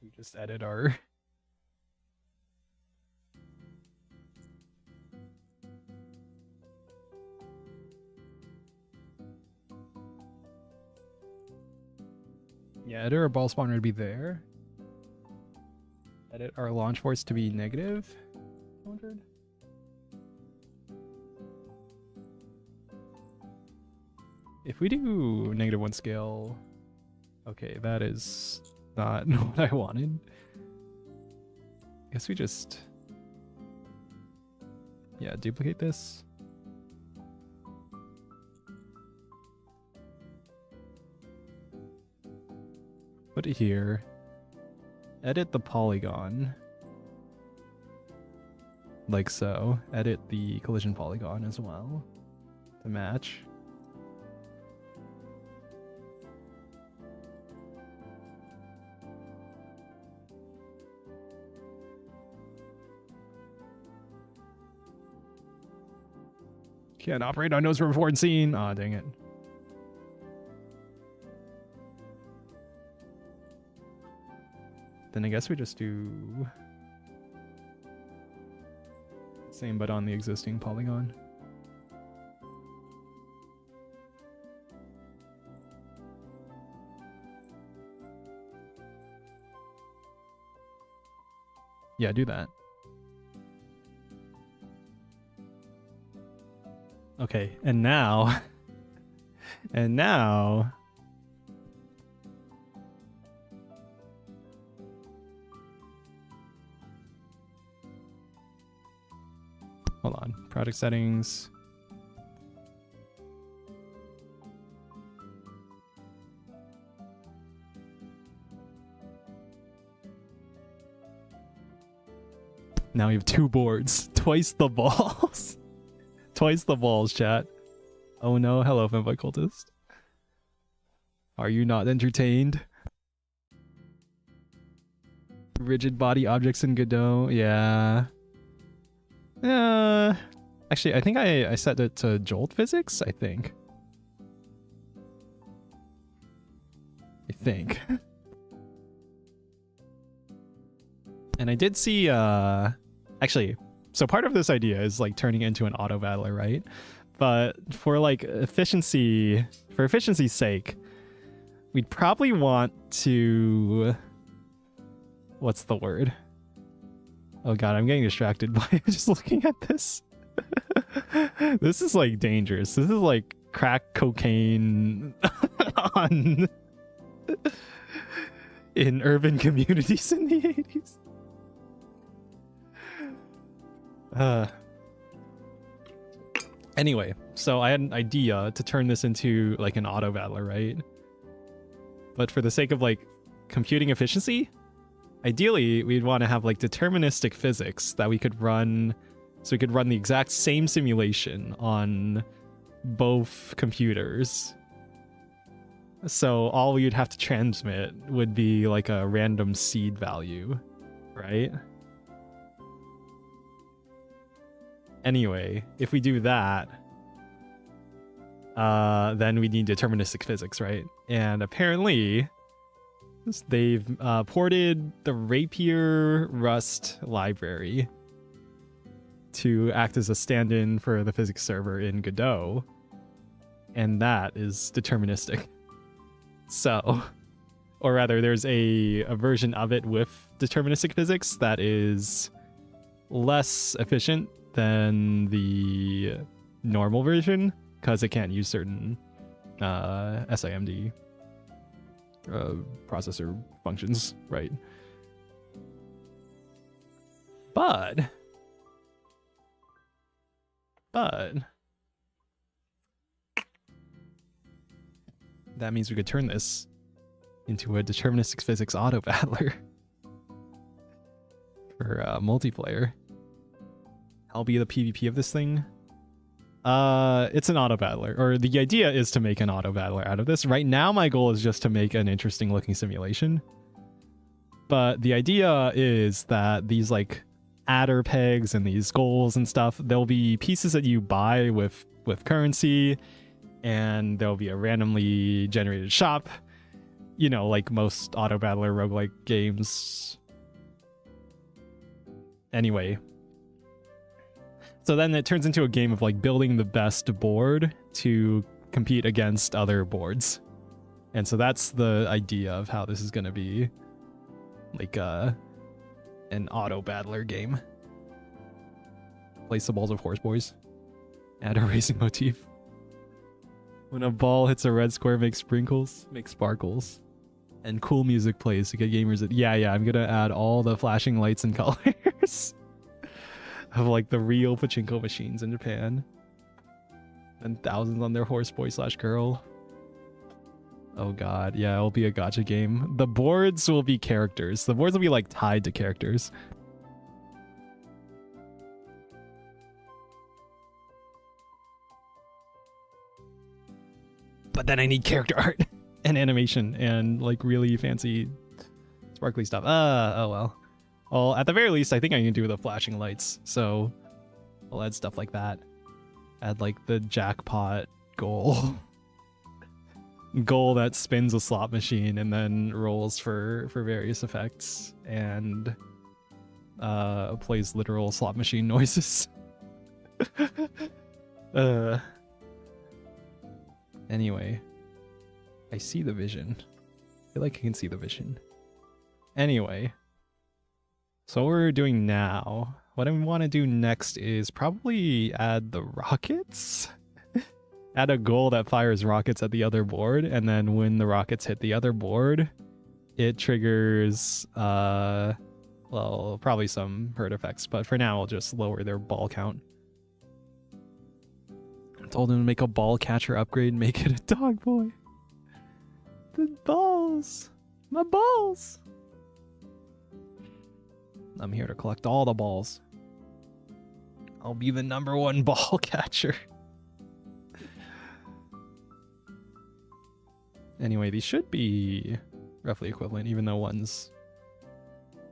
We just edit our Yeah, edit our ball spawner to be there. Edit our launch force to be negative 200. If we do -1 scale, okay, that is not what I wanted. Guess we just, yeah, duplicate this. Put it here. Edit the polygon. Like so. Edit the collision polygon as well to match. Can't operate on nose before and scene. Aw, dang it. Then I guess we just do same but on the existing polygon. Yeah, do that. Okay, and now hold on, product settings. Now we have 2 boards, twice the balls. Twice the balls, chat. Oh no, hello, Fanboy Cultist. Are you not entertained? Rigid body objects in Godot, yeah. Actually, I think I set it to jolt physics, I think. And I did see, actually, so part of this idea is like turning it into an auto battler, right? But for like efficiency's sake, we'd probably want to, what's the word? Oh god, I'm getting distracted by just looking at this. This is like dangerous. This is like crack cocaine on in urban communities in the 80s. Anyway, so I had an idea to turn this into like an auto battler, right? But for the sake of like computing efficiency, ideally we'd want to have like deterministic physics that we could run, so we could run the exact same simulation on both computers. So all we would have to transmit would be like a random seed value, right? Anyway, if we do that, then we need deterministic physics, right? And apparently, they've ported the Rapier Rust library to act as a stand-in for the physics server in Godot, and that is deterministic. So, or rather, there's a version of it with deterministic physics that is less efficient than the normal version because it can't use certain SIMD processor functions, right? But that means we could turn this into a deterministic physics auto battler for multiplayer. I'll be the PvP of this thing. It's an auto battler, or the idea is to make an auto battler out of this. Right now, my goal is just to make an interesting looking simulation. But the idea is that these like adder pegs and these goals and stuff, there'll be pieces that you buy with currency, and there'll be a randomly generated shop, you know, like most auto battler roguelike games. Anyway, so then it turns into a game of like building the best board to compete against other boards. And so that's the idea of how this is going to be like an auto battler game. Place the balls of horse boys. Add a racing motif. When a ball hits a red square, make sparkles. And cool music plays to get gamers. Yeah, I'm gonna add all the flashing lights and colors of like the real pachinko machines in Japan. And thousands on their horse boy / girl. Oh god, yeah, it'll be a gacha game. The boards will be characters. The boards will be like tied to characters. But then I need character art and animation and like really fancy sparkly stuff. Oh well. Well, at the very least, I think I can do the flashing lights. So I'll add stuff like that. Add like the jackpot goal. Goal that spins a slot machine and then rolls for various effects and plays literal slot machine noises. Anyway, I see the vision. I feel like I can see the vision. Anyway, so what we're doing now, what I want to do next is probably add the rockets. Add a goal that fires rockets at the other board, and then when the rockets hit the other board, it triggers, well, probably some hurt effects, but for now, I'll just lower their ball count. I told him to make a ball catcher upgrade, make it a dog boy. The balls! My balls! I'm here to collect all the balls. I'll be the #1 ball catcher. Anyway, these should be roughly equivalent, even though one's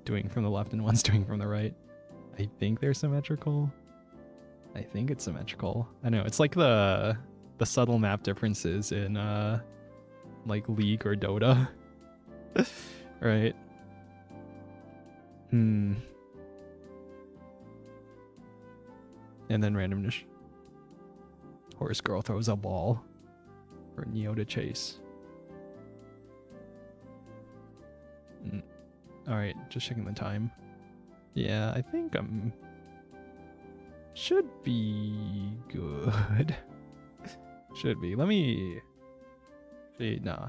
doing from the left and one's doing from the right. I think they're symmetrical. I think it's symmetrical. I know, it's like the subtle map differences in like League or Dota. Right? And then randomness. Horse girl throws a ball for Neo to chase. Alright, just checking the time. Yeah, I think I'm... should be good. Should be. Let me... Nah,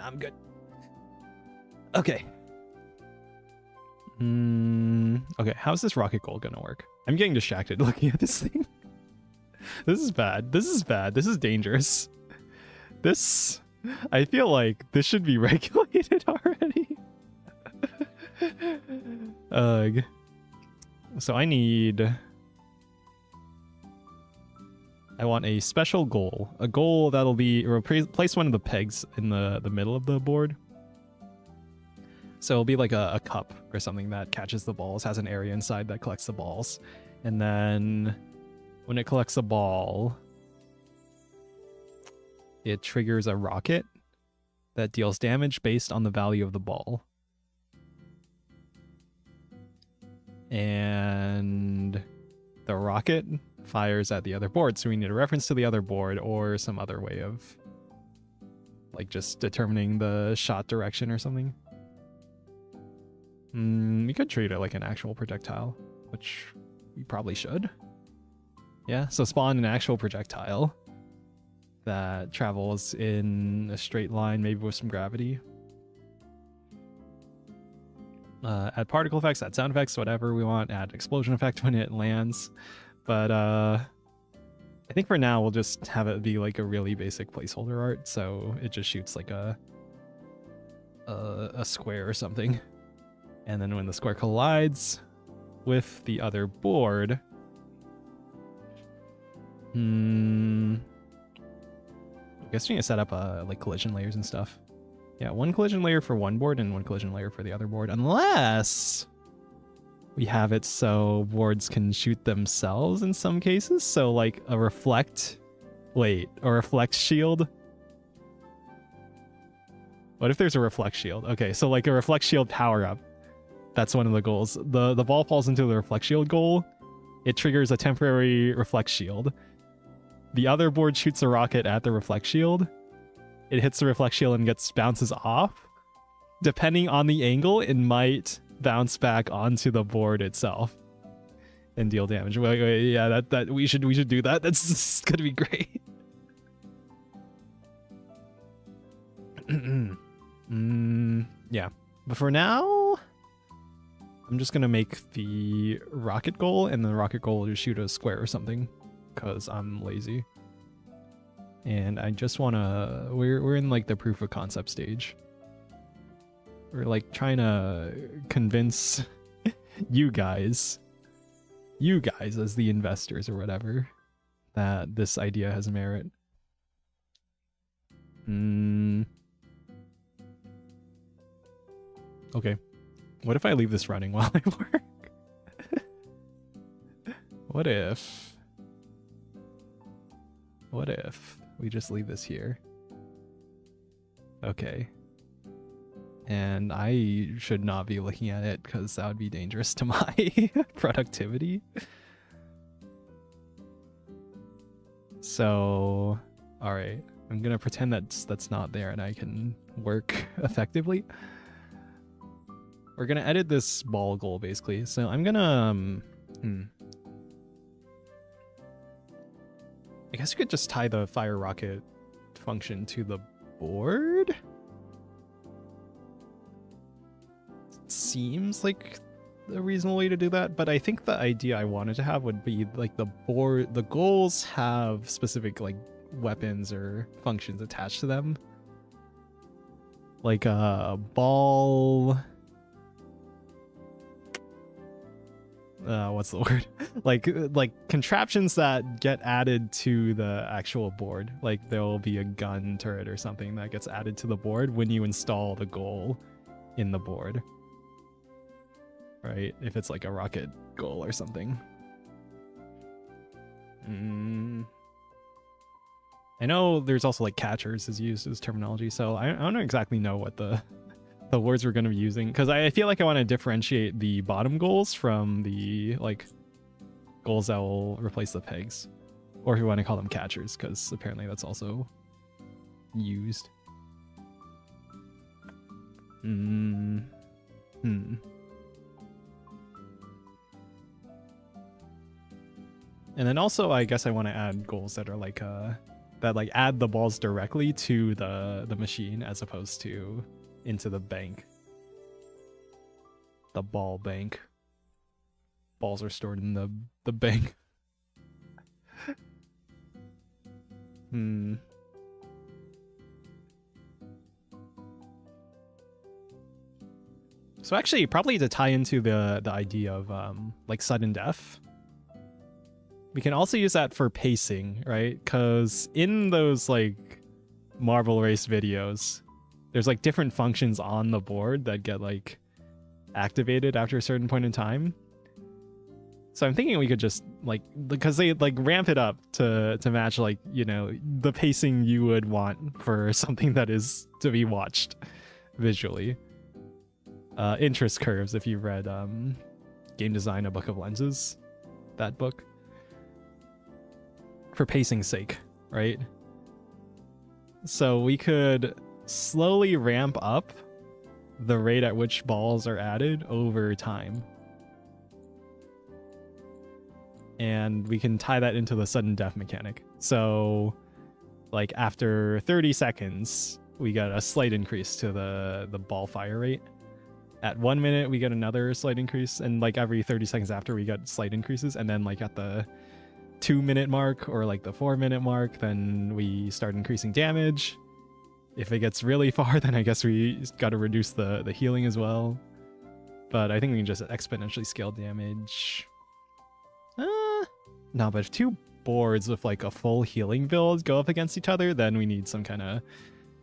I'm good. Okay. Okay, how's this rocket goal gonna work? I'm getting distracted looking at this thing. This is bad. This is bad. This is dangerous. This... I feel like this should be regulated already. Ugh. So I want a special goal. A goal that'll be... place one of the pegs in the middle of the board. So it'll be like a cup or something that catches the balls, has an area inside that collects the balls. And then when it collects a ball, it triggers a rocket that deals damage based on the value of the ball. And the rocket fires at the other board, so we need a reference to the other board or some other way of like just determining the shot direction or something. We could treat it like an actual projectile, which we probably should. Yeah, so spawn an actual projectile that travels in a straight line, maybe with some gravity. Add particle effects, add sound effects, whatever we want. Add explosion effect when it lands. But I think for now we'll just have it be like a really basic placeholder art, so it just shoots like a square or something. And then when the square collides with the other board, I guess we need to set up like collision layers and stuff. Yeah, one collision layer for one board and one collision layer for the other board, unless we have it so boards can shoot themselves in some cases. So like a reflect shield. What if there's a reflect shield? Okay, so like a reflect shield power up. That's one of the goals. The ball falls into the reflect shield goal. It triggers a temporary reflect shield. The other board shoots a rocket at the reflect shield. it hits the reflect shield and bounces off, depending on the angle, it might bounce back onto the board itself and deal damage. Wait, yeah, that we should do that. That's gonna be great. Yeah, but for now, I'm just gonna make the rocket goal, and the rocket goal will just shoot a square or something, because I'm lazy. And I just wanna, we're in like the proof of concept stage. We're like trying to convince you guys as the investors or whatever, that this idea has merit. Okay. What if I leave this running while I work? What if we just leave this here? Okay. And I should not be looking at it because that would be dangerous to my productivity. So, all right, I'm gonna pretend that's not there and I can work effectively. We're gonna edit this ball goal basically. So I'm gonna, I guess you could just tie the fire rocket function to the board. Seems like a reasonable way to do that, but I think the idea I wanted to have would be like the goals have specific like weapons or functions attached to them, like a ball, what's the word, like contraptions that get added to the actual board. Like there will be a gun turret or something that gets added to the board when you install the goal in the board. Right, if it's like a rocket goal or something. I know there's also like catchers is used as terminology, so I don't exactly know what the words we're going to be using, because I feel like I want to differentiate the bottom goals from the like goals that will replace the pegs, or if you want to call them catchers, because apparently that's also used. And then also, I guess I want to add goals that are like that like add the balls directly to the machine as opposed to into the bank. The ball bank. Balls are stored in the bank. So actually, probably to tie into the idea of like sudden death, we can also use that for pacing, right? Because in those like Marble Race videos, there's like different functions on the board that get like activated after a certain point in time. So I'm thinking we could just like, because they like ramp it up to match like, you know, the pacing you would want for something that is to be watched visually. Interest curves, if you've read Game Design, A Book of Lenses, that book. For pacing's sake, right? So we could slowly ramp up the rate at which balls are added over time. And we can tie that into the sudden death mechanic. So like after 30 seconds, we get a slight increase to the ball fire rate. At 1 minute, we get another slight increase, and like every 30 seconds after, we get slight increases, and then like at the 2 minute mark or like the 4 minute mark, then we start increasing damage. If it gets really far, then I guess we got to reduce the healing as well. But I think we can just exponentially scale damage. No, but if two boards with like a full healing build go up against each other, then we need some kind of...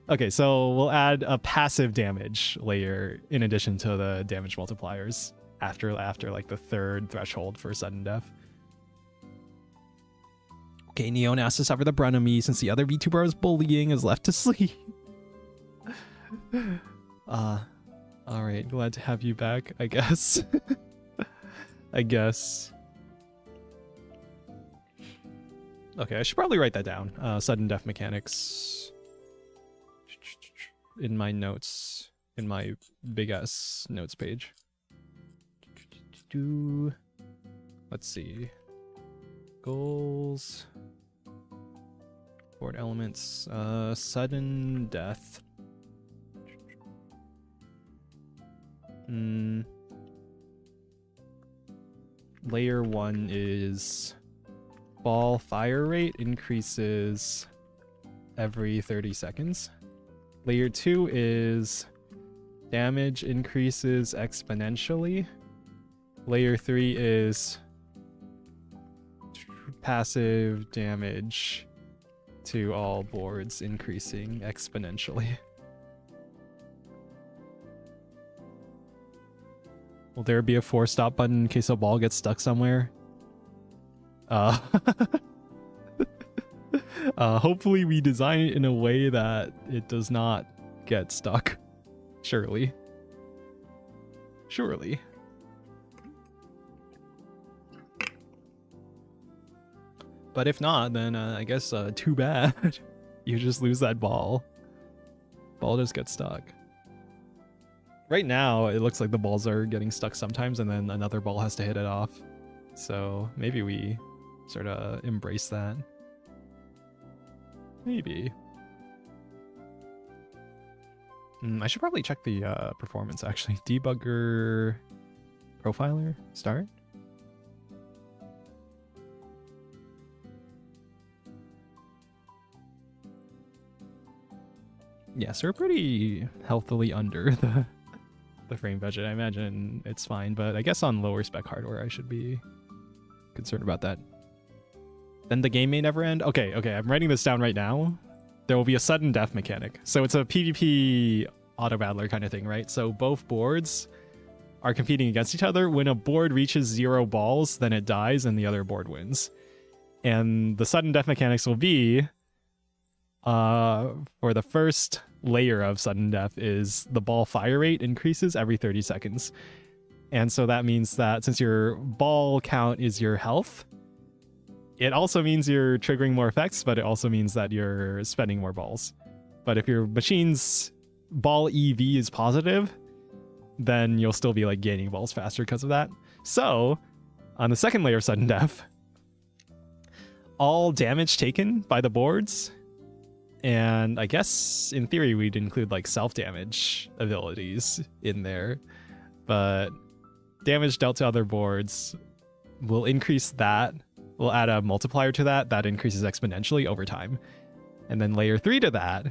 Okay, so we'll add a passive damage layer in addition to the damage multipliers after like the third threshold for sudden death. Okay, Neon has to suffer the brunt of me since the other VTuber I was bullying is left to sleep. Alright, glad to have you back, I guess. I guess. Okay, I should probably write that down. Sudden death mechanics. in my notes, in my big ass notes page. Let's see. Goals. Board elements. Sudden death. Layer 1 is ball fire rate increases every 30 seconds. Layer 2 is damage increases exponentially. Layer 3 is passive damage to all boards increasing exponentially. Will there be a 4-stop button in case a ball gets stuck somewhere? Hopefully we design it in a way that it does not get stuck. Surely. Surely. But if not, then I guess too bad. You just lose that ball. Ball just gets stuck. Right now, it looks like the balls are getting stuck sometimes, and then another ball has to hit it off. So maybe we sort of embrace that. Maybe. I should probably check the performance, actually. Debugger profiler, start. Yeah, so we're pretty healthily under the frame budget. I imagine it's fine, but I guess on lower spec hardware I should be concerned about that. Then the game may never end. Okay, I'm writing this down right now. There will be a sudden death mechanic. So it's a PvP auto battler kind of thing, right? So both boards are competing against each other. When a board reaches 0 balls, then it dies and the other board wins. And the sudden death mechanics will be for the first layer of sudden death is the ball fire rate increases every 30 seconds. And so that means that since your ball count is your health, it also means you're triggering more effects, but it also means that you're spending more balls. But if your machine's ball EV is positive, then you'll still be like gaining balls faster because of that. So on the second layer of sudden death, all damage taken by the boards, and I guess in theory we'd include like self-damage abilities in there, but damage dealt to other boards will increase that. We'll add a multiplier to that. That increases exponentially over time. And then layer 3 to that,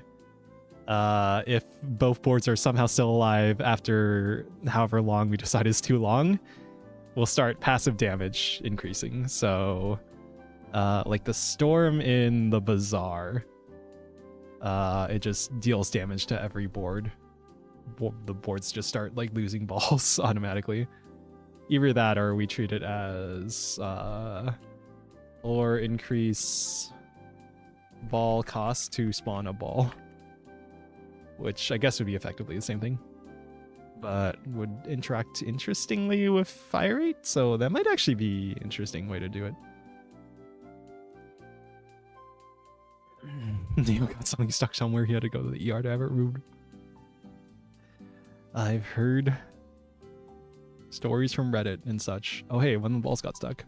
if both boards are somehow still alive after however long we decide is too long, we'll start passive damage increasing. So like the storm in the bazaar, it just deals damage to every board. The boards just start like losing balls automatically. Either that or we treat it as or increase ball cost to spawn a ball, which I guess would be effectively the same thing, but would interact interestingly with fire rate, so that might actually be an interesting way to do it. Neo got something stuck somewhere, he had to go to the ER to have it removed. I've heard stories from Reddit and such. Oh hey, when the balls got stuck.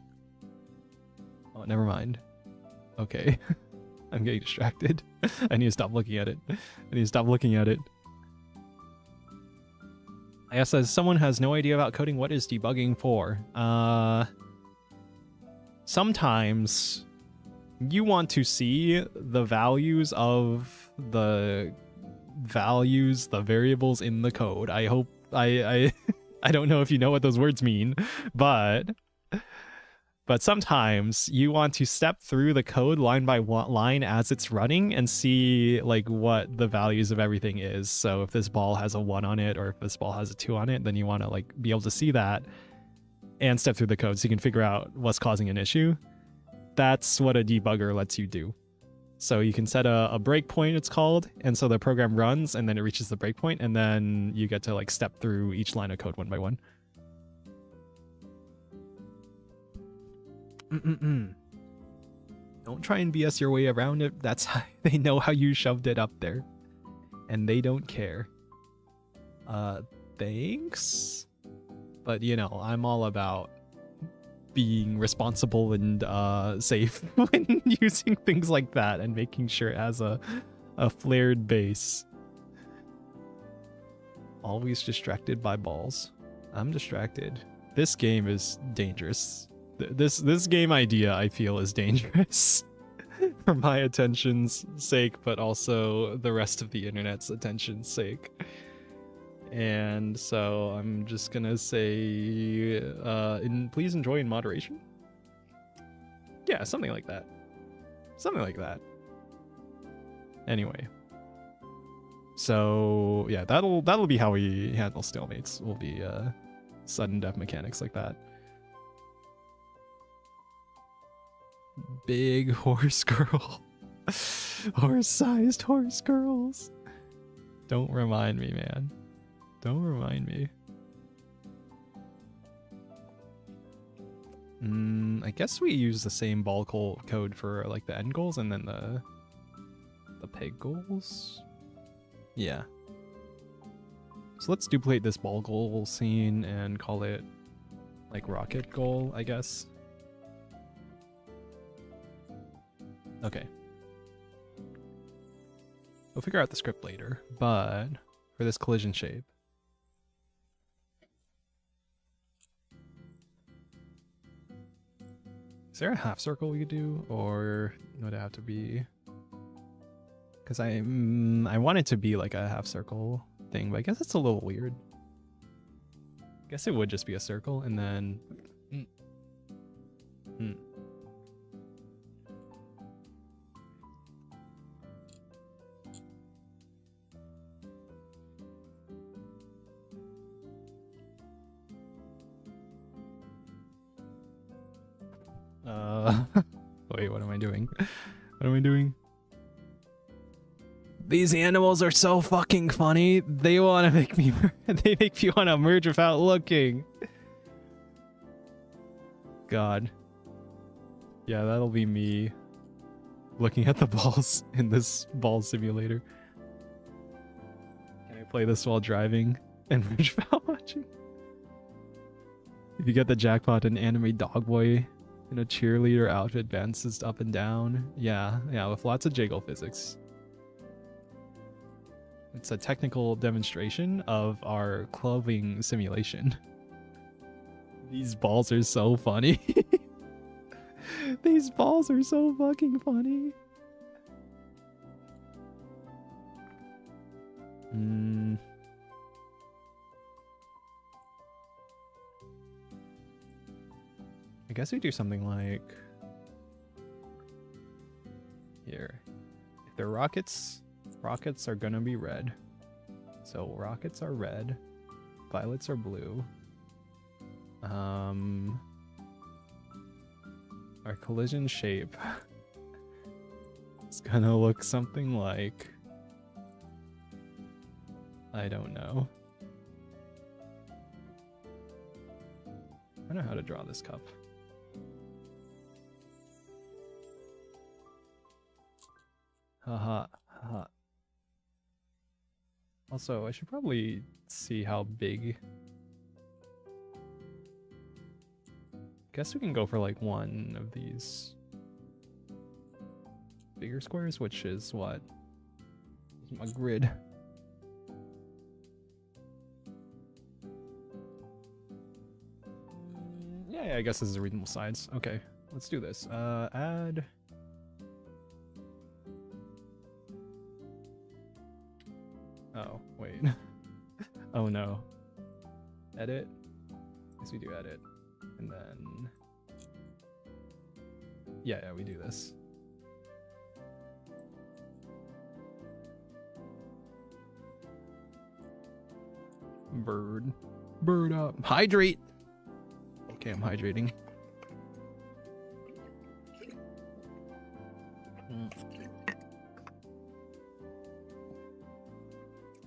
Oh, never mind. Okay. I'm getting distracted. I need to stop looking at it. I guess as someone has no idea about coding, what is debugging for? Sometimes you want to see the values of the variables in the code. I hope I don't know if you know what those words mean, but sometimes you want to step through the code line by line as it's running and see like what the values of everything is. So if this ball has a 1 on it or if this ball has a 2 on it, then you want to like be able to see that and step through the code so you can figure out what's causing an issue. That's what a debugger lets you do. So you can set a breakpoint, it's called, and so the program runs and then it reaches the breakpoint and then you get to like step through each line of code one by one. Don't try and BS your way around it. That's how they know how you shoved it up there. and they don't care. Thanks? But you know, I'm all about being responsible and safe when using things like that and making sure it has a flared base. Always distracted by balls. I'm distracted. This game is dangerous. This game idea, I feel, is dangerous for my attention's sake, but also the rest of the internet's attention's sake. And so I'm just gonna say, please enjoy in moderation. Yeah, something like that. Something like that. Anyway. So yeah, that'll be how we handle stalemates. Will be sudden death mechanics like that. Big horse girl. Horse-sized horse girls. Don't remind me, man. Don't remind me. I guess we use the same ball code for like the end goals and then the peg goals. Yeah. So let's duplicate this ball goal scene and call it like rocket goal, I guess. Okay. We'll figure out the script later, but for this collision shape. Is there a half circle we could do, or would it have to be? Because I want it to be like a half circle thing, but I guess it's a little weird. I guess it would just be a circle, and then... Wait, what am I doing? What am I doing? These animals are so fucking funny. They want to make me... they make me want to merge without looking. God. Yeah, that'll be me looking at the balls in this ball simulator. Can I play this while driving and merge without watching? If you get the jackpot, an anime dog boy in a cheerleader outfit bounces up and down. Yeah, with lots of jiggle physics. It's a technical demonstration of our clubbing simulation. These balls are so funny. These balls are so fucking funny. I guess we do something like... Here. If they're rockets, rockets are gonna be red. So rockets are red. Violets are blue. Our collision shape is gonna look something like... I don't know. I don't know how to draw this cup. Haha, haha. Also, I should probably see how big... Guess we can go for like one of these bigger squares, which is what? My grid. Yeah, I guess this is a reasonable size. Okay, let's do this. Add... Oh, wait. Oh no. Edit? Yes, we do edit. And then... Yeah, we do this. Bird. Bird up. Hydrate! Okay, I'm hydrating.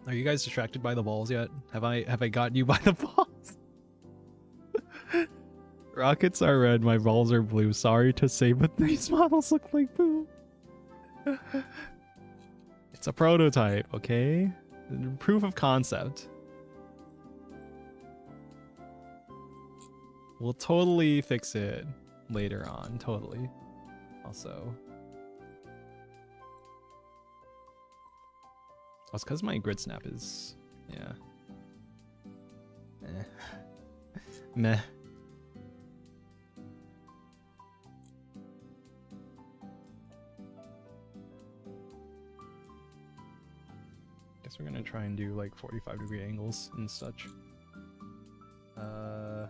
Are you guys distracted by the balls yet? Have I gotten you by the balls? Rockets are red, my balls are blue. Sorry to say, but these models look like poo. It's a prototype, okay? Proof of concept. We'll totally fix it later on, totally. Also. Oh, it's because my grid snap is, yeah. Meh. Guess we're gonna try and do like 45-degree angles and such. Oh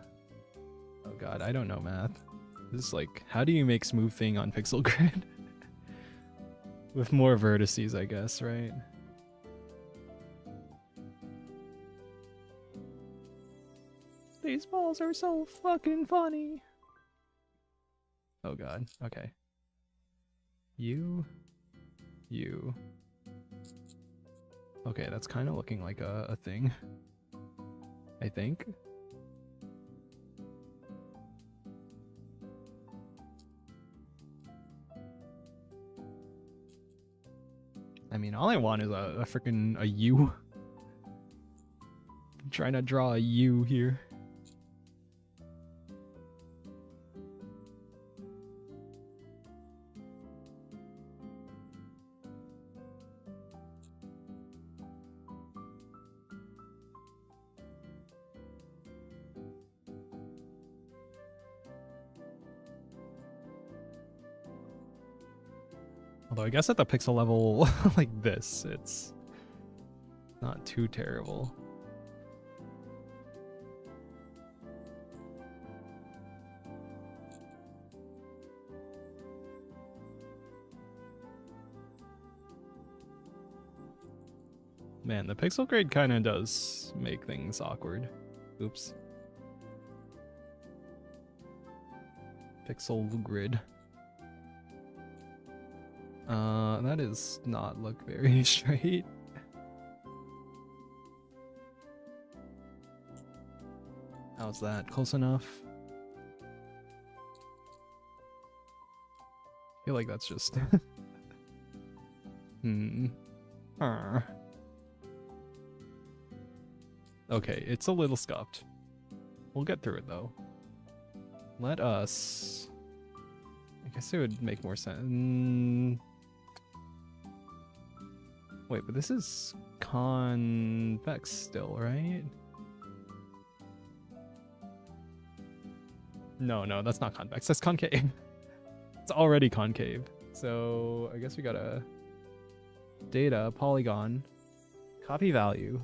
god, I don't know math. This is like, how do you make smooth thing on pixel grid? With more vertices, I guess, right? These balls are so fucking funny. Oh god, okay. You. Okay, that's kind of looking like a thing. I think. I mean, all I want is a freaking U. I'm trying to draw a U here. Although I guess at the pixel level like this, it's not too terrible. Man, the pixel grade kind of does make things awkward. Oops. Pixel grid. That does not look very straight. How's that? Close enough? I feel like that's just... Okay, it's a little scuffed. We'll get through it though. Let us... I guess it would make more sense. Wait, but this is convex still, right? No, that's not convex. That's concave. It's already concave. So I guess we gotta data, polygon, copy value.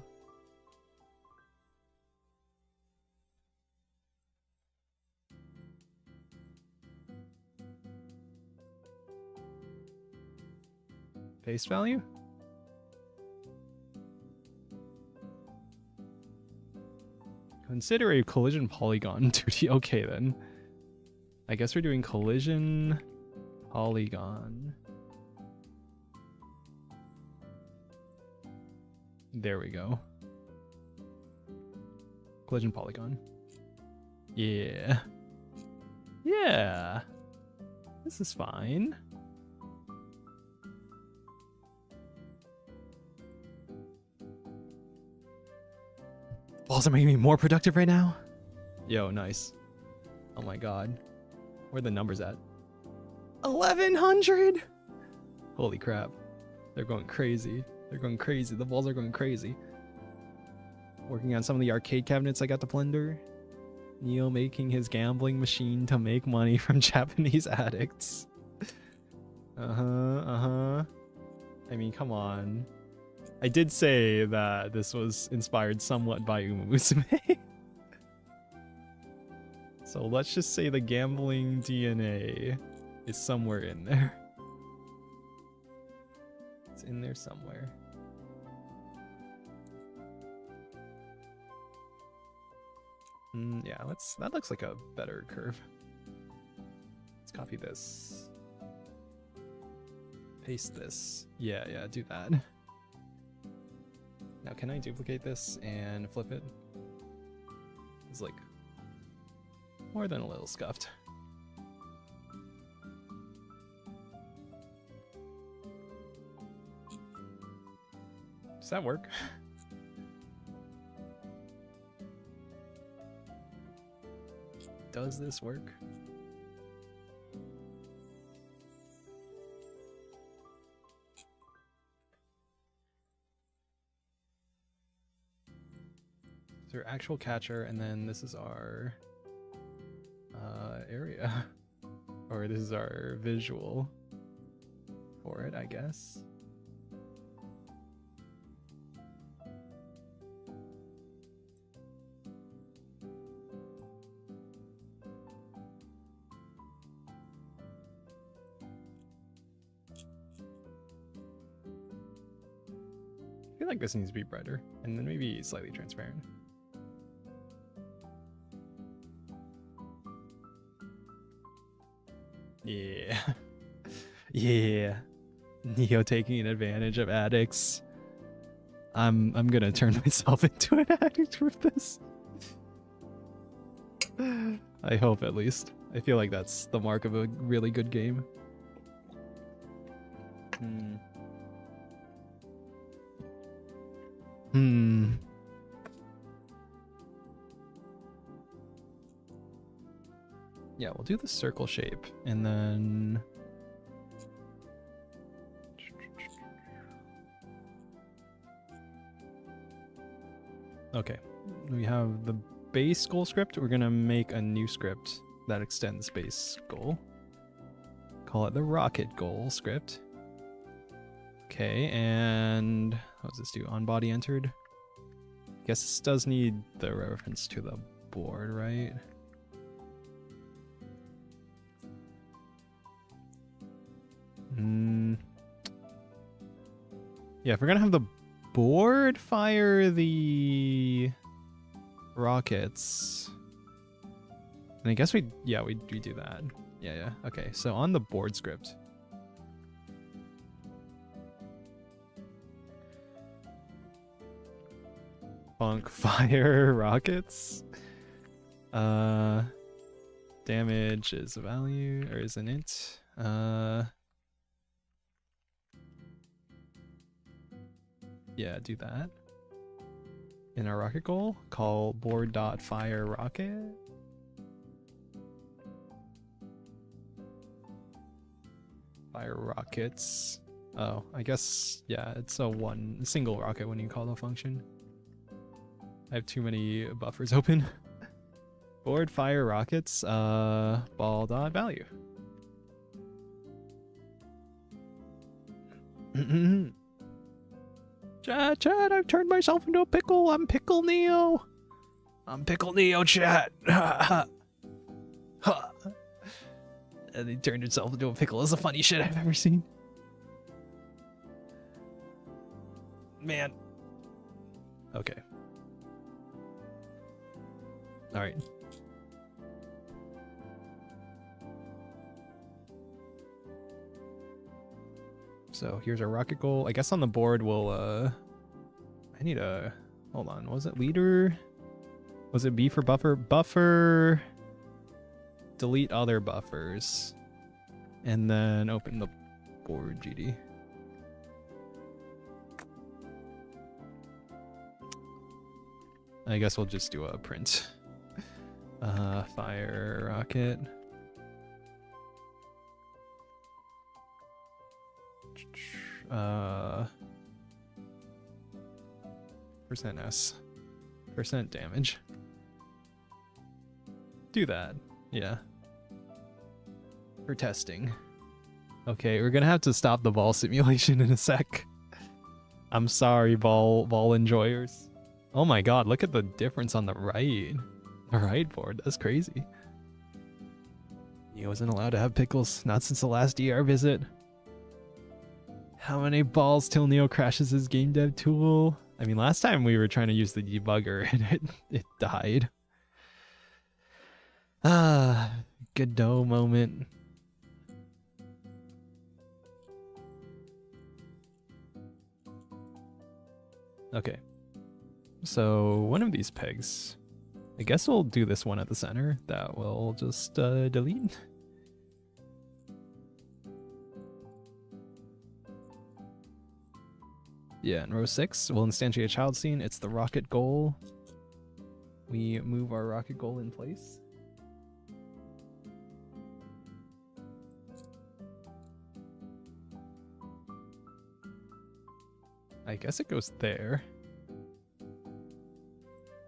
Paste value? Consider a collision polygon 2D. Okay then. I guess we're doing collision polygon. There we go. Collision polygon. Yeah. Yeah. This is fine. Balls are making me more productive right now. Yo, nice. Oh my god. Where are the numbers at? 1100! Holy crap. They're going crazy. They're going crazy. The balls are going crazy. Working on some of the arcade cabinets I got to plunder. Neo making his gambling machine to make money from Japanese addicts. I mean, come on. I did say that this was inspired somewhat by Uma Musume. So let's just say the gambling DNA is somewhere in there. It's in there somewhere. Yeah, that looks like a better curve. Let's copy this. Paste this. Yeah, do that. Now, can I duplicate this and flip it? It's like more than a little scuffed. Does that work? Does this work? Is our actual catcher, and then this is our area. Or this is our visual for it, I guess. I feel like this needs to be brighter, and then maybe slightly transparent. Yeah. Yeah. Neo taking advantage of addicts. I'm gonna turn myself into an addict with this. I hope, at least. I feel like that's the mark of a really good game. Yeah, we'll do the circle shape, and then... Okay, we have the base goal script. We're gonna make a new script that extends base goal. Call it the rocket goal script. Okay, and what does this do? On body entered? Guess this does need the reference to the board, right? Yeah, if we're gonna have the board fire the rockets, and I guess we do that. Yeah. Okay, so on the board script, funk fire rockets. Damage is a value, or is an int. Yeah, do that. In our rocket goal, call board.fire rocket. Fire rockets. Oh, I guess, yeah, it's a single rocket when you call the function. I have too many buffers open. Board fire rockets, ball.value. Chat, I've turned myself into a pickle. I'm Pickle Neo. I'm Pickle Neo, chat. And he turned himself into a pickle. It's the funniest shit I've ever seen. Man. Okay. Alright. So here's our rocket goal. I guess on the board we'll I need a hold on, was it leader? Was it B for buffer? Buffer, delete other buffers, and then open the board GD. I guess we'll just do a print. Fire rocket. Percent S. Percent damage. Do that. Yeah. For testing. Okay, we're gonna have to stop the ball simulation in a sec. I'm sorry, ball enjoyers. Oh my god, look at the difference on the right. The right board, that's crazy. Neo isn't allowed to have pickles, not since the last ER visit. How many balls till Neo crashes his game dev tool? I mean, last time we were trying to use the debugger and it died. Ah, Godot moment. Okay. So one of these pegs, I guess we'll do this one at the center. That will just delete. Yeah, in row 6, we'll instantiate a child scene. It's the rocket goal. We move our rocket goal in place. I guess it goes there.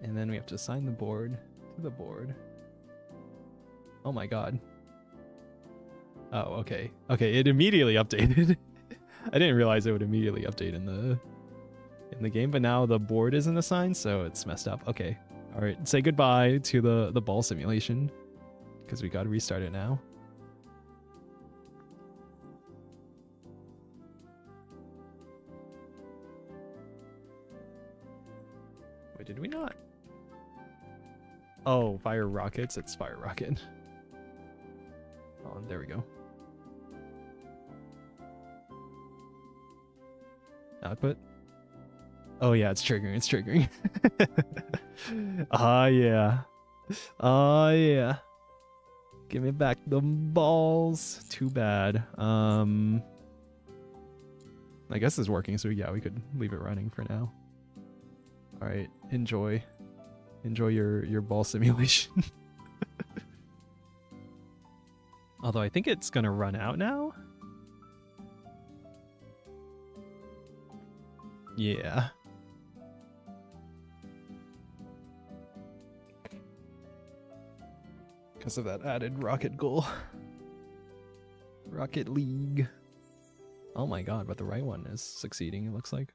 And then we have to assign the board to the board. Oh my god. Oh, okay. Okay, it immediately updated. I didn't realize it would immediately update in the game, but now the board isn't assigned, so it's messed up. Okay. Alright, say goodbye to the ball simulation, because we gotta restart it now. Wait, did we not? Oh, fire rockets. It's fire rocket. Oh, there we go. Output. Oh yeah, it's triggering. It's triggering. Ah yeah. Oh yeah. Give me back the balls. Too bad. I guess it's working, so yeah, we could leave it running for now. All right, enjoy your ball simulation. Although I think it's gonna run out now. Yeah. Because of that added rocket goal. Rocket League. Oh my god, but the right one is succeeding, it looks like.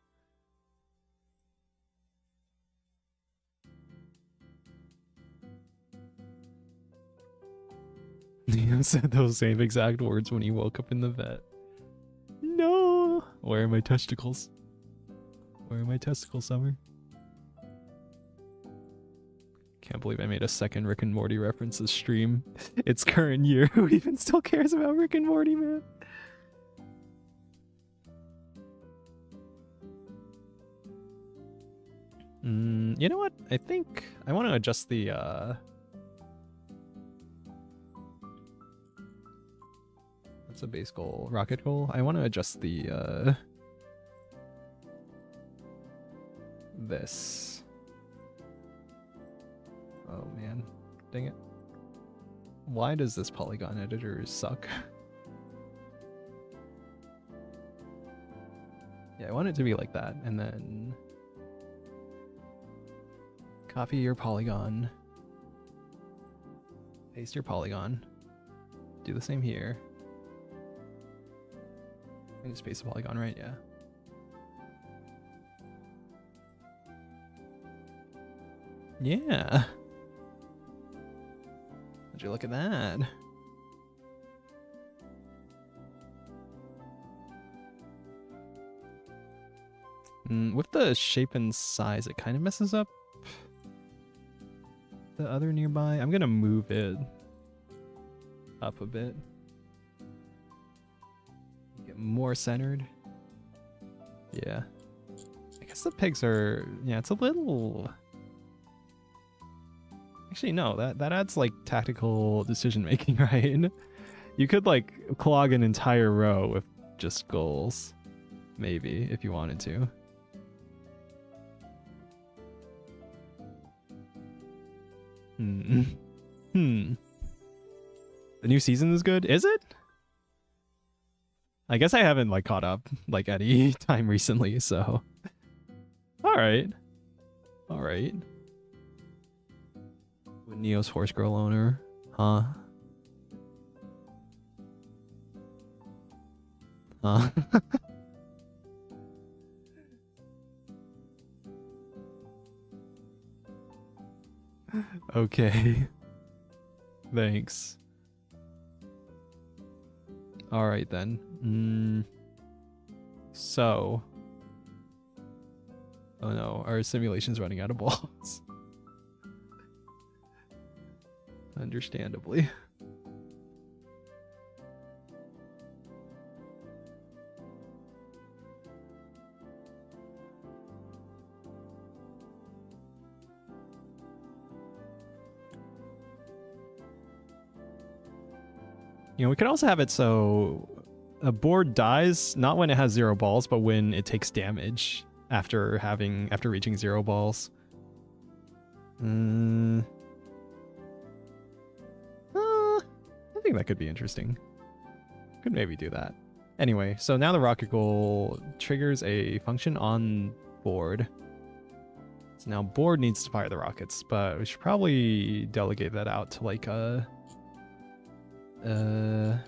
Liam said those same exact words when he woke up in the vet. No! Where are my testicles? Where are my testicles, Summer? Can't believe I made a second Rick and Morty reference this stream. It's current year. Who even still cares about Rick and Morty, man? You know what? I think I want to adjust the that's a base goal, rocket goal. I want to adjust the this. Oh man, dang it. Why does this polygon editor suck? Yeah, I want it to be like that, and then copy your polygon, paste your polygon, do the same here. I just paste the polygon, right? Yeah. Yeah. Would you look at that? With the shape and size, it kind of messes up the other nearby. I'm gonna move it up a bit. Get more centered. Yeah. I guess the pigs are, yeah, it's a little... Actually, no, that adds like tactical decision making, right? You could like clog an entire row with just goals, maybe, if you wanted to. The new season is good, is it? I guess I haven't like caught up like any time recently, so. All right. With Neo's horse girl owner, huh? Huh? Okay. Thanks. All right then. So. Oh no, our simulation's running out of balls. Understandably. You know, we could also have it so a board dies not when it has 0 balls, but when it takes damage. after reaching 0 balls. I think that could be interesting. Could maybe do that. Anyway, so now the rocket goal triggers a function on board. So now board needs to fire the rockets, but we should probably delegate that out to like a I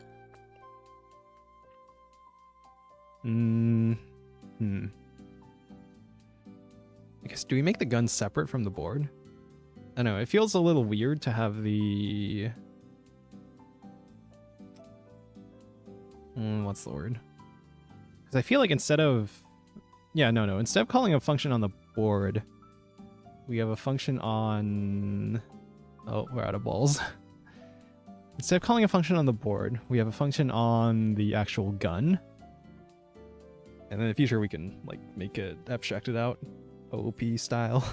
guess, do we make the gun separate from the board? I don't know, it feels a little weird to have the what's the word? Because I feel like instead of instead of calling a function on the board, we have a function on... Oh, we're out of balls. Instead of calling a function on the board, we have a function on the actual gun. And then in the future we can like make it abstracted out, OOP style.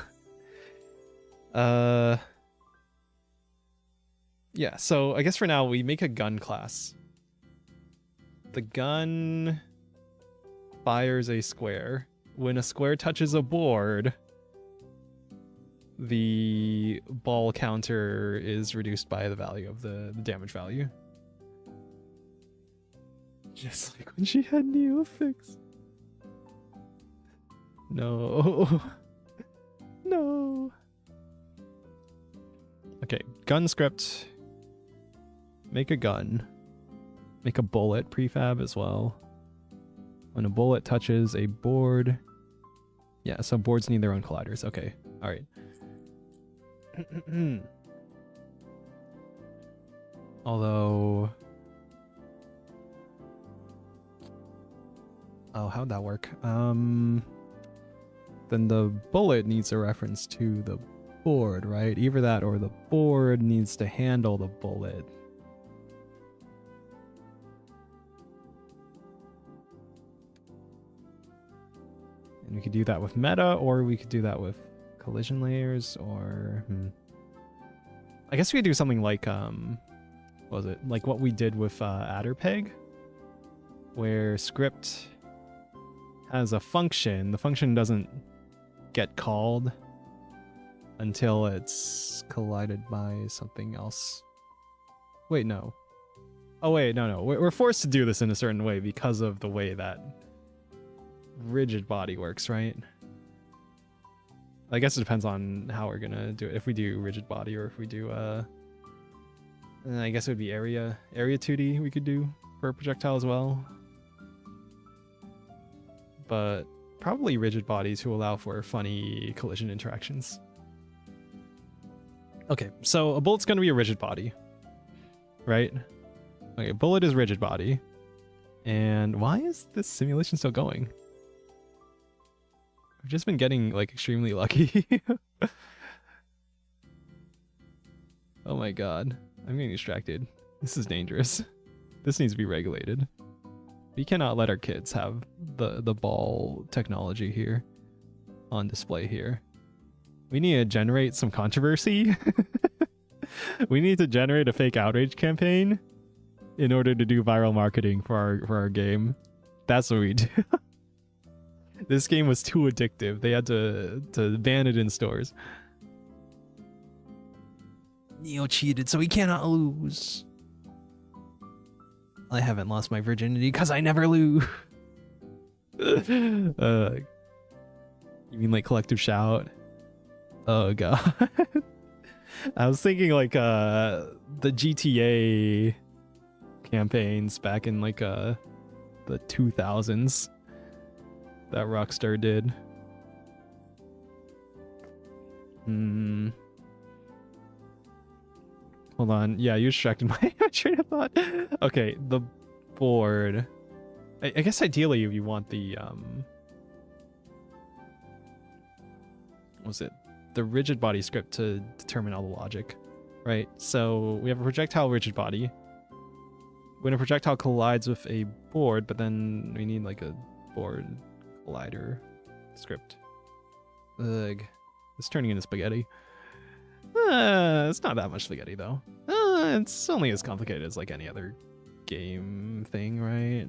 Yeah, so I guess for now we make a gun class. The gun fires a square. When a square touches a board, the ball counter is reduced by the value of the damage value. Just like when she had neofix. No. No. Okay, gun script. Make a gun. Make a bullet prefab as well. When a bullet touches a board... Yeah, so boards need their own colliders. Okay, alright. Although... Oh, how'd that work? Then the bullet needs a reference to the board, right? Either that or the board needs to handle the bullet. And we could do that with meta, or we could do that with collision layers, or... I guess we could do something like, what was it? Like what we did with AdderPeg, where script has a function. The function doesn't get called until it's collided by something else. Wait, no. Oh, wait, no. We're forced to do this in a certain way because of the way that rigid body works, right? I guess it depends on how we're gonna do it. If we do rigid body, or if we do I guess it would be area 2D we could do for a projectile as well. But probably rigid body to allow for funny collision interactions. Okay, so a bullet's gonna be a rigid body, right? Okay, bullet is rigid body. And why is this simulation still going? I've just been getting, like, extremely lucky. Oh my god. I'm getting distracted. This is dangerous. This needs to be regulated. We cannot let our kids have the ball technology here on display here. We need to generate some controversy. We need to generate a fake outrage campaign in order to do viral marketing for our game. That's what we do. This game was too addictive. They had to ban it in stores. Neo cheated, so he cannot lose. I haven't lost my virginity because I never lose. You mean like collective shout? Oh god. I was thinking like the GTA campaigns back in like the 2000s that Rockstar did. Hold on. Yeah, you distracted my train of thought. Okay, the board. I guess ideally you want the what was it? The rigid body script to determine all the logic, right? So we have a projectile rigid body. When a projectile collides with a board, but then we need like a board collider script. Ugh. It's turning into spaghetti. It's not that much spaghetti though. It's only as complicated as like any other game thing, right?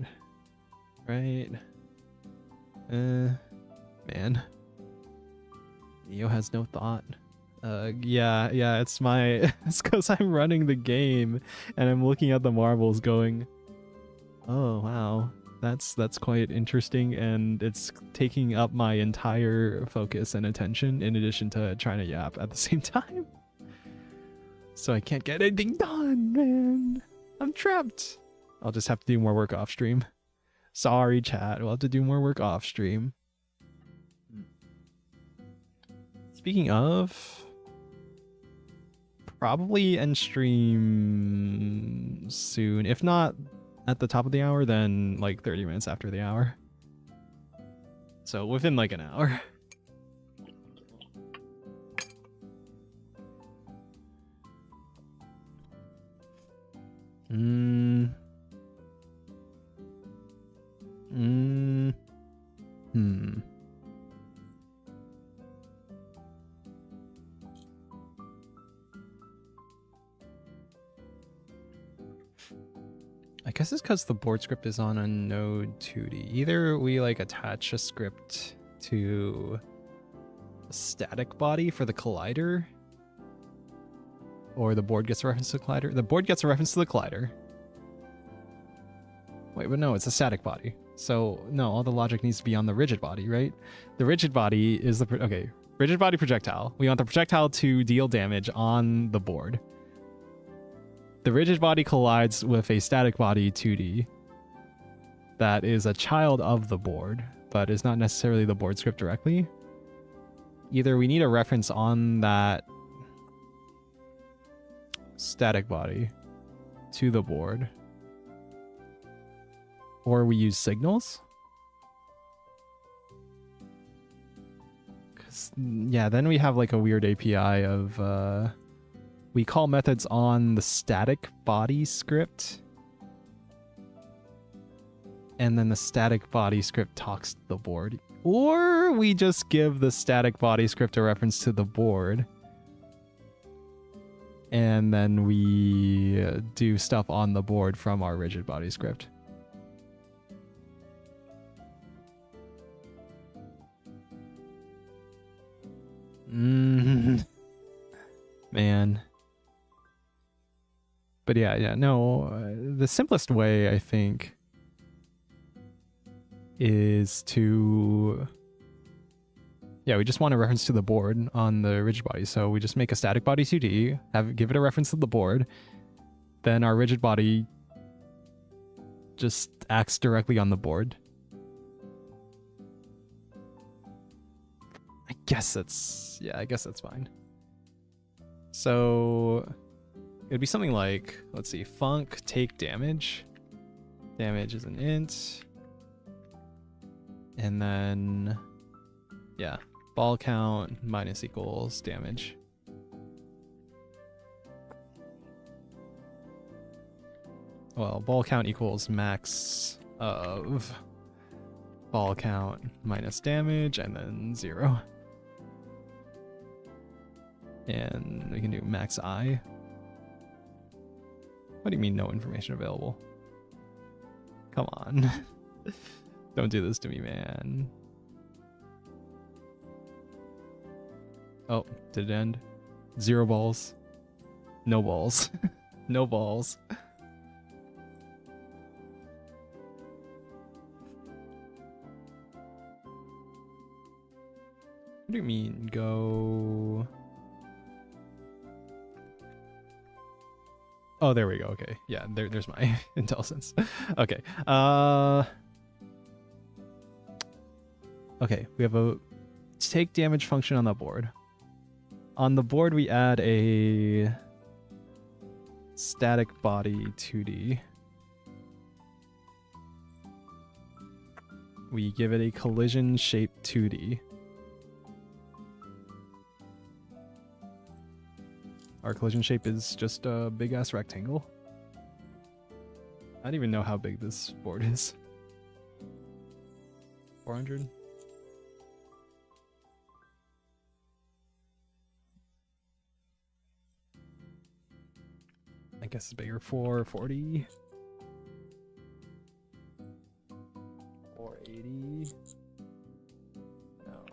Right? Man. has no thought. Yeah, it's my it's because I'm running the game and I'm looking at the marbles going, oh wow, that's quite interesting, and it's taking up my entire focus and attention in addition to trying to yap at the same time. So I can't get anything done, man. I'm trapped. I'll just have to do more work off stream. Sorry, chat. We'll have to do more work off stream. Speaking of, probably end stream soon. If not at the top of the hour, then like 30 minutes after the hour. So within like an hour. I guess it's because the board script is on a node 2D. Either we like attach a script to a static body for the collider, or the board gets a reference to the collider. The board gets a reference to the collider. Wait, but no, it's a static body. So no, all the logic needs to be on the rigid body, right? The rigid body is the, okay, rigid body projectile. We want the projectile to deal damage on the board. The rigid body collides with a static body 2D that is a child of the board, but is not necessarily the board script directly. Either we need a reference on that static body to the board, or we use signals. Yeah, then we have like a weird API of we call methods on the static body script, and then the static body script talks to the board, or we just give the static body script a reference to the board, and then we do stuff on the board from our rigid body script. Man. But yeah, no, the simplest way, I think, is to, yeah, we just want a reference to the board on the rigid body. So we just make a static body 2D, give it a reference to the board. Then our rigid body just acts directly on the board. I guess that's fine. So it'd be something like, let's see, func take damage. Damage is an int. And then, yeah, ball count minus equals damage. Well, ball count equals max of ball count minus damage, and then 0. And we can do max I. What do you mean no information available? Come on. Don't do this to me, man. Oh, did it end? 0 balls. No balls. No balls. What do you mean go? Oh, there we go. Okay. Yeah, there's my IntelliSense. Okay. Okay, we have a take damage function on the board. On the board, we add a static body 2D. We give it a collision shape 2D. Our collision shape is just a big ass rectangle. I don't even know how big this board is. 400? I guess it's bigger. 440. 480. No.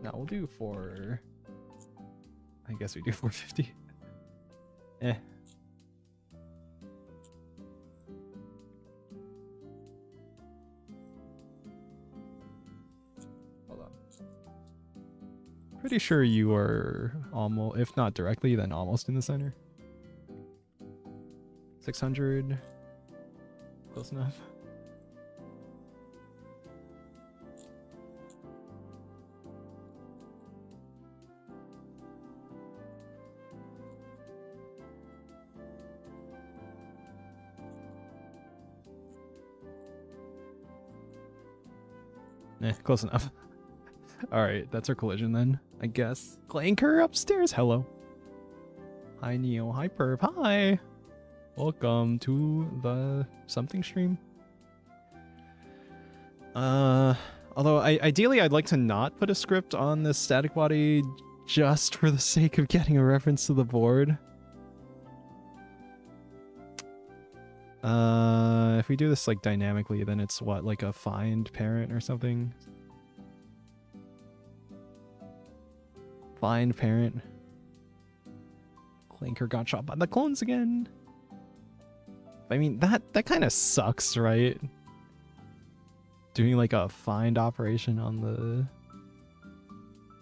No, we'll do for... I guess we do 450. Eh. Hold on. Pretty sure you are almost, if not directly, then almost in the center. 600. Close enough. Close enough. Alright, that's our collision then, I guess. Clanker upstairs, hello. Hi Neo, hi Perp, hi! Welcome to the something stream. Although ideally I'd like to not put a script on this static body just for the sake of getting a reference to the board. If we do this like dynamically, then it's what, like a find parent or something? Find parent. Clanker got shot by the clones again. I mean, that kind of sucks, right? Doing like a find operation on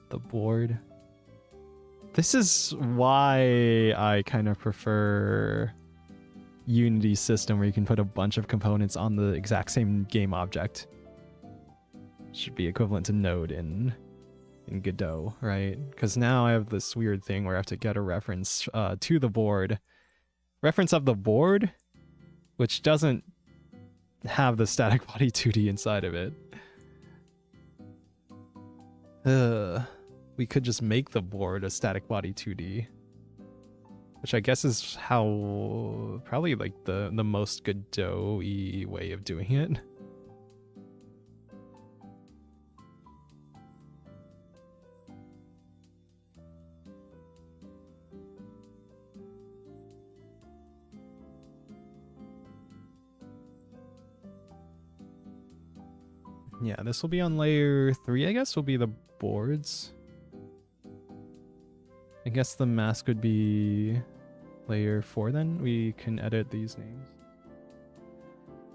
the board. This is why I kind of prefer Unity's system where you can put a bunch of components on the exact same game object. Should be equivalent to node in Godot, right? Because now I have this weird thing where I have to get a reference to the board. Reference of the board, which doesn't have the static body 2D inside of it. We could just make the board a static body 2D. Which I guess is how, probably like the most Godot-y way of doing it. Yeah, this will be on layer 3, I guess, will be the boards. I guess the mask would be layer 4 then. We can edit these names.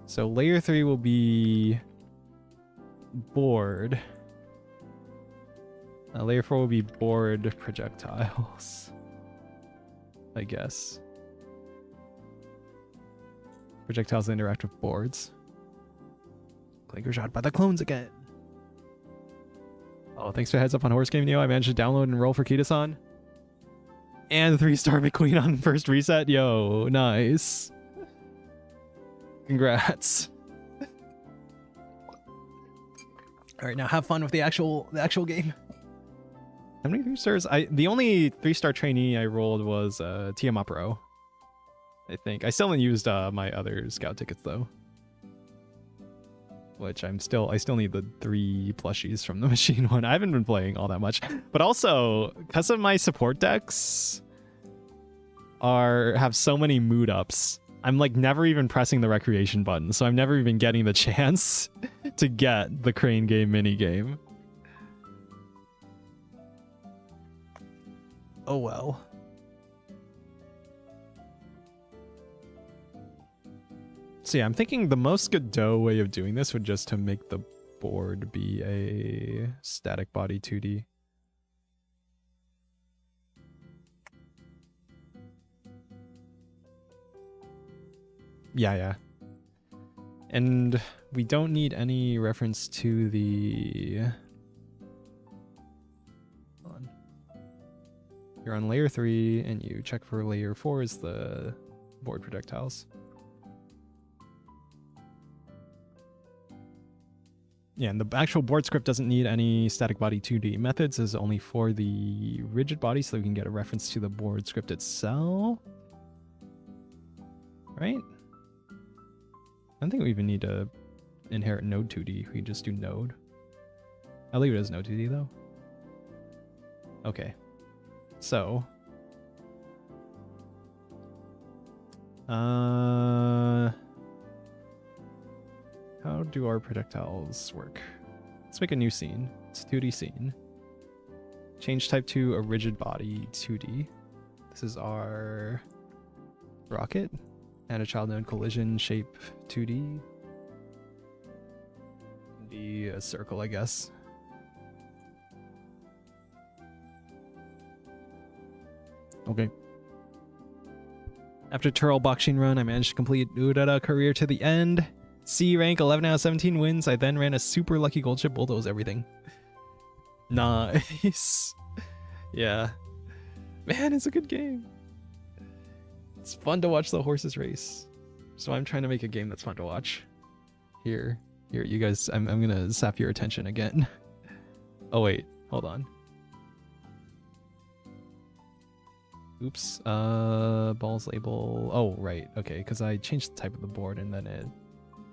So layer 3 will be board. Layer 4 will be board projectiles. I guess. Projectiles that interact with boards. Clanker shot by the clones again. Oh, thanks for the heads up on Horse Game Neo. I managed to download and roll for Kita-san. And 3-star McQueen on first reset. Yo, nice. Congrats. Alright, now have fun with the actual game. How many 3-stars? The only 3-star trainee I rolled was Tiamat Pro. I think. I still haven't used my other scout tickets though. Which I still need the 3 plushies from the machine one. I haven't been playing all that much. But also, because of my support decks have so many mood ups, I'm like never even pressing the recreation button, so I'm never even getting the chance to get the crane game mini game. Oh well. So yeah, I'm thinking the most Godot way of doing this would just to make the board be a static body 2D. Yeah. And we don't need any reference to the... Hold on. You're on layer 3 and you check for layer 4 is the board projectiles. Yeah, and the actual board script doesn't need any static body 2D methods. Is only for the rigid body, so we can get a reference to the board script itself. Right? I don't think we even need to inherit node 2D. We just do node. I'll leave it as node 2D though. Okay. So. How do our projectiles work? Let's make a new scene. It's a 2D scene. Change type to a rigid body 2D. This is our rocket. Add a child node collision shape 2D. Be a circle, I guess. Okay. After Turl Boxing run, I managed to complete Urara career to the end. C rank 11 out of 17 wins. I then ran a super lucky gold ship, bulldoze everything. Nice. Yeah. Man, it's a good game. It's fun to watch the horses race. So I'm trying to make a game that's fun to watch. Here, you guys, I'm gonna sap your attention again. Oh wait, hold on. Oops, balls label. Oh, right, okay, because I changed the type of the board and then it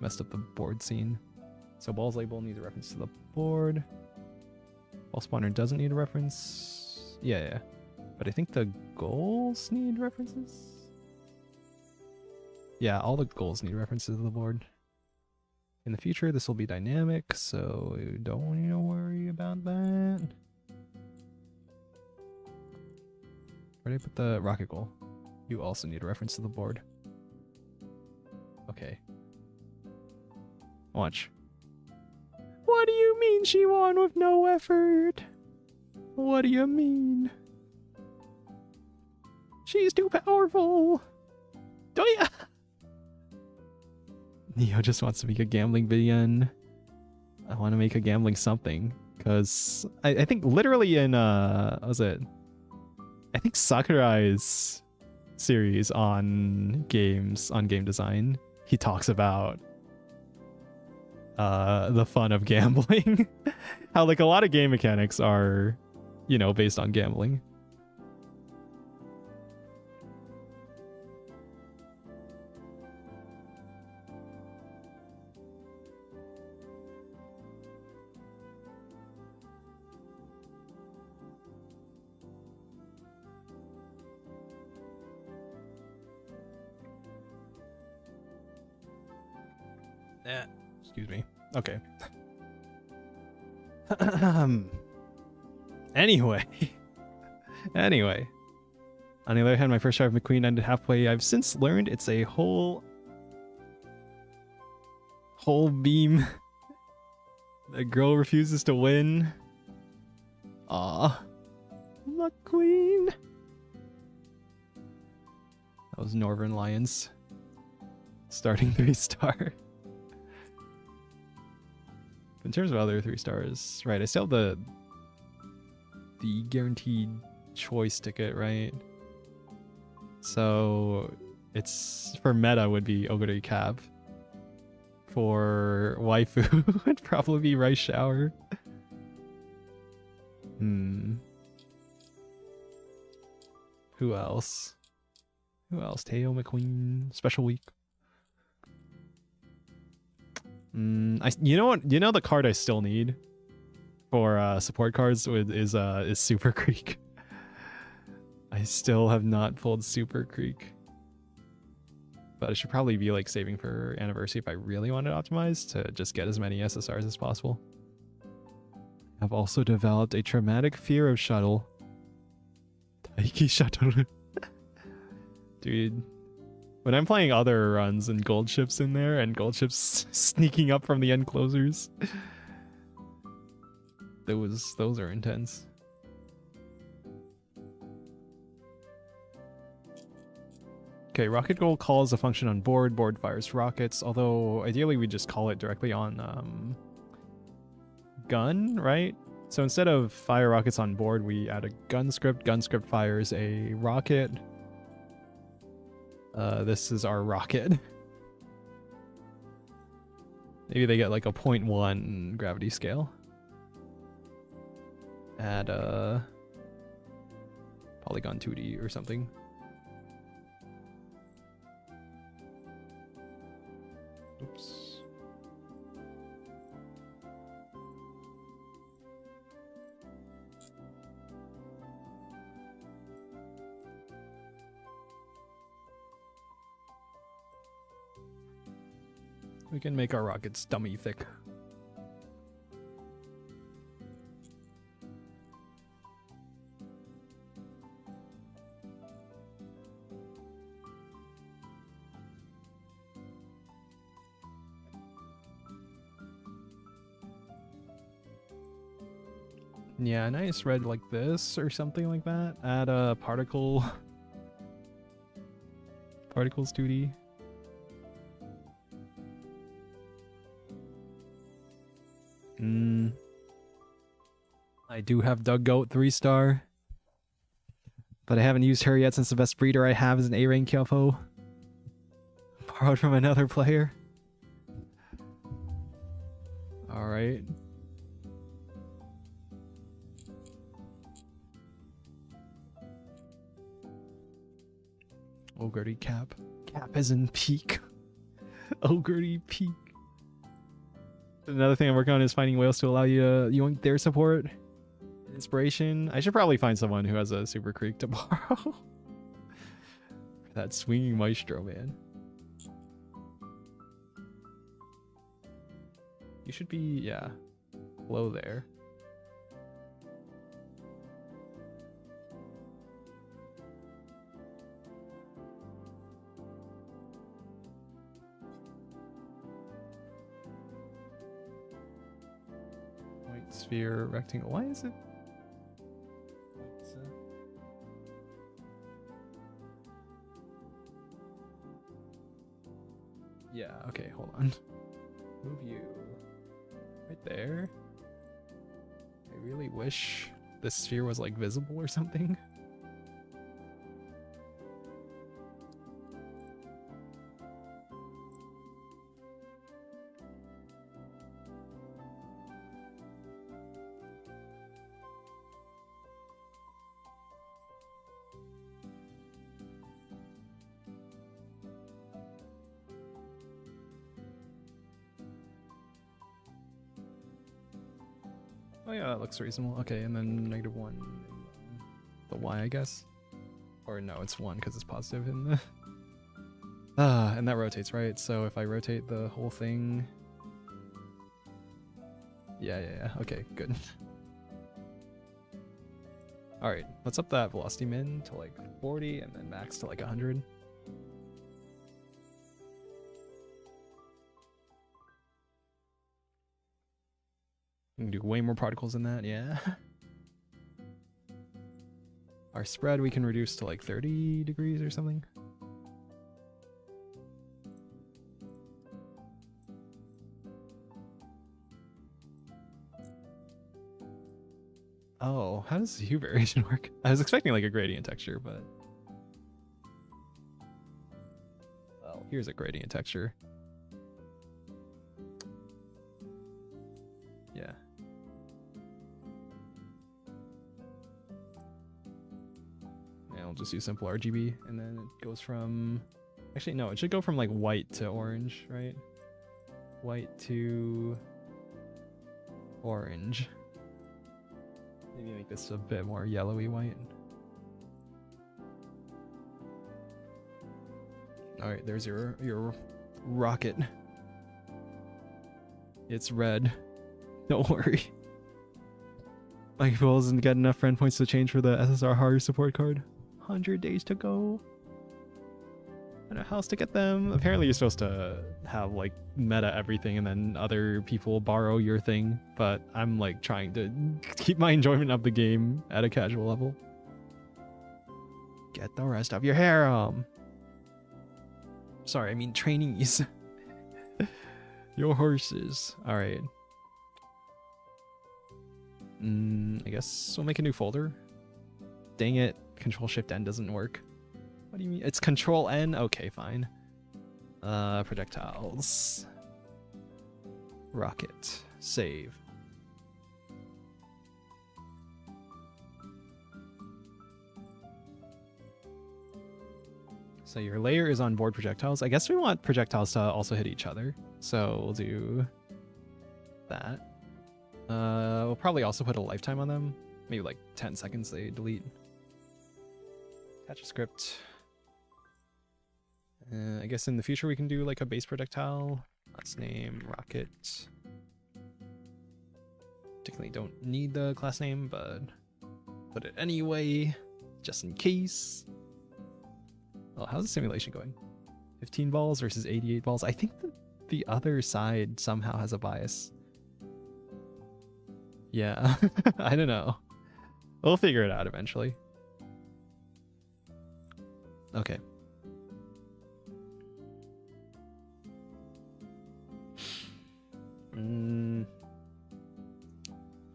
messed up the board scene. So balls label needs a reference to the board. Ball spawner doesn't need a reference. Yeah. But I think the goals need references? Yeah, all the goals need references to the board. In the future, this will be dynamic, so you don't need to worry about that. Where did I put the rocket goal? You also need a reference to the board. Okay. Watch. What do you mean she won with no effort? What do you mean? She's too powerful. Oh yeah. Neo just wants to make a gambling video. I want to make a gambling something because I think literally in what was it? I think Sakurai's series on games on game design, he talks about the fun of gambling. How like a lot of game mechanics are, you know, based on gambling. Excuse me. Okay. Anyway. On the other hand, my first try of McQueen ended halfway. I've since learned it's a whole beam. The girl refuses to win. Aw. McQueen. That was Northern Lions. Starting 3-star. In terms of other 3 stars, right? I still have the guaranteed choice ticket, right? So it's for meta would be Oguri Cab. For waifu would probably be Rice Shower. Who else? Teo McQueen. Special week. You know what? You know the card I still need for support cards is Super Creek. I still have not pulled Super Creek, but I should probably be like saving for anniversary if I really want it optimized to just get as many SSRs as possible. I've also developed a traumatic fear of shuttle. Taiki shuttle. Dude. When I'm playing other runs and gold ships in there and gold ships sneaking up from the end closers, those are intense. Okay, rocket goal calls a function on board. Board fires rockets, although ideally we just call it directly on gun, right? So instead of fire rockets on board, we add a gun script. Gun script fires a rocket. This is our rocket. Maybe they get like a 0.1 gravity scale. Add a polygon 2D or something. Oops. We can make our rockets dummy thick. Yeah, nice red like this or something like that. Add a particles 2D. I do have Doug Goat 3-star. But I haven't used her yet since the best breeder I have is an A-rank Kyopo. Borrowed from another player. Alright. Ogre cap. Cap is in peak. Ogre peak. Another thing I'm working on is finding whales to allow you to yoink their support. Inspiration. I should probably find someone who has a Super Creek to borrow. That swinging maestro, man. You should be, yeah, low there. White sphere, rectangle. Why is it? Yeah, okay, hold on. Move you right there. I really wish this sphere was like visible or something. Oh yeah, that looks reasonable. Okay, and then -1 the Y, I guess. Or no, it's 1 because it's positive in the... and that rotates, right? So if I rotate the whole thing... Yeah, okay, good. Alright, let's up that velocity min to like 40 and then max to like 100. We can do way more particles than that, yeah. Our spread we can reduce to like 30 degrees or something. Oh, how does hue variation work? I was expecting like a gradient texture, but... Well, here's a gradient texture. Yeah. And I'll just use simple RGB, and then it goes from... Actually, no, it should go from like white to orange, right? White to orange. Maybe make this a bit more yellowy white. Alright, there's your rocket. It's red. Don't worry. Mike Bowles doesn't get enough friend points to change for the SSR hard support card. 100 days to go. I don't know how else to get them. Apparently you're supposed to have like meta everything and then other people borrow your thing, but I'm like trying to keep my enjoyment of the game at a casual level. Get the rest of your harem. Sorry, I mean trainees. Your horses. Alright. I guess we'll make a new folder. Dang it, Control-Shift-N doesn't work. What do you mean? It's Control-N? Okay, fine. Projectiles. Rocket. Save. So your layer is on board projectiles. I guess we want projectiles to also hit each other. So we'll do that. We'll probably also put a lifetime on them. Maybe like 10 seconds they delete. Attach a script. I guess in the future we can do like a base projectile. Class name, rocket. Particularly don't need the class name, but put it anyway, just in case. Well, how's the simulation going? 15 balls versus 88 balls. I think the other side somehow has a bias. Yeah, I don't know. We'll figure it out eventually. Okay.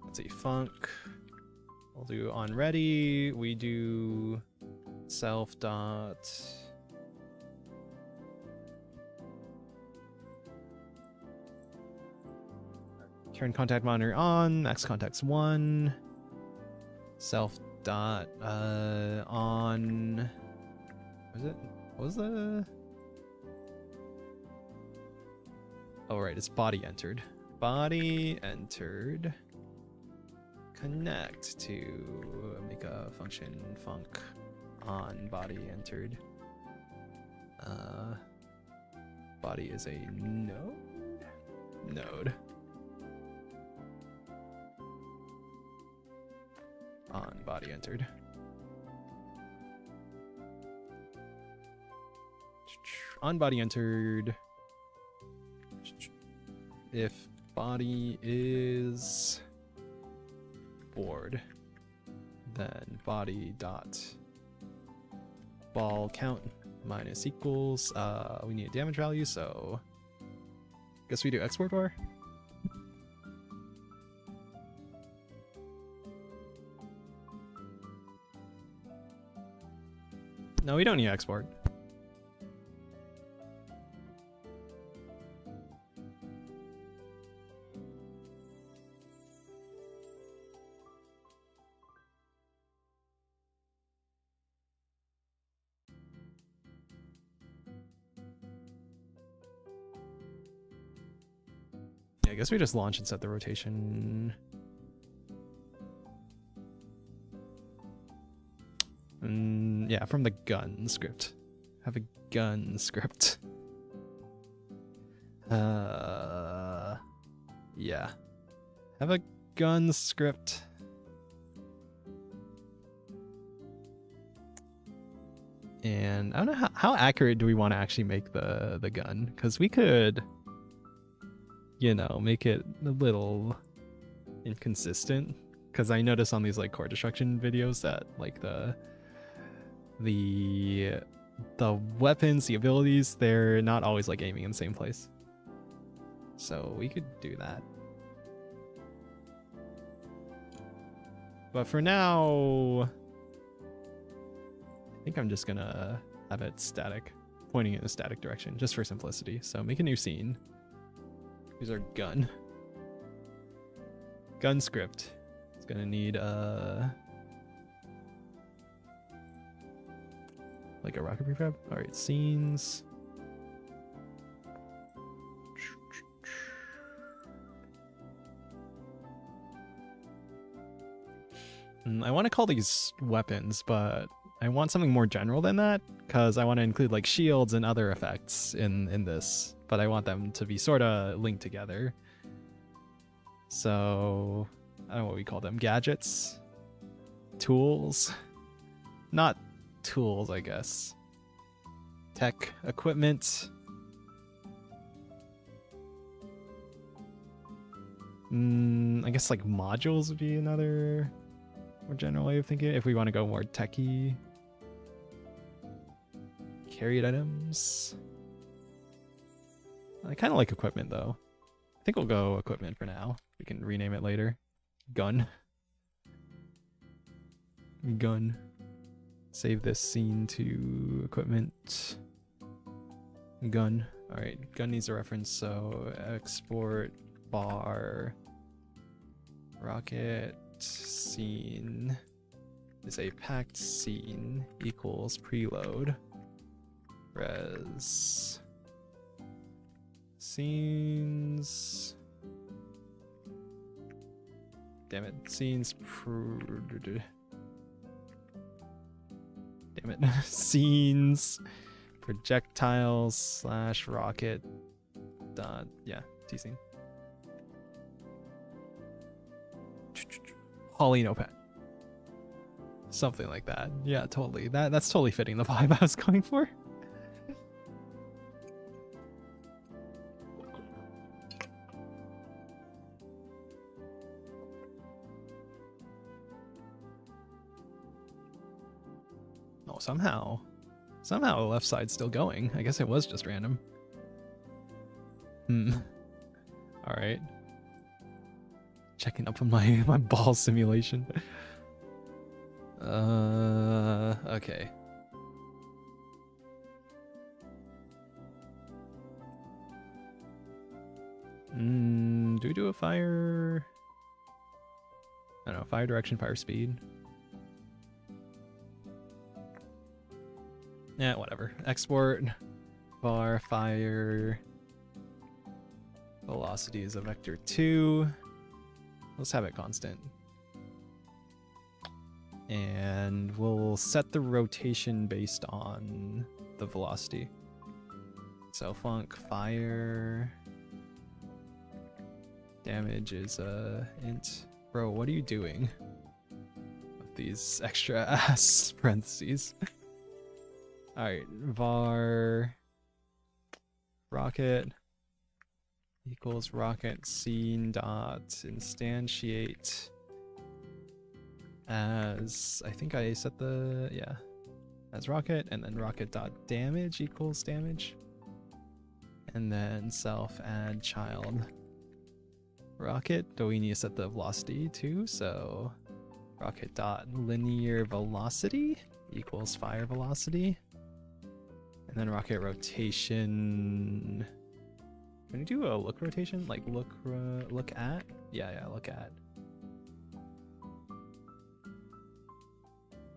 Let's see, func. We'll do on ready. We do self dot. Turn contact monitor on, max contacts 1. Self dot on. Was it? What was the? Oh right, it's body entered. Body entered. Connect to make a function func on body entered. Body is a node. On body entered. On body entered. If body is board, then body dot ball count minus equals. We need a damage value, so guess we do export bar. No, we don't need export. Yeah, I guess we just launch and set the rotation. Yeah, from the gun script. Have a gun script. Yeah. Have a gun script. And I don't know how accurate do we want to actually make the gun? Because we could, you know, make it a little inconsistent. Because I notice on these like core destruction videos that like the weapons, the abilities, they're not always like aiming in the same place. So we could do that. But for now, I think I'm just gonna have it static, pointing in a static direction, just for simplicity. So make a new scene. Here's our gun. Gun script. It's gonna need like a rocket prefab. All right, scenes. I want to call these weapons, but I want something more general than that, because I want to include like shields and other effects in this, but I want them to be sort of linked together. So I don't know what we call them. Gadgets? Tools? Not tools, I guess. Tech, equipment. I guess like modules would be another more general way of thinking, if we want to go more techy. Carried items. I kind of like equipment though. I think we'll go equipment for now. We can rename it later. Gun. Gun. Save this scene to equipment. Gun. Alright, gun needs a reference, so export bar rocket scene is a packed scene equals preload res scenes. Damn it, scenes damn it. Scenes projectiles slash rocket dot, yeah, T scene. Polynopad. Something like that. Yeah, totally. That's totally fitting the vibe I was going for. Oh, somehow the left side's still going. I guess it was just random. All right. Checking up on my ball simulation. Okay. Do we do a fire? I don't know, fire direction, fire speed. Yeah, whatever. Export var fire velocity is a vector 2. Let's have it constant. And we'll set the rotation based on the velocity. So func fire damage is int. Bro, what are you doing with these extra ass parentheses? Alright, var rocket equals rocket scene dot instantiate as, I think I set the, yeah, as rocket, and then rocket dot damage equals damage, and then self add child rocket. Do we need to set the velocity too? So rocket dot linear velocity equals fire velocity, and then rocket rotation. Can we do a look rotation? Like look at? Yeah, look at.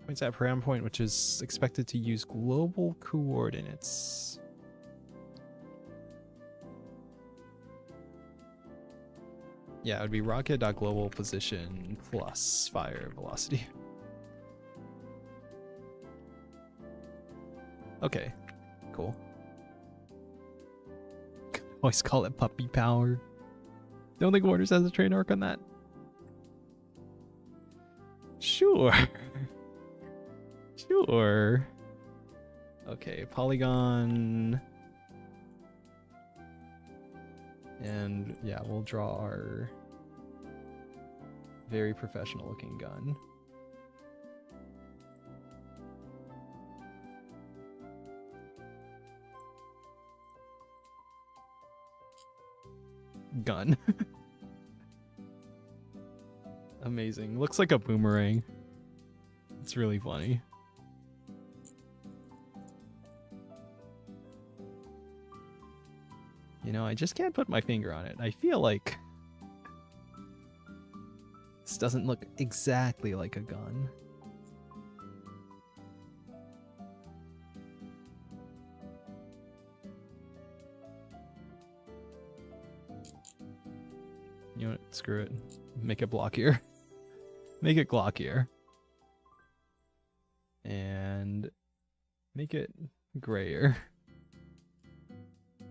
Points at param point, which is expected to use global coordinates. Yeah, it would be rocket.global position plus fire velocity. Okay, cool. Always call it puppy power. Don't think Warners has a train arc on that. Sure. Sure. Okay, polygon. And yeah, we'll draw our very professional looking gun. Gun. Amazing. Looks like a boomerang. It's really funny. You know, I just can't put my finger on it. I feel like this doesn't look exactly like a gun. You know what? Screw it. Make it blockier. Make it glockier. And make it grayer.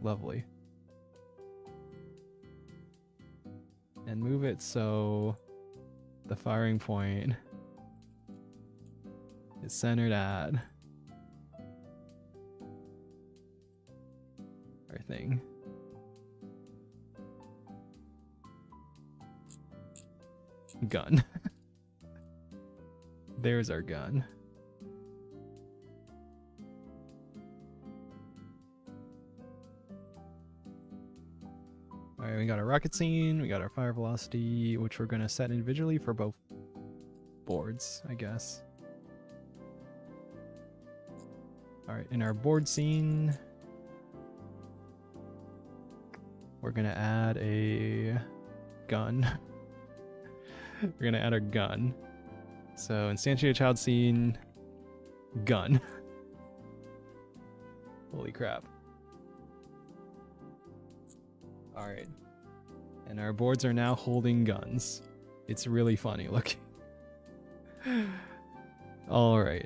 Lovely. And move it so the firing point is centered at our thing. Gun. There's our gun. Alright, we got our rocket scene, we got our fire velocity, which we're gonna set individually for both boards, I guess. Alright, in our board scene, we're gonna add a gun. We're gonna add our gun. So instantiate child scene, gun. Holy crap. Alright. And our boards are now holding guns. It's really funny looking. Alright.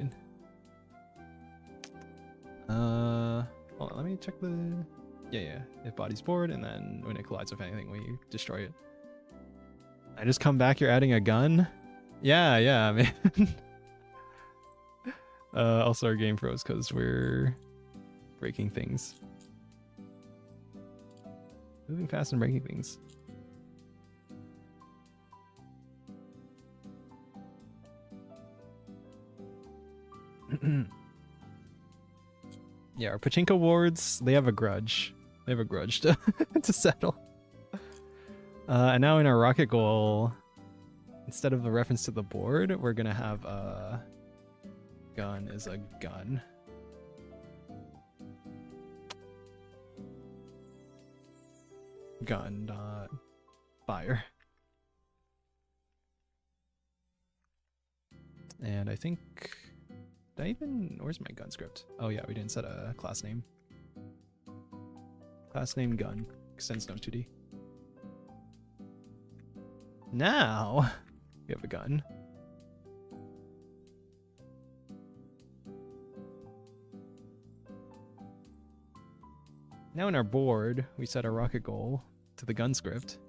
Hold on, let me check the... Yeah. If body's board, and then when it collides with anything, we destroy it. I just come back, you're adding a gun? Yeah, man. Also our game froze because we're breaking things. Moving fast and breaking things. Yeah, our pachinko wards, they have a grudge. They have a grudge to, to settle. And now in our rocket goal, instead of a reference to the board, we're going to have a gun is a gun. Gun dot fire. And I think, did I even, where's my gun script? Oh yeah, we didn't set a class name. Class name gun, extends no 2D. Now, we have a gun. Now in our board, we set our rocket goal to the gun script,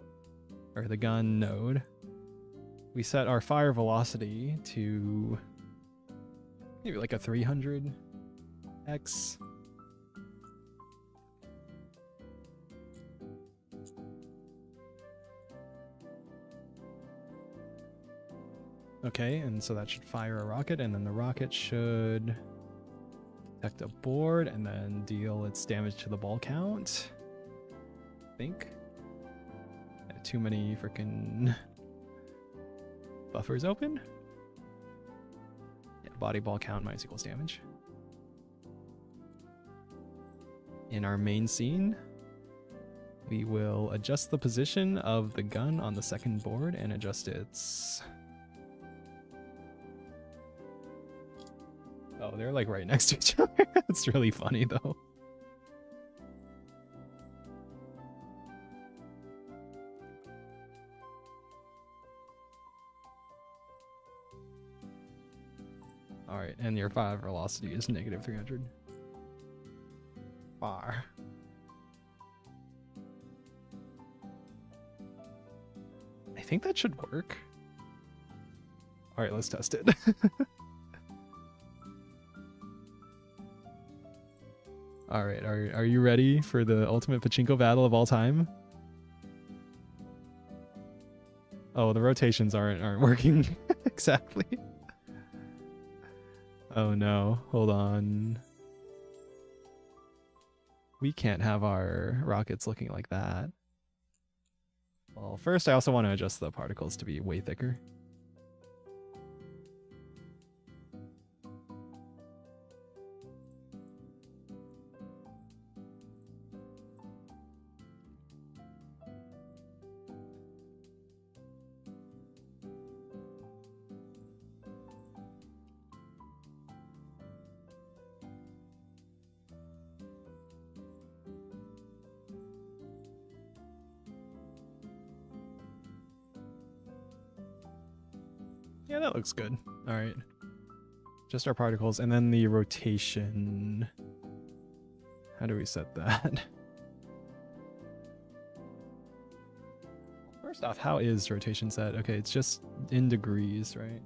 or the gun node. We set our fire velocity to maybe like a 300x. Okay, and so that should fire a rocket, and then the rocket should detect a board and then deal its damage to the ball count. I think. Yeah, too many freaking buffers open. Yeah, body ball count minus equals damage. In our main scene, we will adjust the position of the gun on the second board and adjust its... Oh, they're like right next to each other. It's really funny though. Alright, and your fire velocity is negative 300. Far. I think that should work. Alright, let's test it. Alright, are you ready for the ultimate pachinko battle of all time? Oh, the rotations aren't working exactly. Oh no, hold on. We can't have our rockets looking like that. Well, first I also want to adjust the particles to be way thicker. Yeah, that looks good. All right. Just our particles, and then the rotation. How do we set that? First off, how is rotation set? Okay, it's just in degrees, right?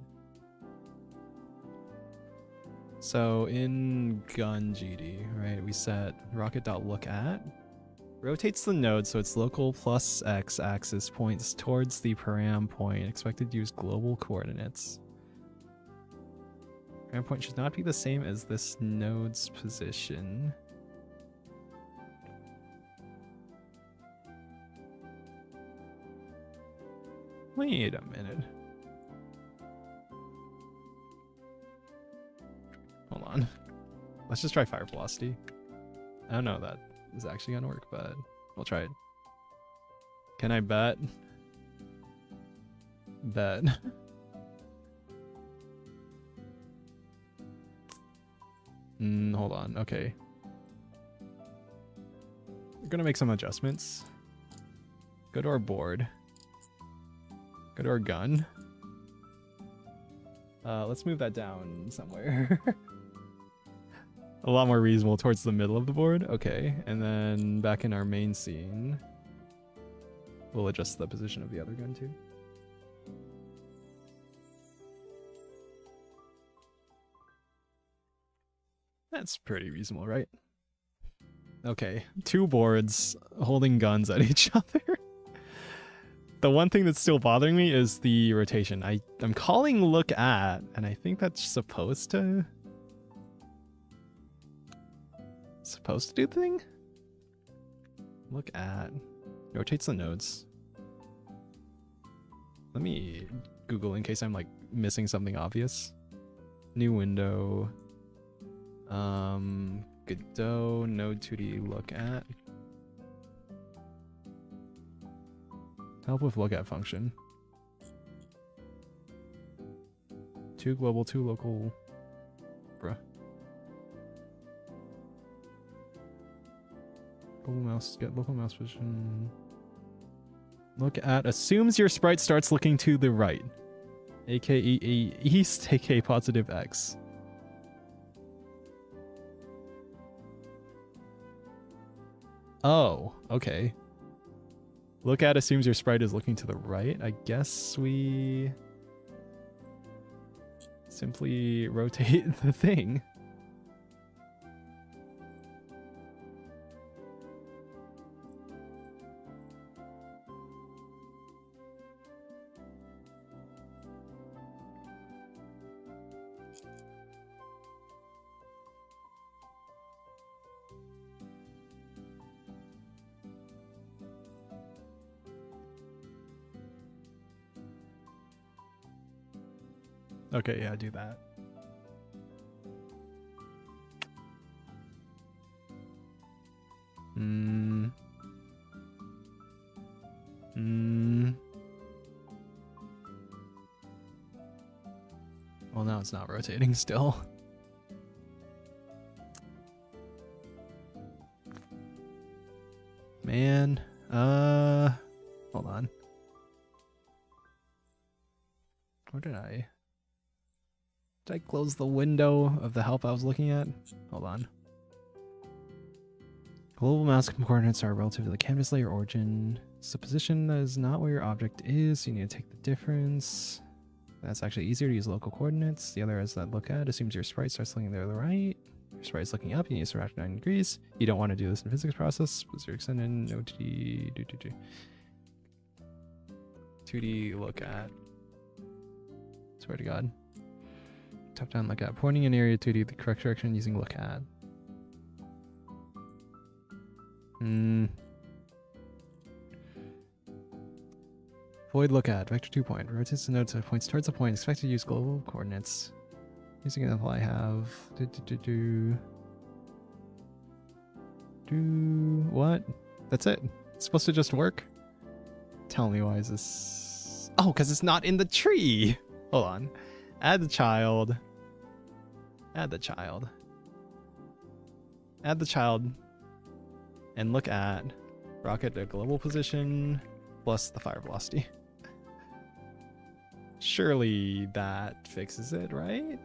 So in gun GD, right, we set rocket.lookAt. Rotates the node so its local plus x axis points towards the param point. Expected to use global coordinates. Param point should not be the same as this node's position. Wait a minute. Hold on. Let's just try fire velocity. I don't know that is actually gonna work, but we'll try it. Can I bet? Bet. Hold on. Okay. We're gonna make some adjustments. Go to our board. Go to our gun. Let's move that down somewhere. A lot more reasonable towards the middle of the board. Okay, and then back in our main scene, we'll adjust the position of the other gun too. That's pretty reasonable, right? Okay, two boards holding guns at each other. The one thing that's still bothering me is the rotation. I'm calling look at, and I think that's supposed to supposed to do the thing? Look at... rotates the nodes. Let me Google in case I'm like missing something obvious. New window. Godot node 2D look at. Help with look at function. 2 global, 2 local. Bruh. Global mouse, get local mouse position. Look at assumes your sprite starts looking to the right. AKA east, AKA positive X. Oh, okay. Look at assumes your sprite is looking to the right. I guess we simply rotate the thing. Okay, yeah, do that. Well, now it's not rotating still. Man, hold on. Where did I close the window of the help I was looking at? Hold on. Global mouse coordinates are relative to the canvas layer origin. So position that is not where your object is, so you need to take the difference. That's actually easier to use local coordinates. The other is that look at assumes your sprite starts looking there to the right. Your sprite is looking up, you need to surround 9 degrees. You don't want to do this in physics process, because you're extended no 2D look at. Swear to God. Top down look at. Pointing an area 2D the correct direction using look at. Void look at. Vector 2 point. Rotates the node so it points towards the point. Expect to use global coordinates. Using an example I have. What? That's it. It's supposed to just work? Tell me why is this... Oh, because it's not in the tree! Hold on. Add the child. Add the child. Add the child. And look at rocket at global position plus the fire velocity. Surely that fixes it, right?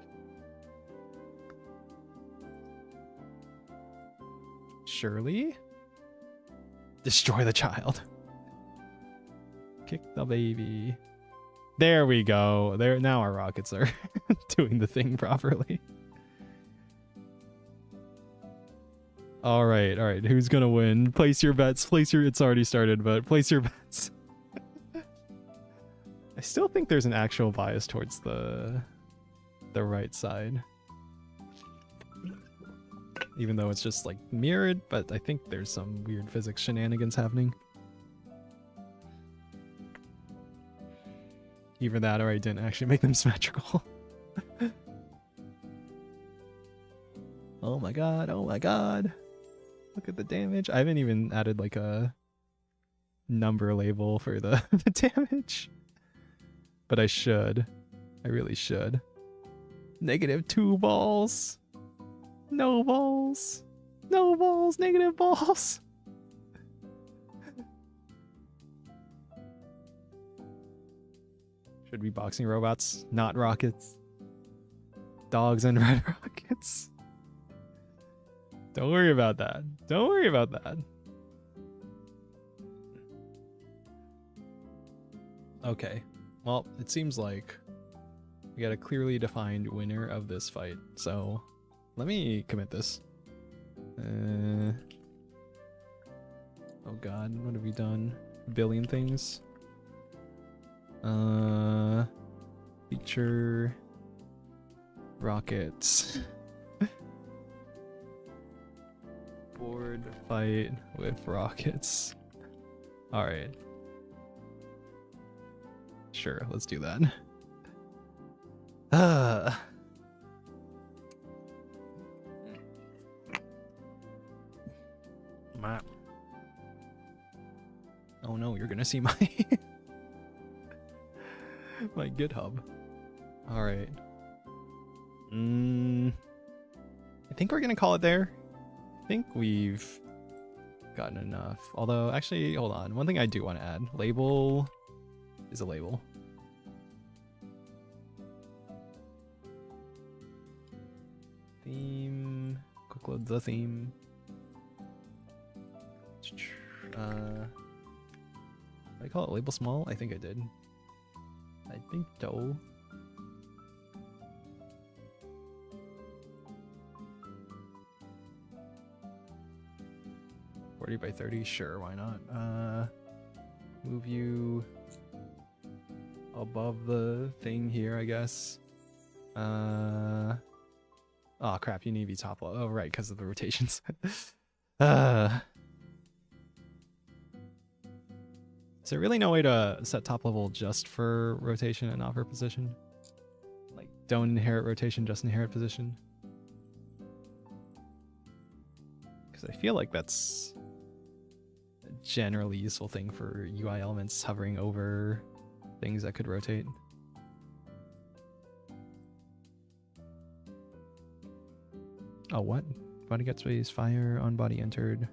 Surely? Destroy the child. Kick the baby. There we go. There now our rockets are doing the thing properly. All right. Who's gonna win? Place your bets. It's already started, but place your bets. I still think there's an actual bias towards the right side. Even though it's just like mirrored, but I think there's some weird physics shenanigans happening. Either that or I didn't actually make them symmetrical. Oh my god, oh my god. Look at the damage. I haven't even added like a number label for the damage. But I should. I really should. -2 balls. No balls. No balls. Negative balls. Should be boxing robots, not rockets. Dogs and red rockets. Don't worry about that. Don't worry about that. Okay. Well, it seems like we got a clearly defined winner of this fight. So let me commit this. Oh god, what have we done? A billion things. Feature rockets. fight with rockets. Alright. Sure, let's do that. Map. Oh no, you're gonna see my my GitHub. Alright. I think we're gonna call it there. I think we've gotten enough. Although, actually, hold on. One thing I do want to add. Label is a label. Theme. Quick load the theme. Did I call it label small? I think I did. I think so. By 30, sure, why not? Move you above the thing here, I guess. Oh crap, you need to be top level. Oh right, because of the rotations. Is there really no way to set top level just for rotation and not for position? Like, don't inherit rotation, just inherit position? Because I feel like that's generally useful thing for UI elements hovering over things that could rotate. Oh, what? Body get space, fire, on body entered.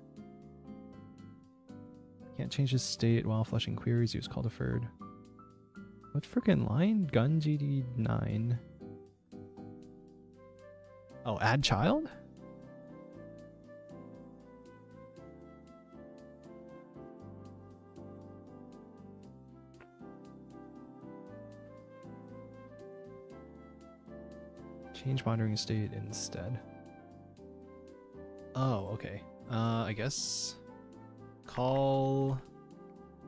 Can't change his state while flushing queries, use call deferred. What freaking line? Gun GD9. Oh, add child? Change monitoring state instead. Oh, okay. I guess call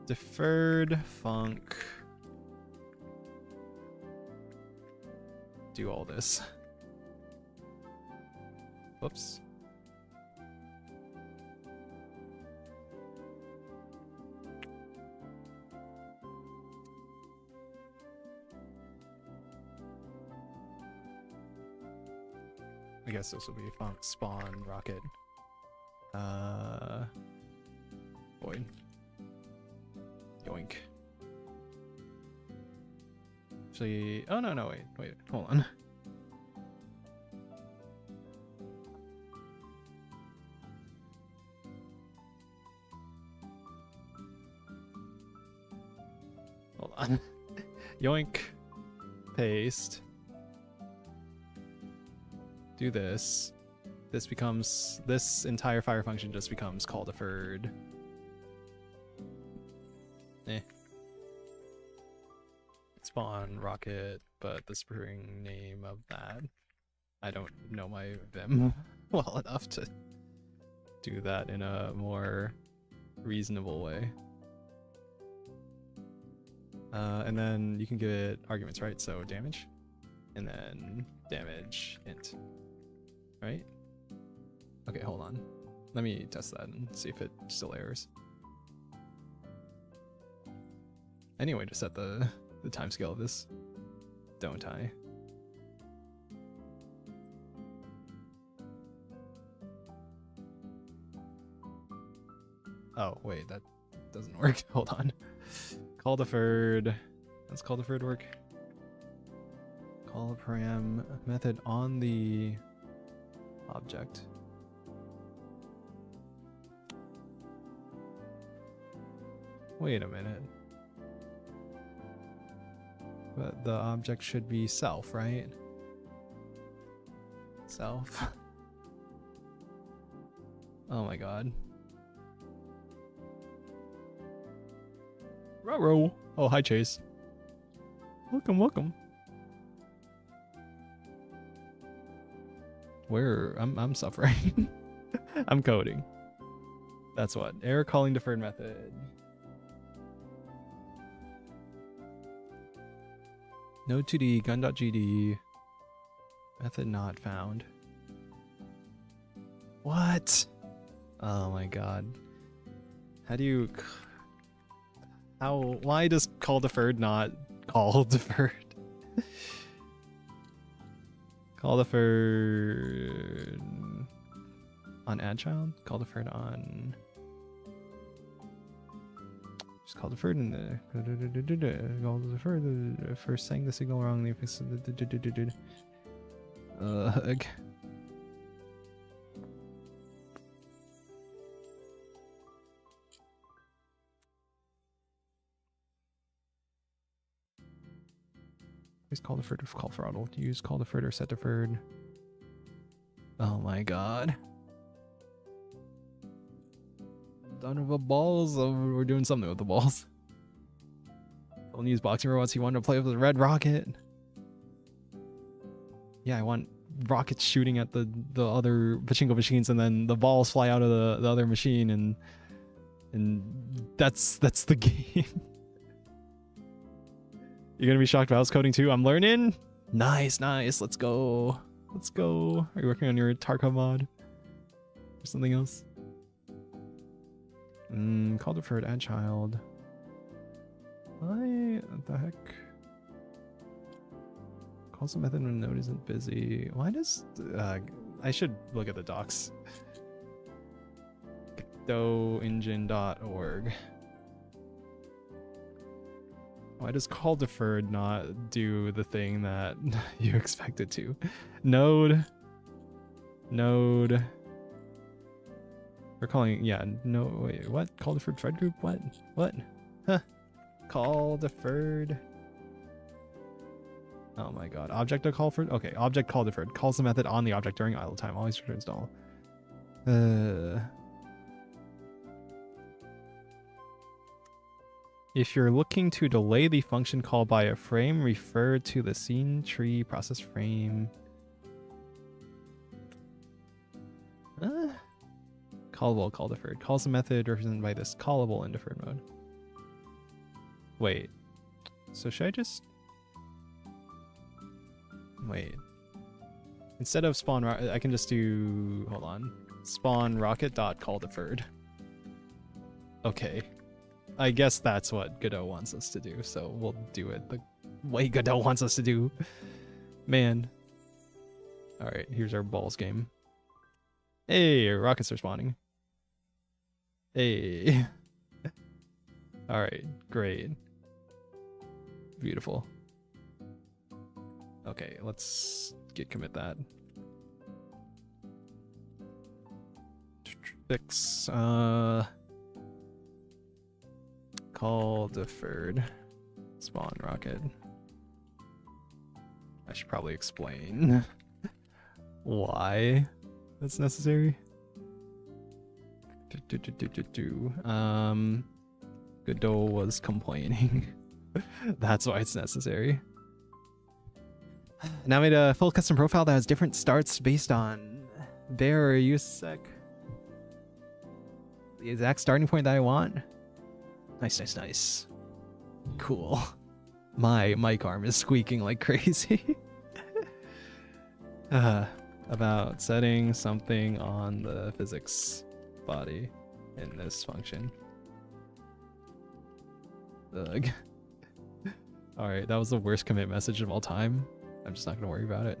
deferred func. Do all this. Whoops. I guess this will be func spawn rocket. Void. Yoink. Actually, oh no, wait, hold on. Hold on. Yoink. Paste. Do this. This becomes, this entire fire function just becomes call deferred. Spawn rocket, but the spring name of that. I don't know my Vim well enough to do that in a more reasonable way. And then you can give it arguments, right? So damage, and then damage int, right? Okay, hold on. Let me test that and see if it still errors. Anyway, to set the timescale of this, don't I? Oh, wait, that doesn't work. Hold on. Call deferred. Let's call deferred work. Call a param method on the object. Wait a minute. But the object should be self, right? Self. Oh my god. Ruh-roh. Oh, hi Chase. Welcome, welcome. Where I'm suffering. I'm coding. That's what. Error calling deferred method. Node2d gun.gd method not found. What? Oh my god. How do you... Why does call deferred not call deferred? Call deferred on add child? Call deferred on... Just call deferred in the... Call deferred first saying the signal wrongly. Use call deferred if call throttled. Use call deferred or set deferred. Oh my god. Done with the balls. Oh, we're doing something with the balls. Don't use boxing robots. You want to play with the red rocket. Yeah, I want rockets shooting at the other pachinko machines, and then the balls fly out of the other machine, and that's the game. You're gonna be shocked about house coding too. I'm learning. Nice. Let's go. Are you working on your Tarkov mod or something else? Call deferred add child. What the heck? Calls the method when node isn't busy. Why does I should look at the docs. GodotEngine.org. Why does call deferred not do the thing that you expect it to? Node. We're calling, yeah, no, wait, what? Call deferred thread group? What? Huh. Call deferred. Oh my god. Object to call for, okay, object call deferred. Calls the method on the object during idle time. Always returns null. If you're looking to delay the function call by a frame, refer to the scene tree process frame. Callable, call deferred. Calls the method represented by this callable in deferred mode. Wait. So should I just... Wait. Instead of spawn, I can just do... Hold on. Spawn rocket dot call deferred. Okay. I guess that's what Godot wants us to do, so we'll do it the way Godot wants us to do. Man. Alright, here's our balls game. Hey, rockets are spawning. Hey. Alright, great. Beautiful. Okay, let's git commit that. Fix, call deferred. Spawn rocket. I should probably explain why that's necessary. Godot was complaining. That's why it's necessary. Now I made a full custom profile that has different starts based on their USEC. The exact starting point that I want. Nice. Cool. My mic arm is squeaking like crazy. About setting something on the physics body in this function. Ugh. Alright, that was the worst commit message of all time. I'm just not going to worry about it.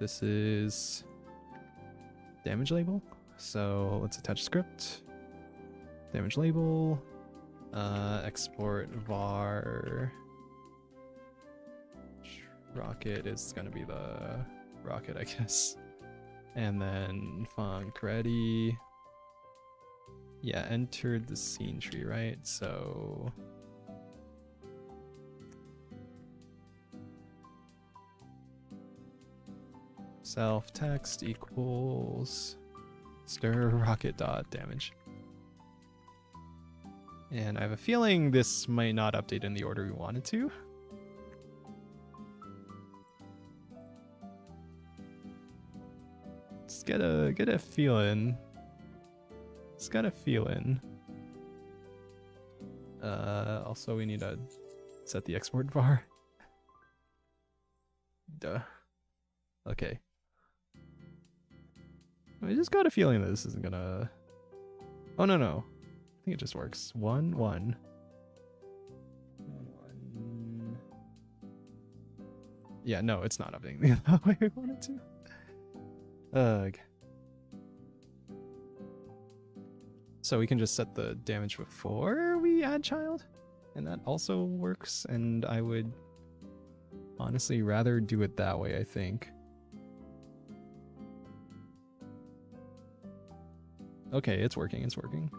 This is damage label. So let's attach script. Damage label. Export var. Rocket is going to be the rocket, I guess. And then func ready. Yeah, entered the scene tree, right? So self text equals stir rocket dot damage. And I have a feeling this might not update in the order we wanted to. Just get a feeling. Just got a feeling. Also we need to set the export var. Duh. Okay. I just got a feeling that this isn't gonna... Oh, no, no. I think it just works. 1, 1. 1. Yeah, no, it's not updating the way I wanted to. Ugh. So we can just set the damage before we add child, and that also works, and I would honestly rather do it that way, I think. Okay, it's working, it's working.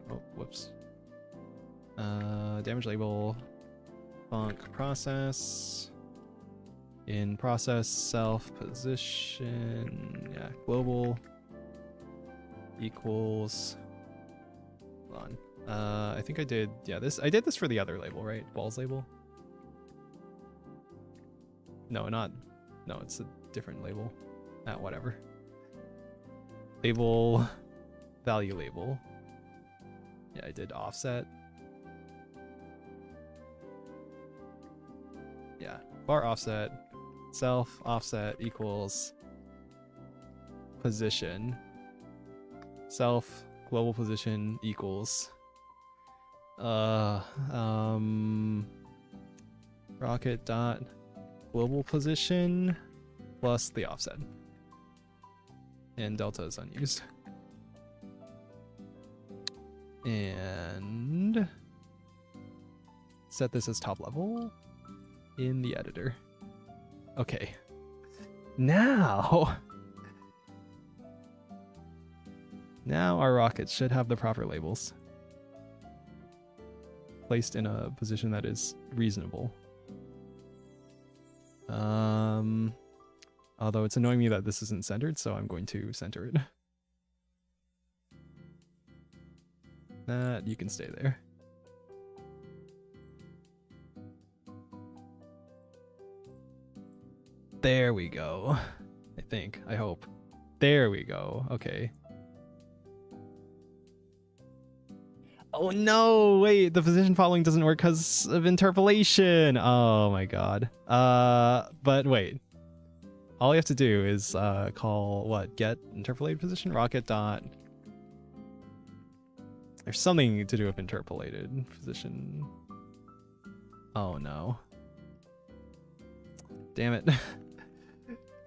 Oh, whoops. Damage label, func process, in process self position, yeah, global equals, hold on. I think I did, yeah, I did this for the other label, right? Balls label? No, no, it's a different label. Whatever. Label, value label. Yeah, I did offset. Yeah, bar offset, self offset equals position. Self global position equals rocket dot global position plus the offset. And delta is unused. And set this as top level in the editor. Okay. Now our rockets should have the proper labels placed in a position that is reasonable. Although it's annoying me that this isn't centered, so I'm going to center it. That you can stay there. There we go. I think. I hope. There we go. Okay. Oh no! Wait, the position following doesn't work because of interpolation. Oh my god. But wait. All you have to do is call what? Get interpolated position rocket dot. There's something to do with interpolated position. Oh no. Damn it.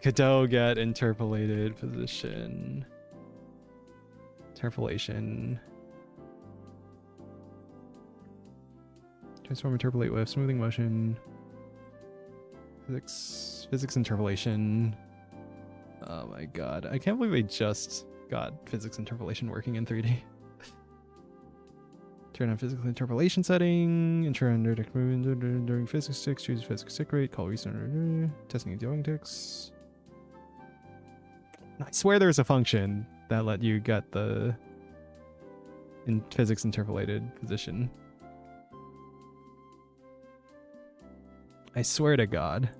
Godot get interpolated position. Interpolation. Transform interpolate with smoothing motion. Physics interpolation. Oh my god. I can't believe they just got physics interpolation working in 3D. Turn on physical interpolation setting. Ensure under deck movement during physics ticks. Choose physics tick rate. Call recent testing and dealing ticks. I swear there's a function that let you get the physics interpolated position. I swear to God.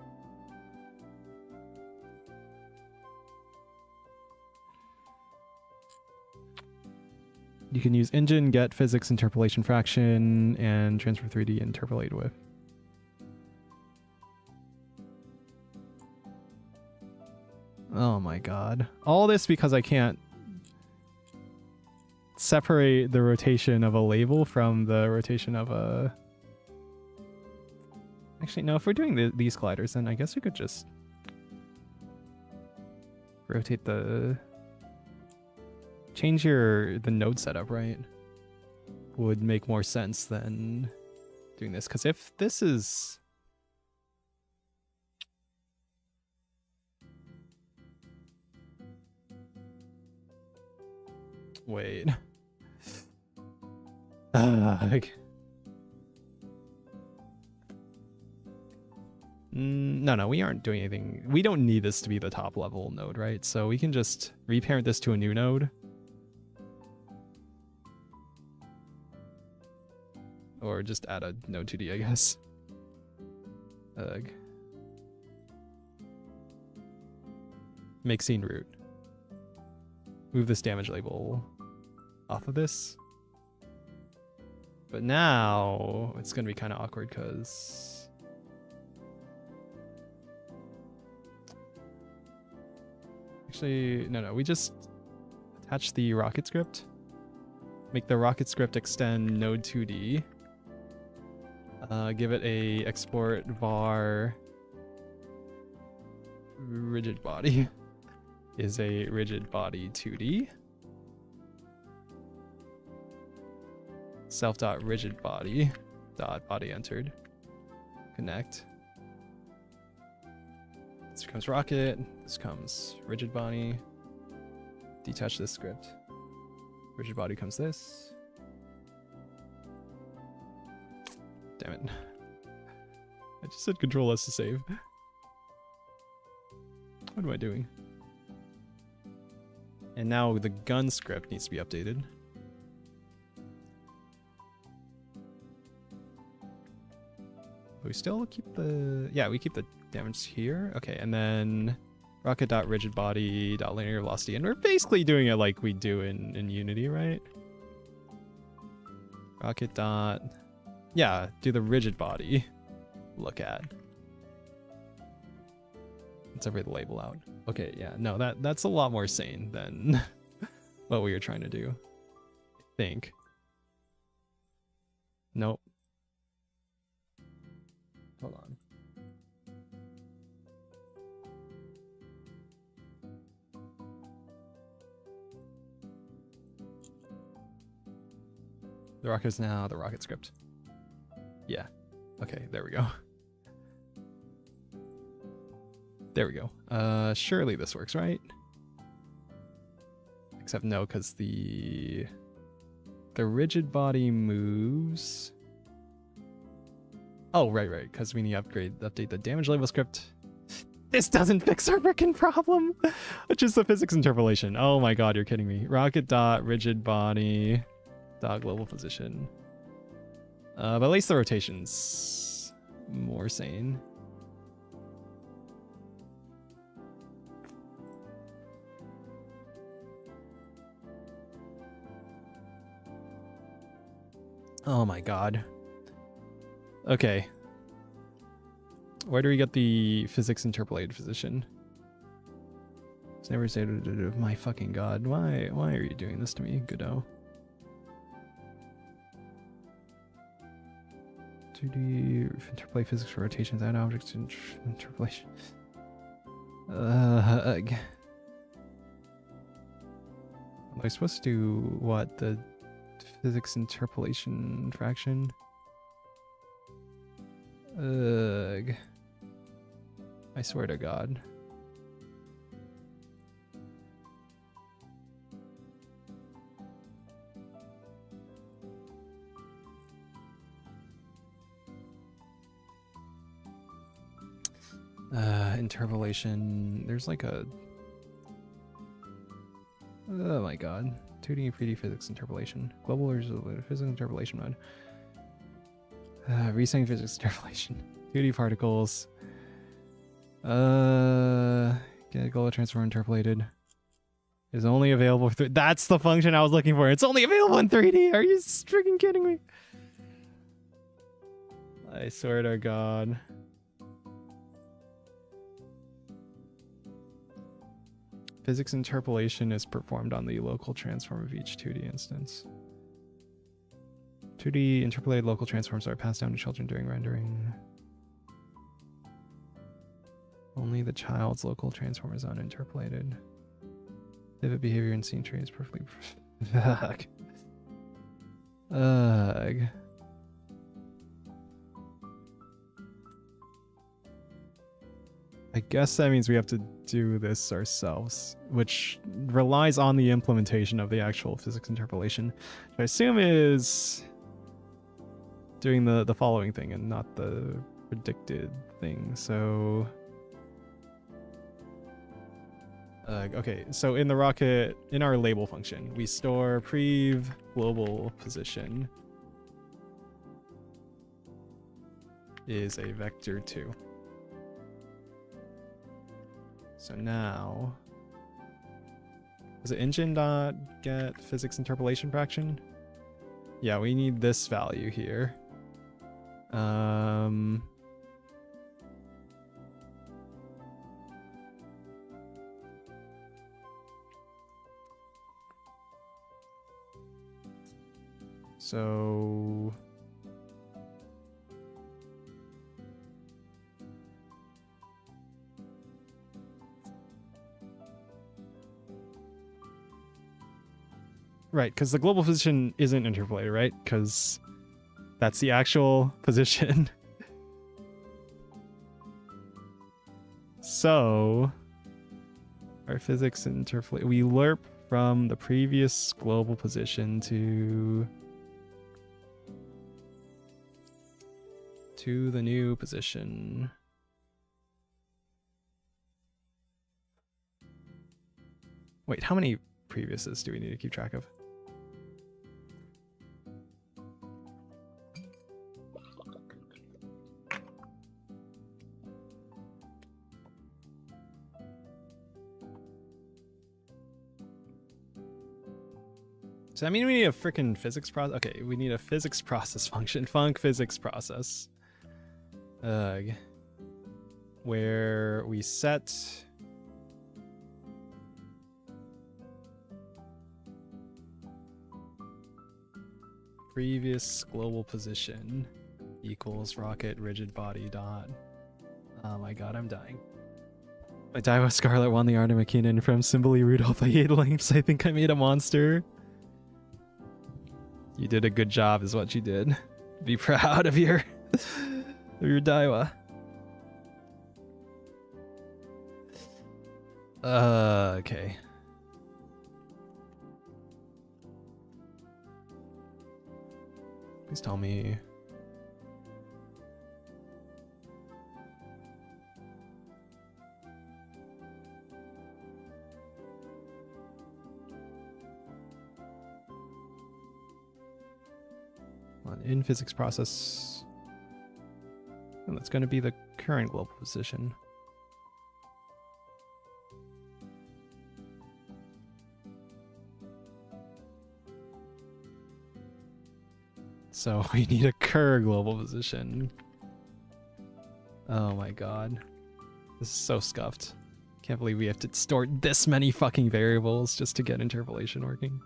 You can use engine, get physics interpolation fraction, and transfer 3D interpolate with. Oh my god. All this because I can't separate the rotation of a label from the rotation of a... Actually, no, if we're doing these colliders, then I guess we could just rotate the... Change the node setup, right? Would make more sense than doing this. Because if this is... Wait. No, we aren't doing anything. We don't need this to be the top level node, right? So we can just reparent this to a new node. Or just add a node 2D, I guess. Ugh. Make scene root. Move this damage label off of this. But now it's going to be kind of awkward because Actually, no, we just attach the rocket script. Make the rocket script extend node 2D. Give it a export var rigid body is a rigid body 2D. Self.rigid body dot body entered. Connect. This becomes rocket. This comes rigid body. Detach this script. Rigid body comes this. Damn it. I just said Control S to save. What am I doing? And now the gun script needs to be updated. We still keep the... Yeah, we keep the damage here. Okay, and then rocket.rigidbody.linear velocity. And we're basically doing it like we do in Unity, right? Rocket dot... Yeah, do the rigid body. Look at. Let's separate the label out. Okay, yeah, no, that's a lot more sane than what we were trying to do. I think. Nope. Hold on. The rocket is now the rocket script. Yeah. Okay, there we go. There we go. Surely this works, right? Except no, because the rigid body moves. Oh, right, because we need to update the damage label script. This doesn't fix our frickin' problem, which is the physics interpolation. Oh my god, you're kidding me. Rocket dot rigid body dot global position. But at least the rotation's more sane. Oh my god. Okay. Where do we get the physics interpolated position? It's never said. My fucking god. Why are you doing this to me, Godot? 2D interpolate physics for rotations and objects interpolation. Am I supposed to do what? The physics interpolation fraction? Ugh. I swear to God. Interpolation. There's like a... Oh my god. 2D and 3D physics interpolation. Global or physics interpolation mode. Resetting physics interpolation. 2D particles. Get global transform interpolated. Is only available for... That's the function I was looking for. It's only available in 3D. Are you freaking kidding me? I swear to God. Physics interpolation is performed on the local transform of each 2D instance. 2D interpolated local transforms are passed down to children during rendering. Only the child's local transform is uninterpolated. Pivot behavior in scene tree is perfectly... Fuck. Ugh. I guess that means we have to do this ourselves, which relies on the implementation of the actual physics interpolation, which I assume is doing the following thing and not the predicted thing. So okay, so in the rocket, in our label function, we store prev global position is a vector 2. So now, is it engine.get physics interpolation fraction? Yeah, we need this value here. So right, because the global position isn't interpolated, right? Because that's the actual position. So our physics interpolate. We lerp from the previous global position to the new position. Wait, how many previouses do we need to keep track of? Does that mean we need a freaking physics process? Okay, we need a physics process function. Func physics process. Where we set previous global position equals rocket rigid body dot. Oh my god, I'm dying. My Daiwa Scarlet won the Art of McKinnon from Symboli Rudolph by 8 lengths. I think I made a monster. You did a good job is what you did. Be proud of your Daiwa. Okay. Please tell me. In physics process, and that's going to be the current global position. So we need a current global position. Oh my god. This is so scuffed. Can't believe we have to store this many fucking variables just to get interpolation working.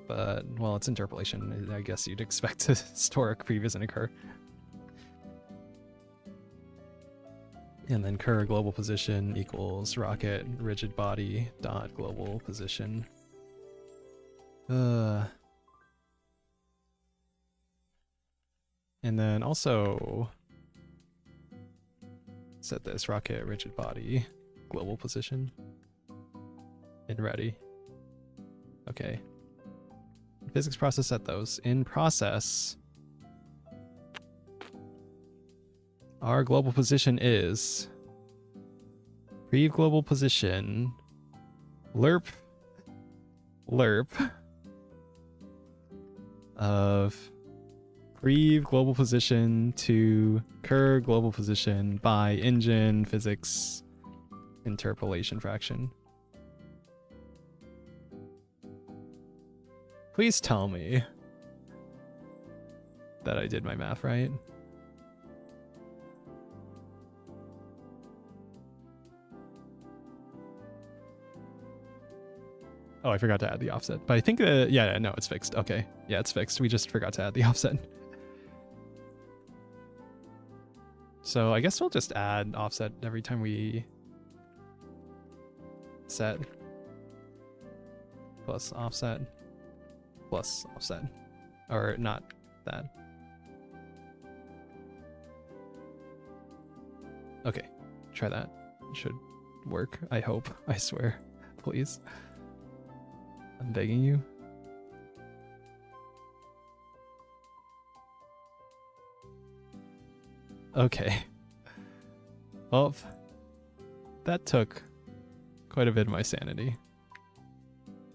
But, well, it's interpolation. I guess you'd expect to store a previous and a cur. And then cur global position equals rocket rigid body dot global position. And then also set this rocket rigid body global position and ready. Okay. Physics process set those. In process, our global position is prev global position lerp of prev global position to cur global position by engine physics interpolation fraction. Please tell me that I did my math right. Oh, I forgot to add the offset. But I think yeah, no, it's fixed. Okay. Yeah, it's fixed. We just forgot to add the offset. So I guess we'll just add offset every time we set plus offset. Plus offset, or not that. Okay, try that. It should work, I hope. I swear. Please. I'm begging you. Okay. Well, that took quite a bit of my sanity.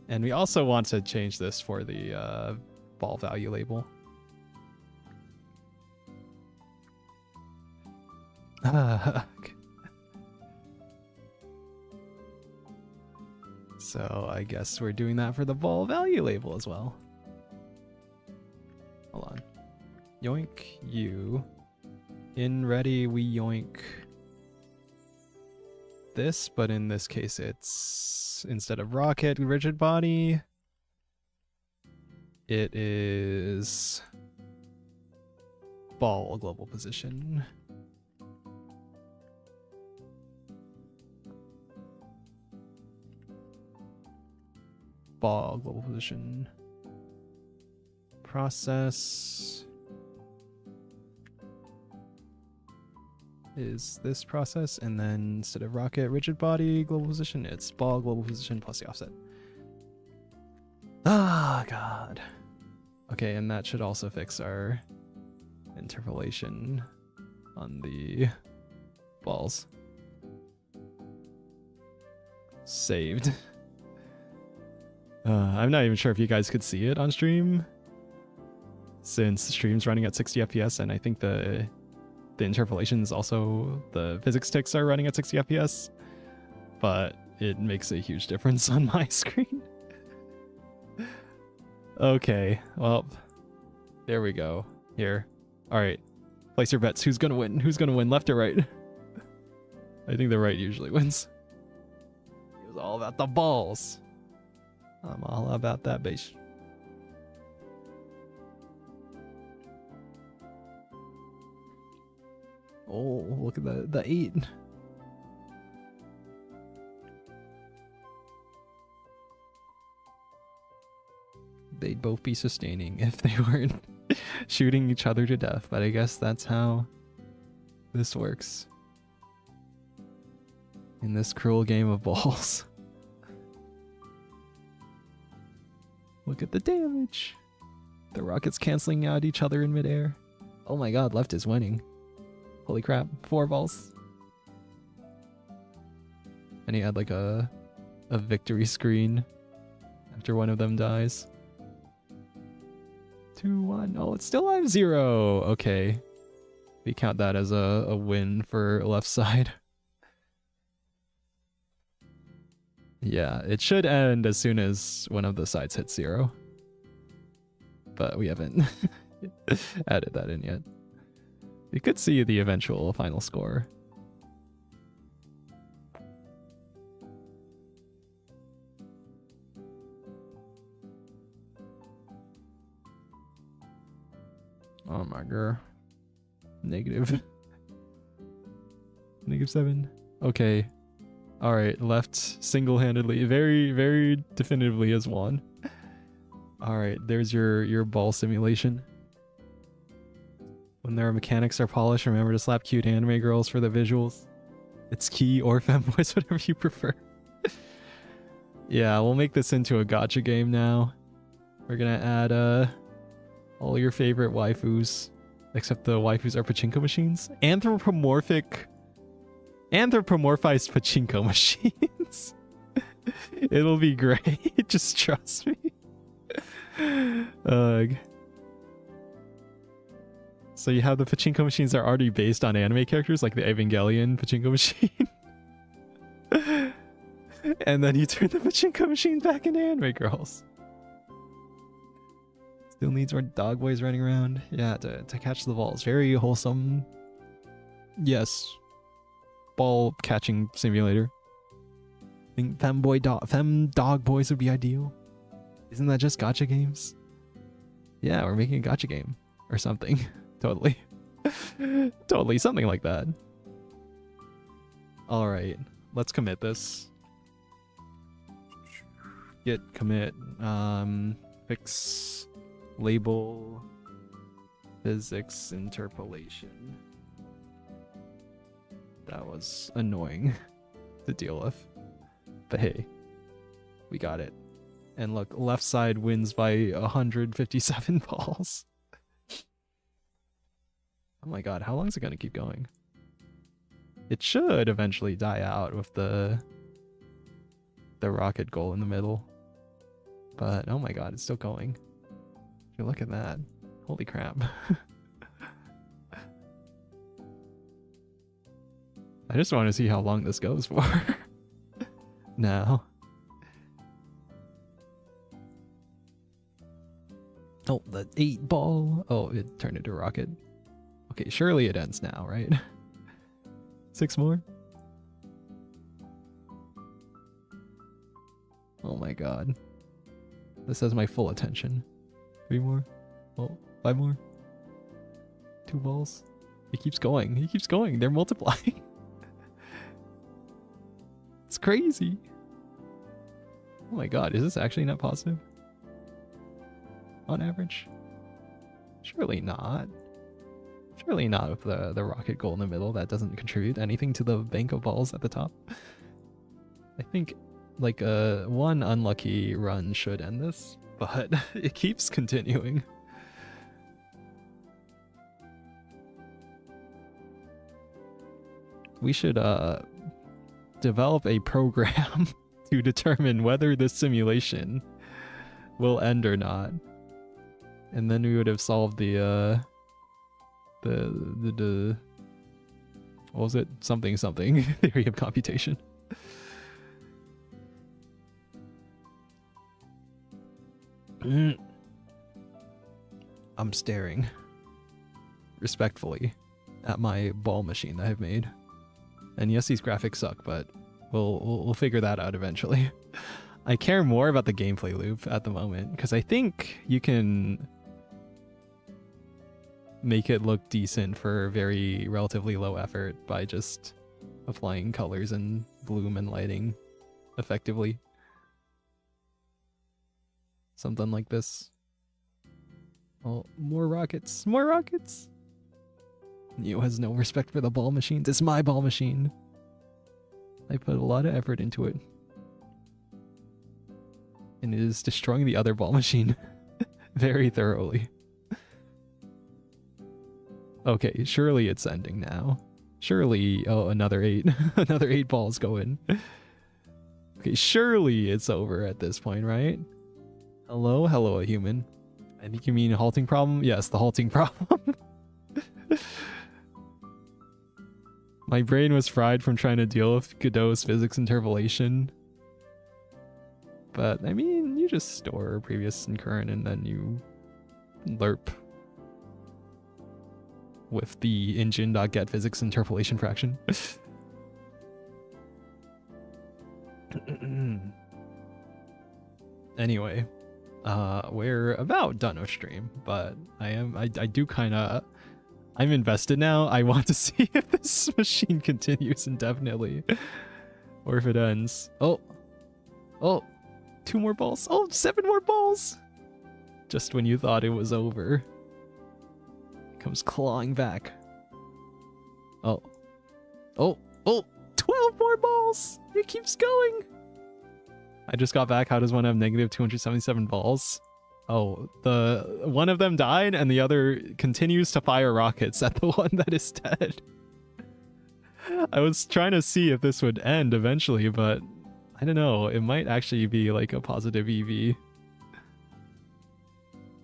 And we also want to change this for the ball value label. Okay. So I guess we're doing that for the ball value label as well. Hold on. Yoink you. In ready we yoink this, but in this case it's instead of rocket rigid body, It is ball global position. Ball global position. Process is this process, and then instead of rocket rigid body global position, it's ball global position plus the offset. Ah, God. Okay, and that should also fix our interpolation on the balls. Saved. I'm not even sure if you guys could see it on stream, since the stream's running at 60 FPS, and I think the interpolations also, the physics ticks are running at 60 FPS, but it makes a huge difference on my screen. Okay, well, there we go. Here. Alright, place your bets. Who's gonna win? Who's gonna win, left or right? I think the right usually wins. It was all about the balls. I'm all about that base. Oh, look at the 8. They'd both be sustaining if they weren't shooting each other to death, but I guess that's how this works in this cruel game of balls. Look at the damage. The rockets canceling out each other in midair. Oh my god, left is winning. Holy crap, 4 balls. And he had like a victory screen after one of them dies. 2-1. Oh, it's still 5-0. Okay. We count that as a win for left side. Yeah, it should end as soon as one of the sides hits 0. But we haven't added that in yet. You could see the eventual final score. Oh my god. Negative. -7. Okay. Alright, left single-handedly, very, very definitively has won. Alright, there's your ball simulation. When their mechanics are polished, remember to slap cute anime girls for the visuals. It's key or femboys, whatever you prefer. Yeah, we'll make this into a gacha game now. We're gonna add all your favorite waifus, except the waifus are pachinko machines. Anthropomorphized pachinko machines. It'll be great. Just trust me. Ugh. So you have the pachinko machines that are already based on anime characters, like the Evangelion pachinko machine. And then you turn the pachinko machine back into anime girls. Still needs more dog boys running around. Yeah, to catch the balls. Very wholesome. Yes. Ball catching simulator. I think fem dog boys would be ideal. Isn't that just gacha games? Yeah, we're making a gacha game. Or something. Totally. Totally, something like that. Alright, let's commit this. Git commit. Fix label physics interpolation. That was annoying to deal with. But hey, we got it. And look, left side wins by 157 balls. Oh my god, how long is it gonna keep going? It should eventually die out with the rocket goal in the middle. But oh my god, it's still going. Look at that. Holy crap. I just want to see how long this goes for. Now. Oh, the 8 ball. Oh, it turned into a rocket. Okay, surely it ends now, right? 6 more? Oh my god. This has my full attention. 3 more. Oh, 5 more. 2 balls. He keeps going. He keeps going. They're multiplying. It's crazy. Oh my god, is this actually net positive? On average? Surely not. Surely not with the rocket goal in the middle. That doesn't contribute anything to the bank of balls at the top. I think like one unlucky run should end this, but it keeps continuing. We should develop a program to determine whether this simulation will end or not. And then we would have solved the what was it? Something theory of computation. I'm staring respectfully at my ball machine that I've made. And yes, these graphics suck, but we'll figure that out eventually. I care more about the gameplay loop at the moment because I think you can make it look decent for very relatively low effort by just applying colors and bloom and lighting effectively. Something like this. Oh, more rockets. More rockets! Neo has no respect for the ball machines. It's my ball machine. I put a lot of effort into it. And it is destroying the other ball machine very thoroughly. Okay, surely it's ending now. Surely, oh, another 8. Another 8 balls go in. Okay, surely it's over at this point, right? Hello? Hello, a human. I think you mean a halting problem? Yes, the halting problem. My brain was fried from trying to deal with Godot's physics interpolation. But, I mean, you just store previous and current and then you lerp with the engine.get physics interpolation fraction. Anyway, we're about done with stream, but I do kind of, I'm invested now. I want to see if this machine continues indefinitely or if it ends. Oh, 2 more balls. Oh, 7 more balls. Just when you thought it was over. It comes clawing back. Oh, 12 more balls. It keeps going. I just got back. How does one have negative 277 balls? Oh, the one of them died and the other continues to fire rockets at the one that is dead. I was trying to see if this would end eventually, but I don't know. It might actually be like a positive EV.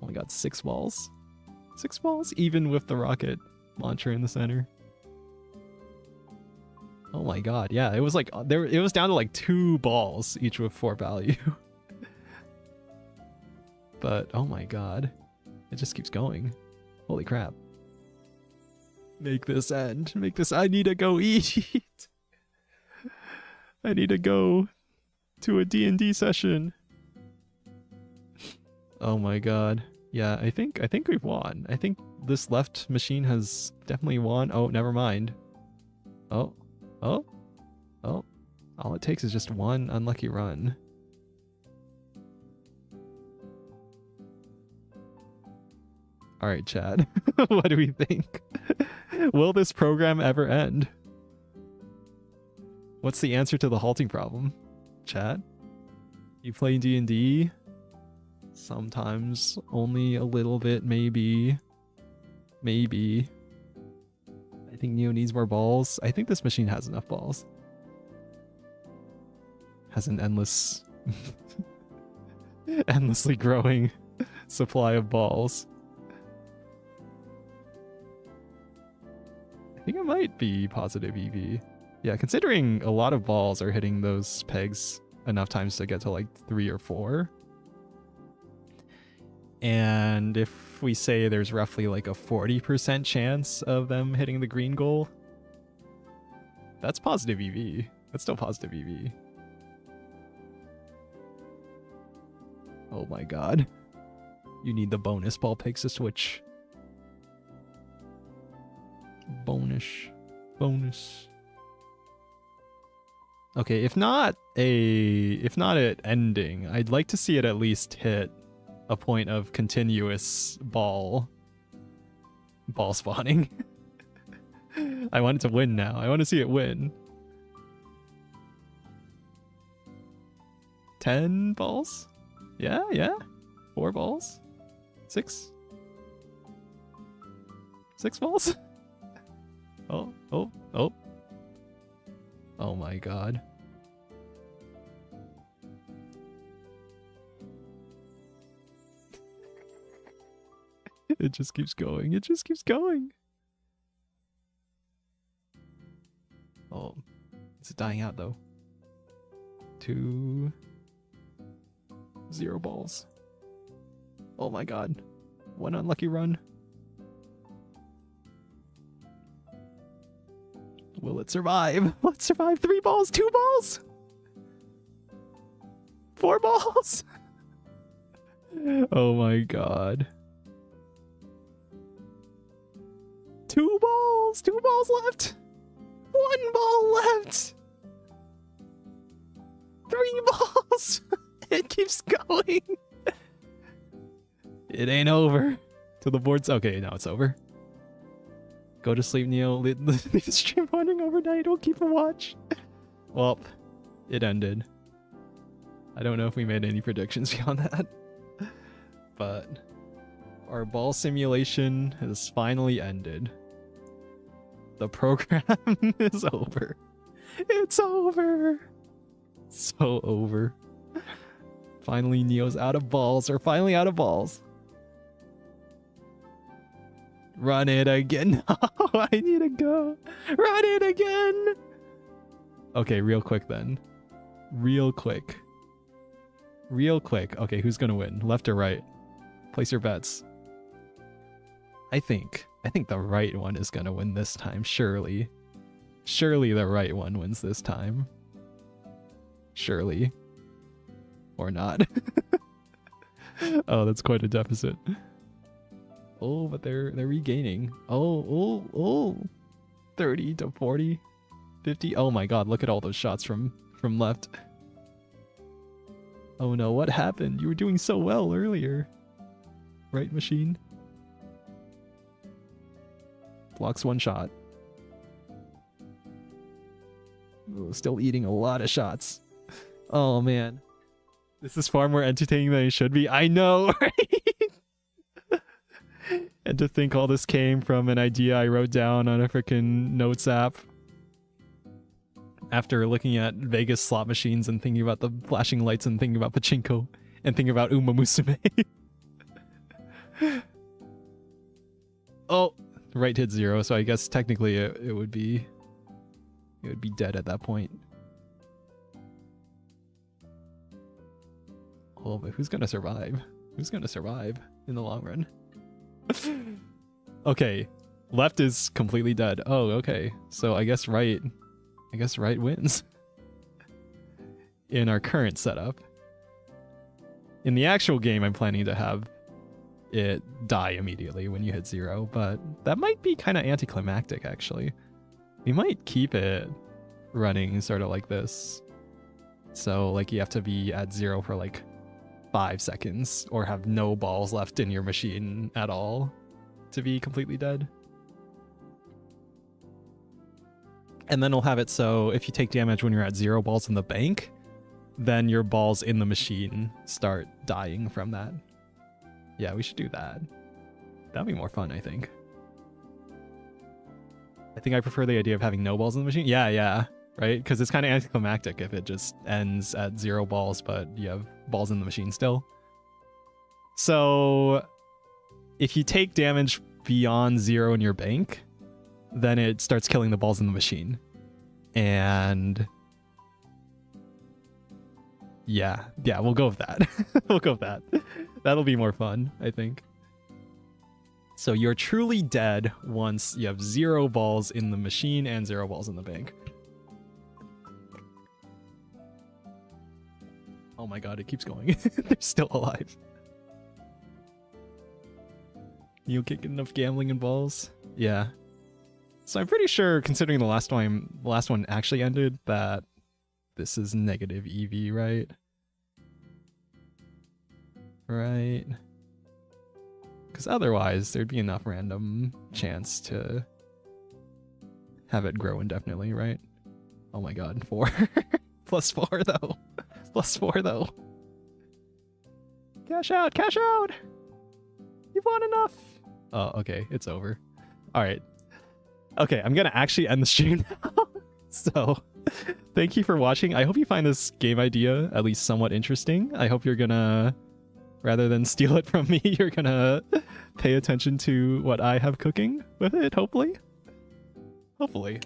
Only got 6 balls. 6 balls, even with the rocket launcher in the center. Oh my god, yeah, it was like it was down to like 2 balls, each with 4 value. But oh my god, it just keeps going. Holy crap. Make this end. Make this. I need to go eat. I need to go to a D&D session. Oh my god. Yeah, I think we've won. I think this left machine has definitely won. Oh, never mind. Oh. All it takes is just one unlucky run. Alright, Chad. What do we think? Will this program ever end? What's the answer to the halting problem? Chad? You play D&D? Sometimes. Only a little bit, maybe. Maybe. I think Neo needs more balls. I think this machine has enough balls. Has an endless... endlessly growing supply of balls. I think it might be positive EV. Yeah, considering a lot of balls are hitting those pegs enough times to get to like 3 or 4. And if we say there's roughly like a 40% chance of them hitting the green goal, that's positive EV. That's still positive EV. Oh my god. You need the bonus ball pegs to switch. Bonus. Okay, if not it ending, I'd like to see it at least hit a point of continuous ball spawning. I want it to win now. I want to see it win. 10 balls? Yeah. 4 balls? 6? 6 balls? Oh. Oh my god. It just keeps going. Oh, it's dying out though. 2 0 balls. Oh my god. 1 unlucky run. Will it survive? Let's survive. 3 balls, 2 balls, 4 balls. Oh my god. 2 balls, 2 balls left. 1 ball left. 3 balls. It keeps going. It ain't over. Till the board's okay. Now it's over. Go to sleep, Neo. Leave the stream running overnight. We'll keep a watch. Well, it ended. I don't know if we made any predictions beyond that. But our ball simulation has finally ended. The program is over. It's over. So over. Finally, Neo's out of balls. Or finally out of balls. Run it again. No, I need to go. Run it again. Okay, real quick then. Real quick. Okay, who's gonna win? Left or right? Place your bets. I think the right one is gonna win this time, surely. Surely the right one wins this time. Surely. Or not. Oh, that's quite a deficit. Oh, but they're regaining. Oh. 30 to 40, 50. Oh my god, look at all those shots from left. Oh no, what happened? You were doing so well earlier. Right, machine? Blocks 1 shot. Ooh, still eating a lot of shots. Oh man. This is far more entertaining than it should be. I know, right? And to think all this came from an idea I wrote down on a freaking notes app. After looking at Vegas slot machines and thinking about the flashing lights and thinking about pachinko and thinking about Uma Musume. Oh, right hit 0, so I guess technically it would be dead at that point. Oh, but who's gonna survive? Who's gonna survive in the long run? Okay, left is completely dead. Oh, okay. So I guess right wins. In our current setup. In the actual game, I'm planning to have it die immediately when you hit 0, but that might be kind of anticlimactic, actually. We might keep it running sort of like this. So, like, you have to be at 0 for, like, 5 seconds, or have no balls left in your machine at all to be completely dead. And then we'll have it so if you take damage when you're at 0 balls in the bank, then your balls in the machine start dying from that. Yeah, we should do that. That'd be more fun, I think. I think I prefer the idea of having no balls in the machine. Yeah, right? Because it's kind of anticlimactic if it just ends at 0 balls, but you have balls in the machine still. So if you take damage beyond 0 in your bank, then it starts killing the balls in the machine. And yeah, we'll go with that. We'll go with that. That'll be more fun, I think. So you're truly dead once you have 0 balls in the machine and 0 balls in the bank. Oh my god, it keeps going. They're still alive. You'll get enough gambling and balls. Yeah. So I'm pretty sure, considering the last one actually ended, that this is negative EV, right? Right. Because otherwise, there'd be enough random chance to have it grow indefinitely, right? Oh my god, 4. Plus 4 though. Plus 4 though. Cash out, cash out! You've won enough! Oh, okay, it's over. Alright. Okay, I'm gonna actually end the stream now. So, thank you for watching. I hope you find this game idea at least somewhat interesting. I hope you're gonna, rather than steal it from me, you're gonna pay attention to what I have cooking with it, hopefully. Hopefully.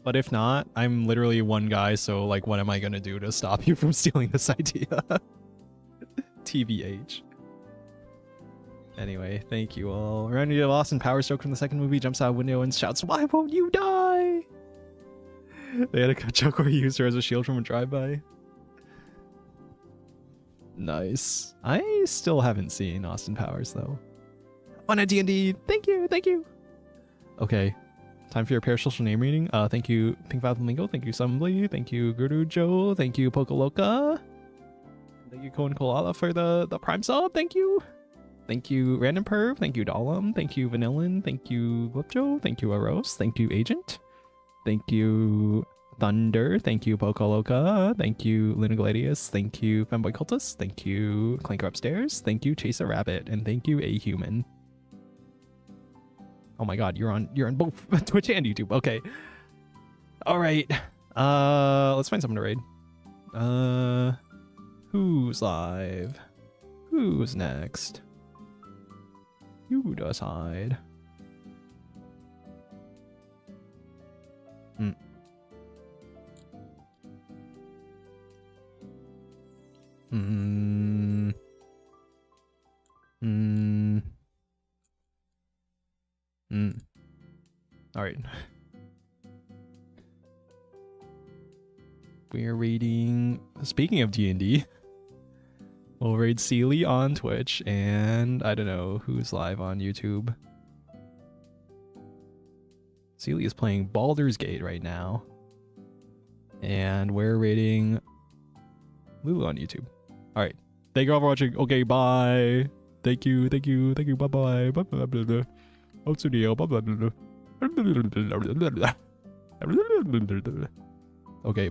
But if not, I'm literally one guy, so like what am I gonna do to stop you from stealing this idea? TBH. Anyway, thank you all. Randy of Austin power stroke from the second movie jumps out a window and shouts, "Why won't you die?" They had a joke where he used her as a shield from a drive-by. Nice. I still haven't seen Austin Powers though. On a D&D. Thank you, thank you. Okay. Time for your parasocial name reading. Thank you, Pink Flamingo. Thank you, Sumbly. Thank you, Guru Joe. Thank you, Pokoloka. Thank you, Cohen Koala for the Prime sub. Thank you. Thank you, Random Perv. Thank you, Dahlum. Thank you, Vanillin. Thank you, Glipjo. Thank you, Aros. Thank you, Agent. Thank you, Thunder. Thank you, Pokoloka. Thank you, Luna Gladius. Thank you, Femboy Cultist. Thank you, Clanker Upstairs. Thank you, Chase a Rabbit. And thank you, A Human. Oh my god, you're on both Twitch and YouTube. Okay. Alright. Let's find someone to raid. Who's live? Who's next? Who does hide? Alright. We're raiding... Speaking of D&D, we'll raid Sealy on Twitch, and I don't know who's live on YouTube. Sealy is playing Baldur's Gate right now. And we're raiding Lulu on YouTube. Alright. Thank you all for watching. Okay, bye. Thank you, thank you, thank you, bye-bye. Bye-bye. Home studio, blah blah blah. Okay.